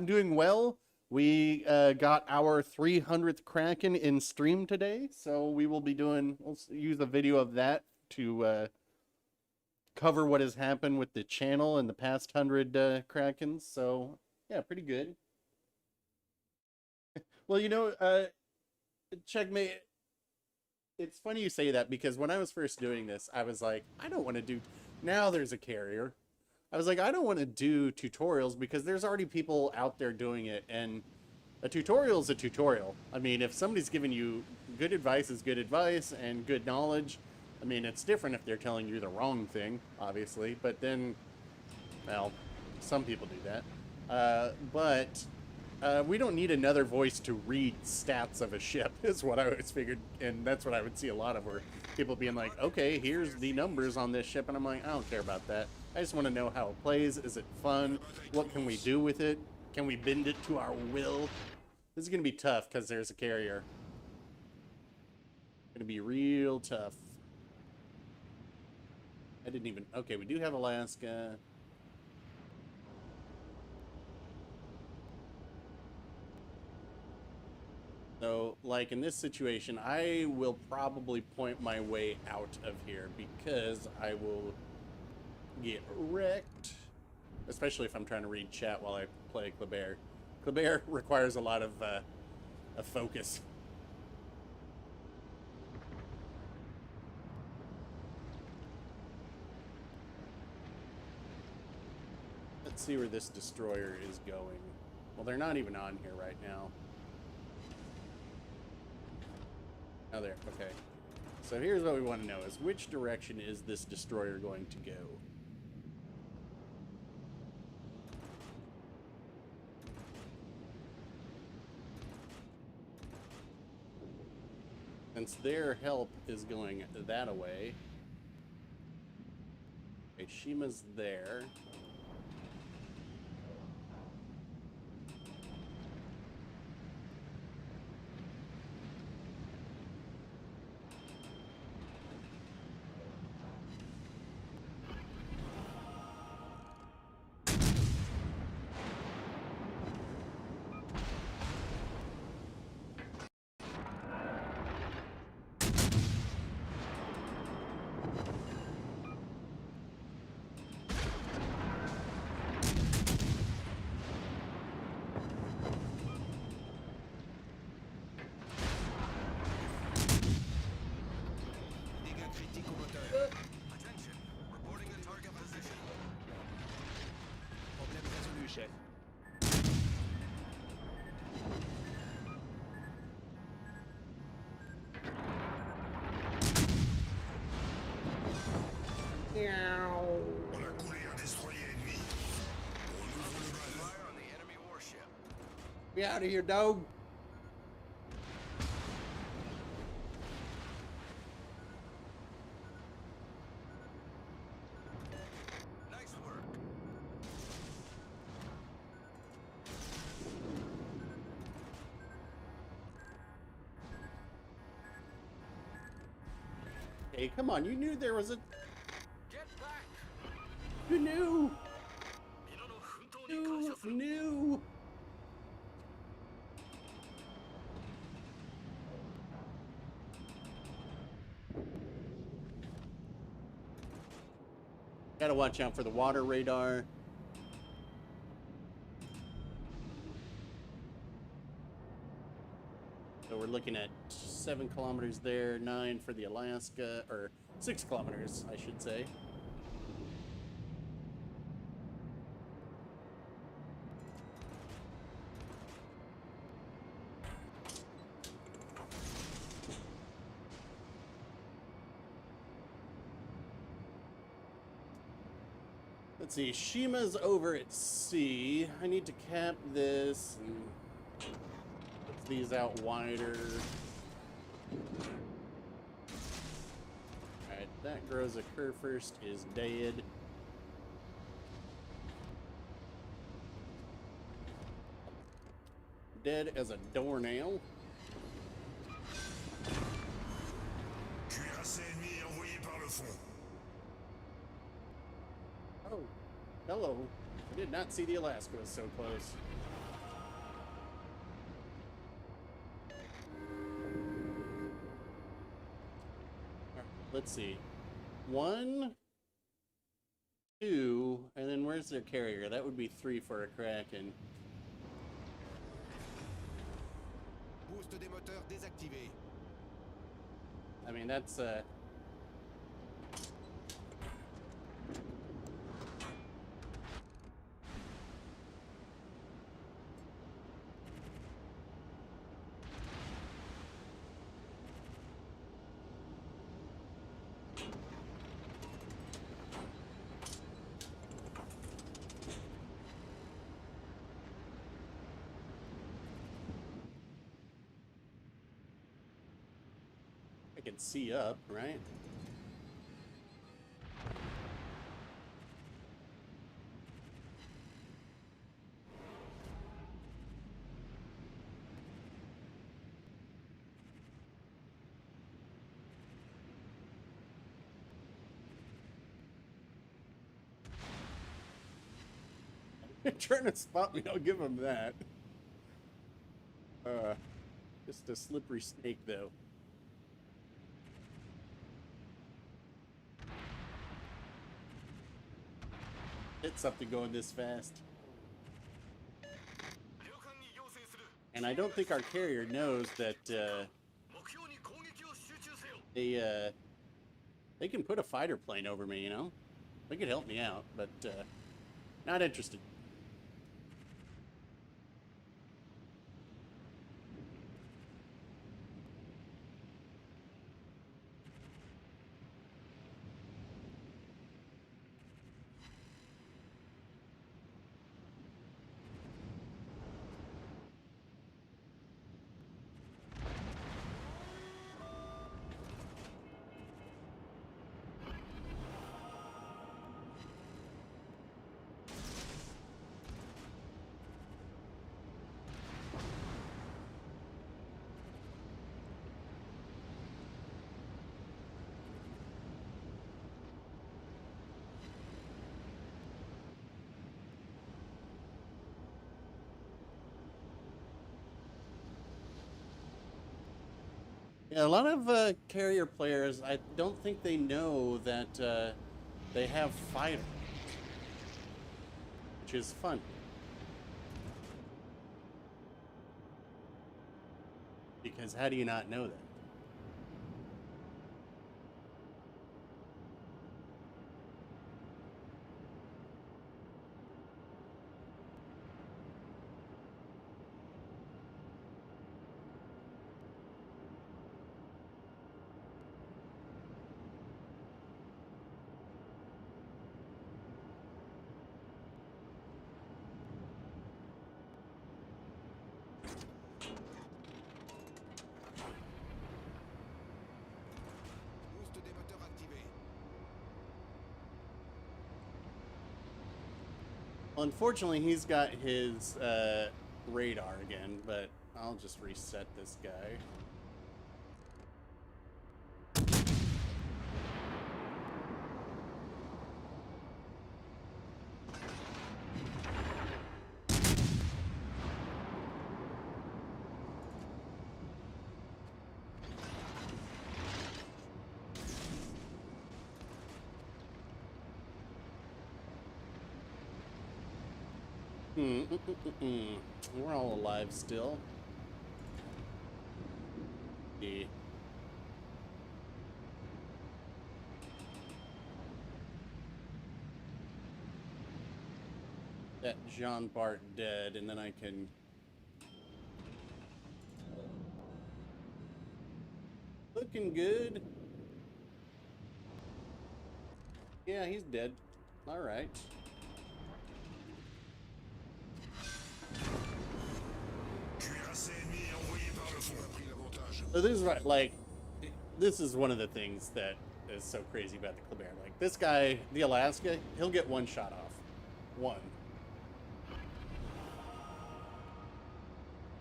doing well. We got our 300th Kraken in stream today, so we will be doing. We'll use a video of that to cover what has happened with the channel in the past 100 Krakens. So yeah, pretty good. Well, you know, checkmate. It's funny you say that, because when I was first doing this, I was like, I don't want to do. Now there's a carrier. I was like, I don't want to do tutorials because there's already people out there doing it, and a tutorial is a tutorial. I mean, if somebody's giving you good advice is good advice and good knowledge. I mean, it's different if they're telling you the wrong thing, obviously, but then, well, some people do that. But we don't need another voice to read stats of a ship, is what I always figured, and that's what I would see a lot of, where people being like, okay, here's the numbers on this ship, and I'm like, I don't care about that. I just want to know how it plays. Is it fun? What can we do with it? Can we bend it to our will? This is going to be tough because there's a carrier. Going to be real tough. I didn't even... Okay, we do have Alaska. So, like in this situation, I will probably point my way out of here because I will get wrecked. Especially if I'm trying to read chat while I play Kleber. Kleber requires a lot of focus. Let's see where this destroyer is going. Well, they're not even on here right now. Oh, there. Okay. So here's what we want to know is which direction is this destroyer going to go? Since their help is going that way. Okay, Shima's there. critique au moteur. Attention, reporting the target position. Problème résolu, chef. On a coulé un destroyer ennemi. On ouvre le bal. Fire on the enemy warship. Get out of here, dog. Nice work. Hey, come on. You knew there was a... Get back. You knew. 皆の奮闘に感 You 謝する。 knew. Gotta watch out for the water radar. So we're looking at 7 kilometers there, 9 for the Alaska, or 6 kilometers, I should say. Let's see, Shima's over at sea. I need to cap this and put these out wider. Alright, that grows a cur first is dead. Dead as a doornail. Cuirassé ennemi envoyé par le fond. Oh, hello. I did not see the Alaska was so close. Alright, let's see. 1, 2, and then where's their carrier? That would be 3 for a Kraken. Boost des moteurs désactivé. I mean, that's I can see up, right? They're trying to spot me, I'll give them that. Just a slippery snake, though. Hit something going this fast. 領艦に要請する。 And I don't think our carrier knows that 目標に攻撃を集中せよ。 they can put a fighter plane over me, you know? They could help me out, but not interested. Yeah, a lot of carrier players, I don't think they know that they have fighter, which is fun. Because how do you not know that? Unfortunately, he's got his radar again, but I'll just reset this guy. We're all alive still. Yeah. That Jean Bart dead, and then I can... Looking good. Yeah, he's dead. All right. So this is right, like, this is one of the things that is so crazy about the Kleber. Like, this guy, the Alaska, he'll get one shot off. One.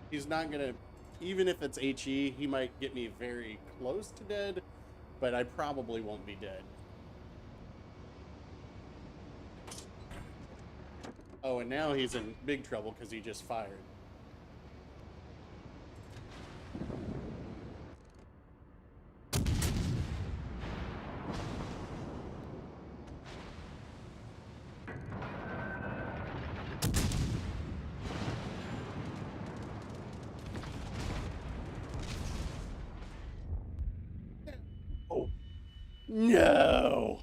He's not gonna, even if it's HE, he might get me very close to dead, but I probably won't be dead. Oh, and now he's in big trouble because he just fired. Oh, no.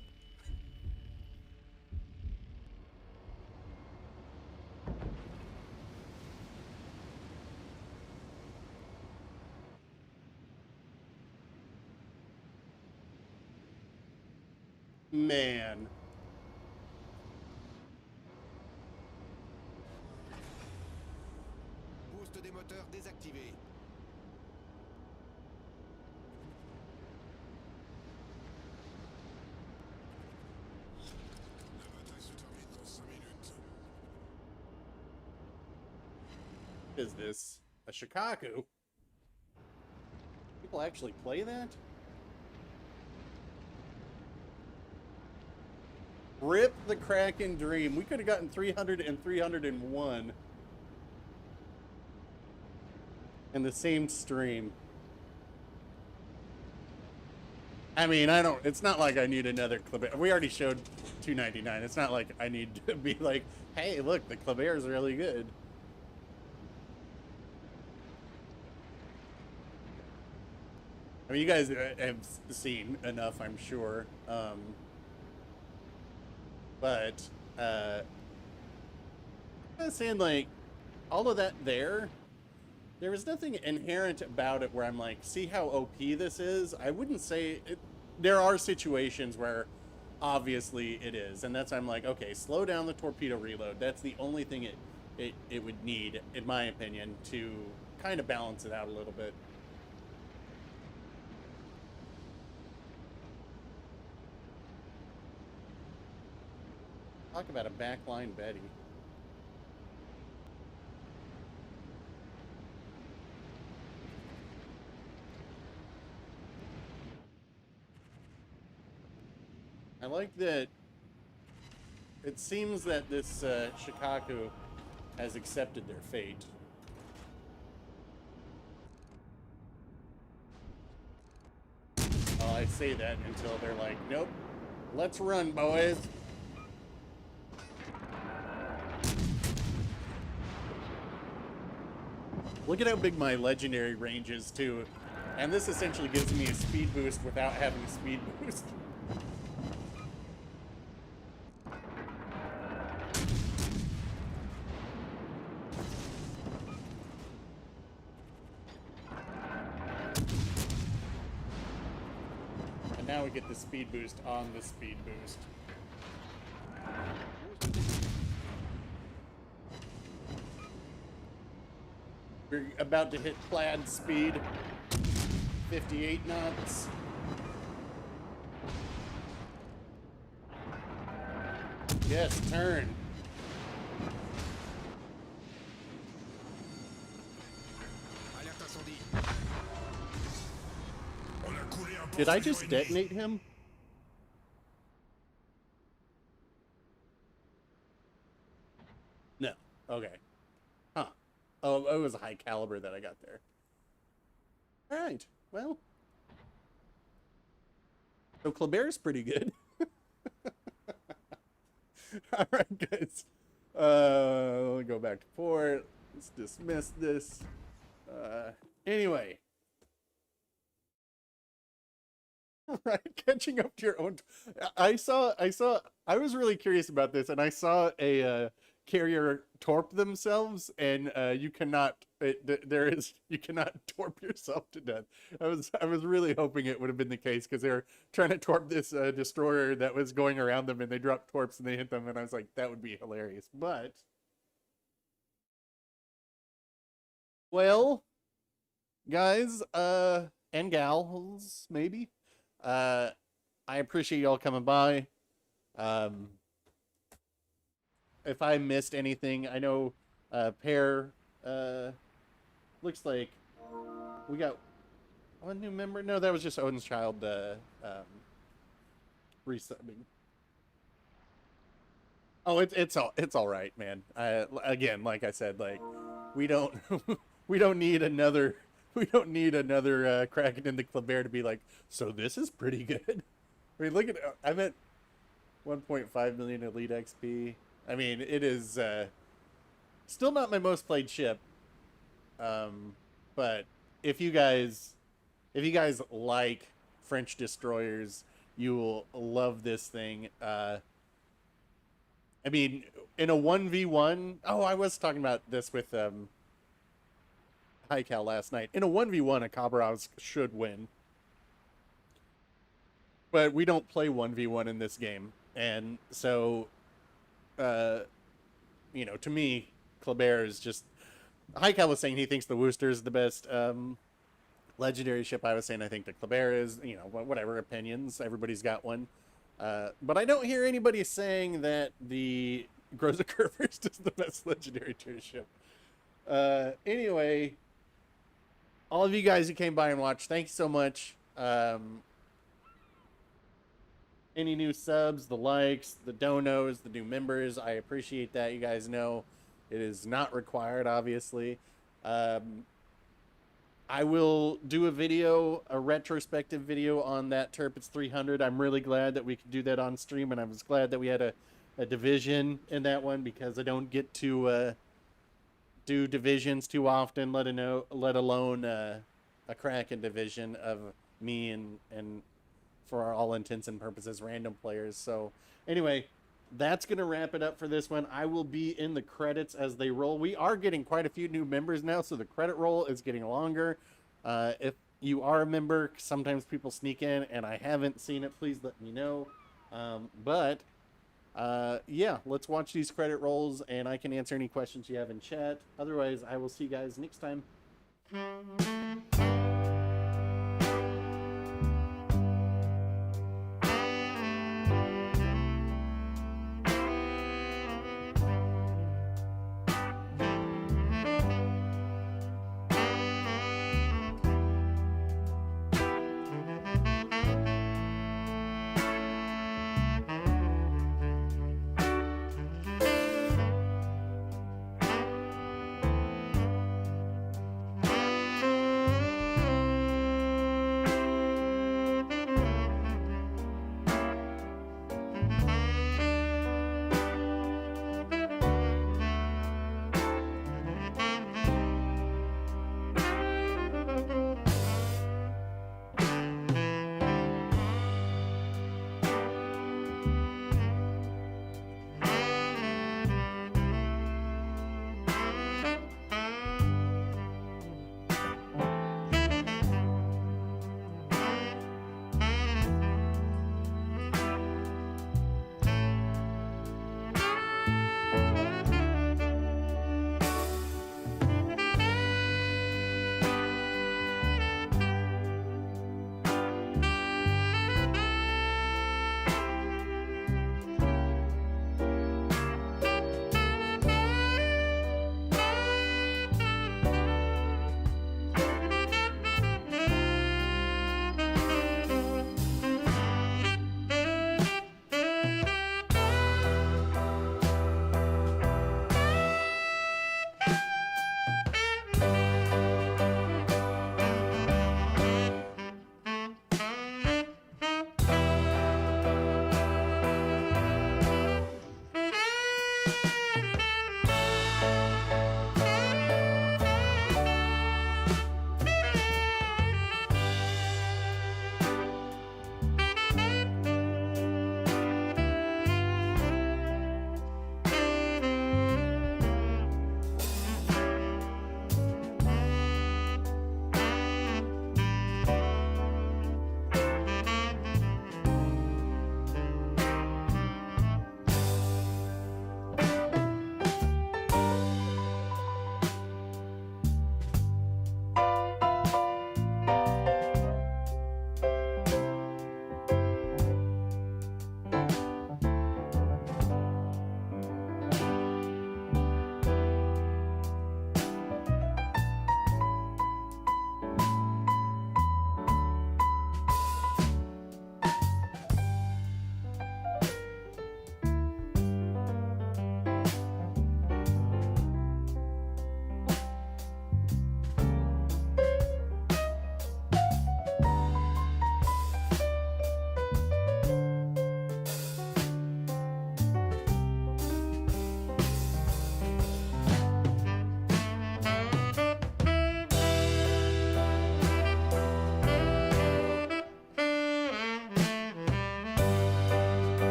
Man. Boost des moteurs désactivé. La bataille se termine dans 5 minutes. Is this a Shikaku? People actually play that? Rip the Kraken dream. We could have gotten 300 and 301 in the same stream. I mean, it's not like I need another Kleber. We already showed 299. It's not like I need to be like, hey, look, the Kleber is really good. I mean, you guys have seen enough, I'm sure. But I'm saying, like, all of that there was nothing inherent about it where I'm like, see how OP this is? I wouldn't say it. There are situations where obviously it is, and that's, I'm like, okay, slow down the torpedo reload. That's the only thing it would need, in my opinion, to kind of balance it out a little bit. Talk about a backline Betty. I like that it seems that this Shikaku has accepted their fate. Well, I say that until they're like, nope, let's run, boys. Look at how big my legendary range is, too. And this essentially gives me a speed boost without having a speed boost. And now we get the speed boost on the speed boost. We're about to hit plaid speed, 58 knots. Yes, turn. Did I just detonate him? No. Okay. Huh. Oh, it was a high caliber that I got there. All right. Well. So Klebert's pretty good. All right, guys. Let me go back to port. Let's dismiss this. Anyway. Right, catching up to your own. I was really curious about this, and I saw a carrier torp themselves, and you cannot torp yourself to death. I was really hoping it would have been the case, because they were trying to torp this destroyer that was going around them, and they dropped torps and they hit them, and I was like, that would be hilarious. But well, guys, and gals, maybe. I appreciate y'all coming by. If I missed anything, I know Pear, looks like we got one new member. No, that was just Odin's Child resubbing. Oh, it's all right, man. Again, like I said, like we don't need another Kraken in the Klebert to be like, so this is pretty good. I mean, look at, I'm at 1.5 million elite XP. I mean, it is still not my most played ship. But if you guys like French destroyers, you will love this thing. I mean, in a 1v1, I was talking about this with High Cal last night. In a 1v1, a Khabarovsk should win. But we don't play 1v1 in this game. And so, you know, to me, Klebert is just... High Cal was saying he thinks the Worcester is the best legendary ship. I was saying I think the Klebert is, you know, whatever opinions. Everybody's got one. But I don't hear anybody saying that the Groza Kurfürst is the best legendary tier ship. Anyway... all of you guys who came by and watched, thank you so much. Any new subs, the likes, the donos, the new members, I appreciate that. You guys know it is not required, obviously. I will do a video, a retrospective video on that Tirpitz 300. I'm really glad that we could do that on stream, and I was glad that we had a division in that one, because I don't get to... do divisions too often, let alone a Kraken division of me and for all intents and purposes random players. So anyway, that's gonna wrap it up for this one. I will be in the credits as they roll. We are getting quite a few new members now, so the credit roll is getting longer. If you are a member, sometimes people sneak in and I haven't seen it, please let me know. Yeah, let's watch these credit rolls, and I can answer any questions you have in chat. Otherwise, I will see you guys next time.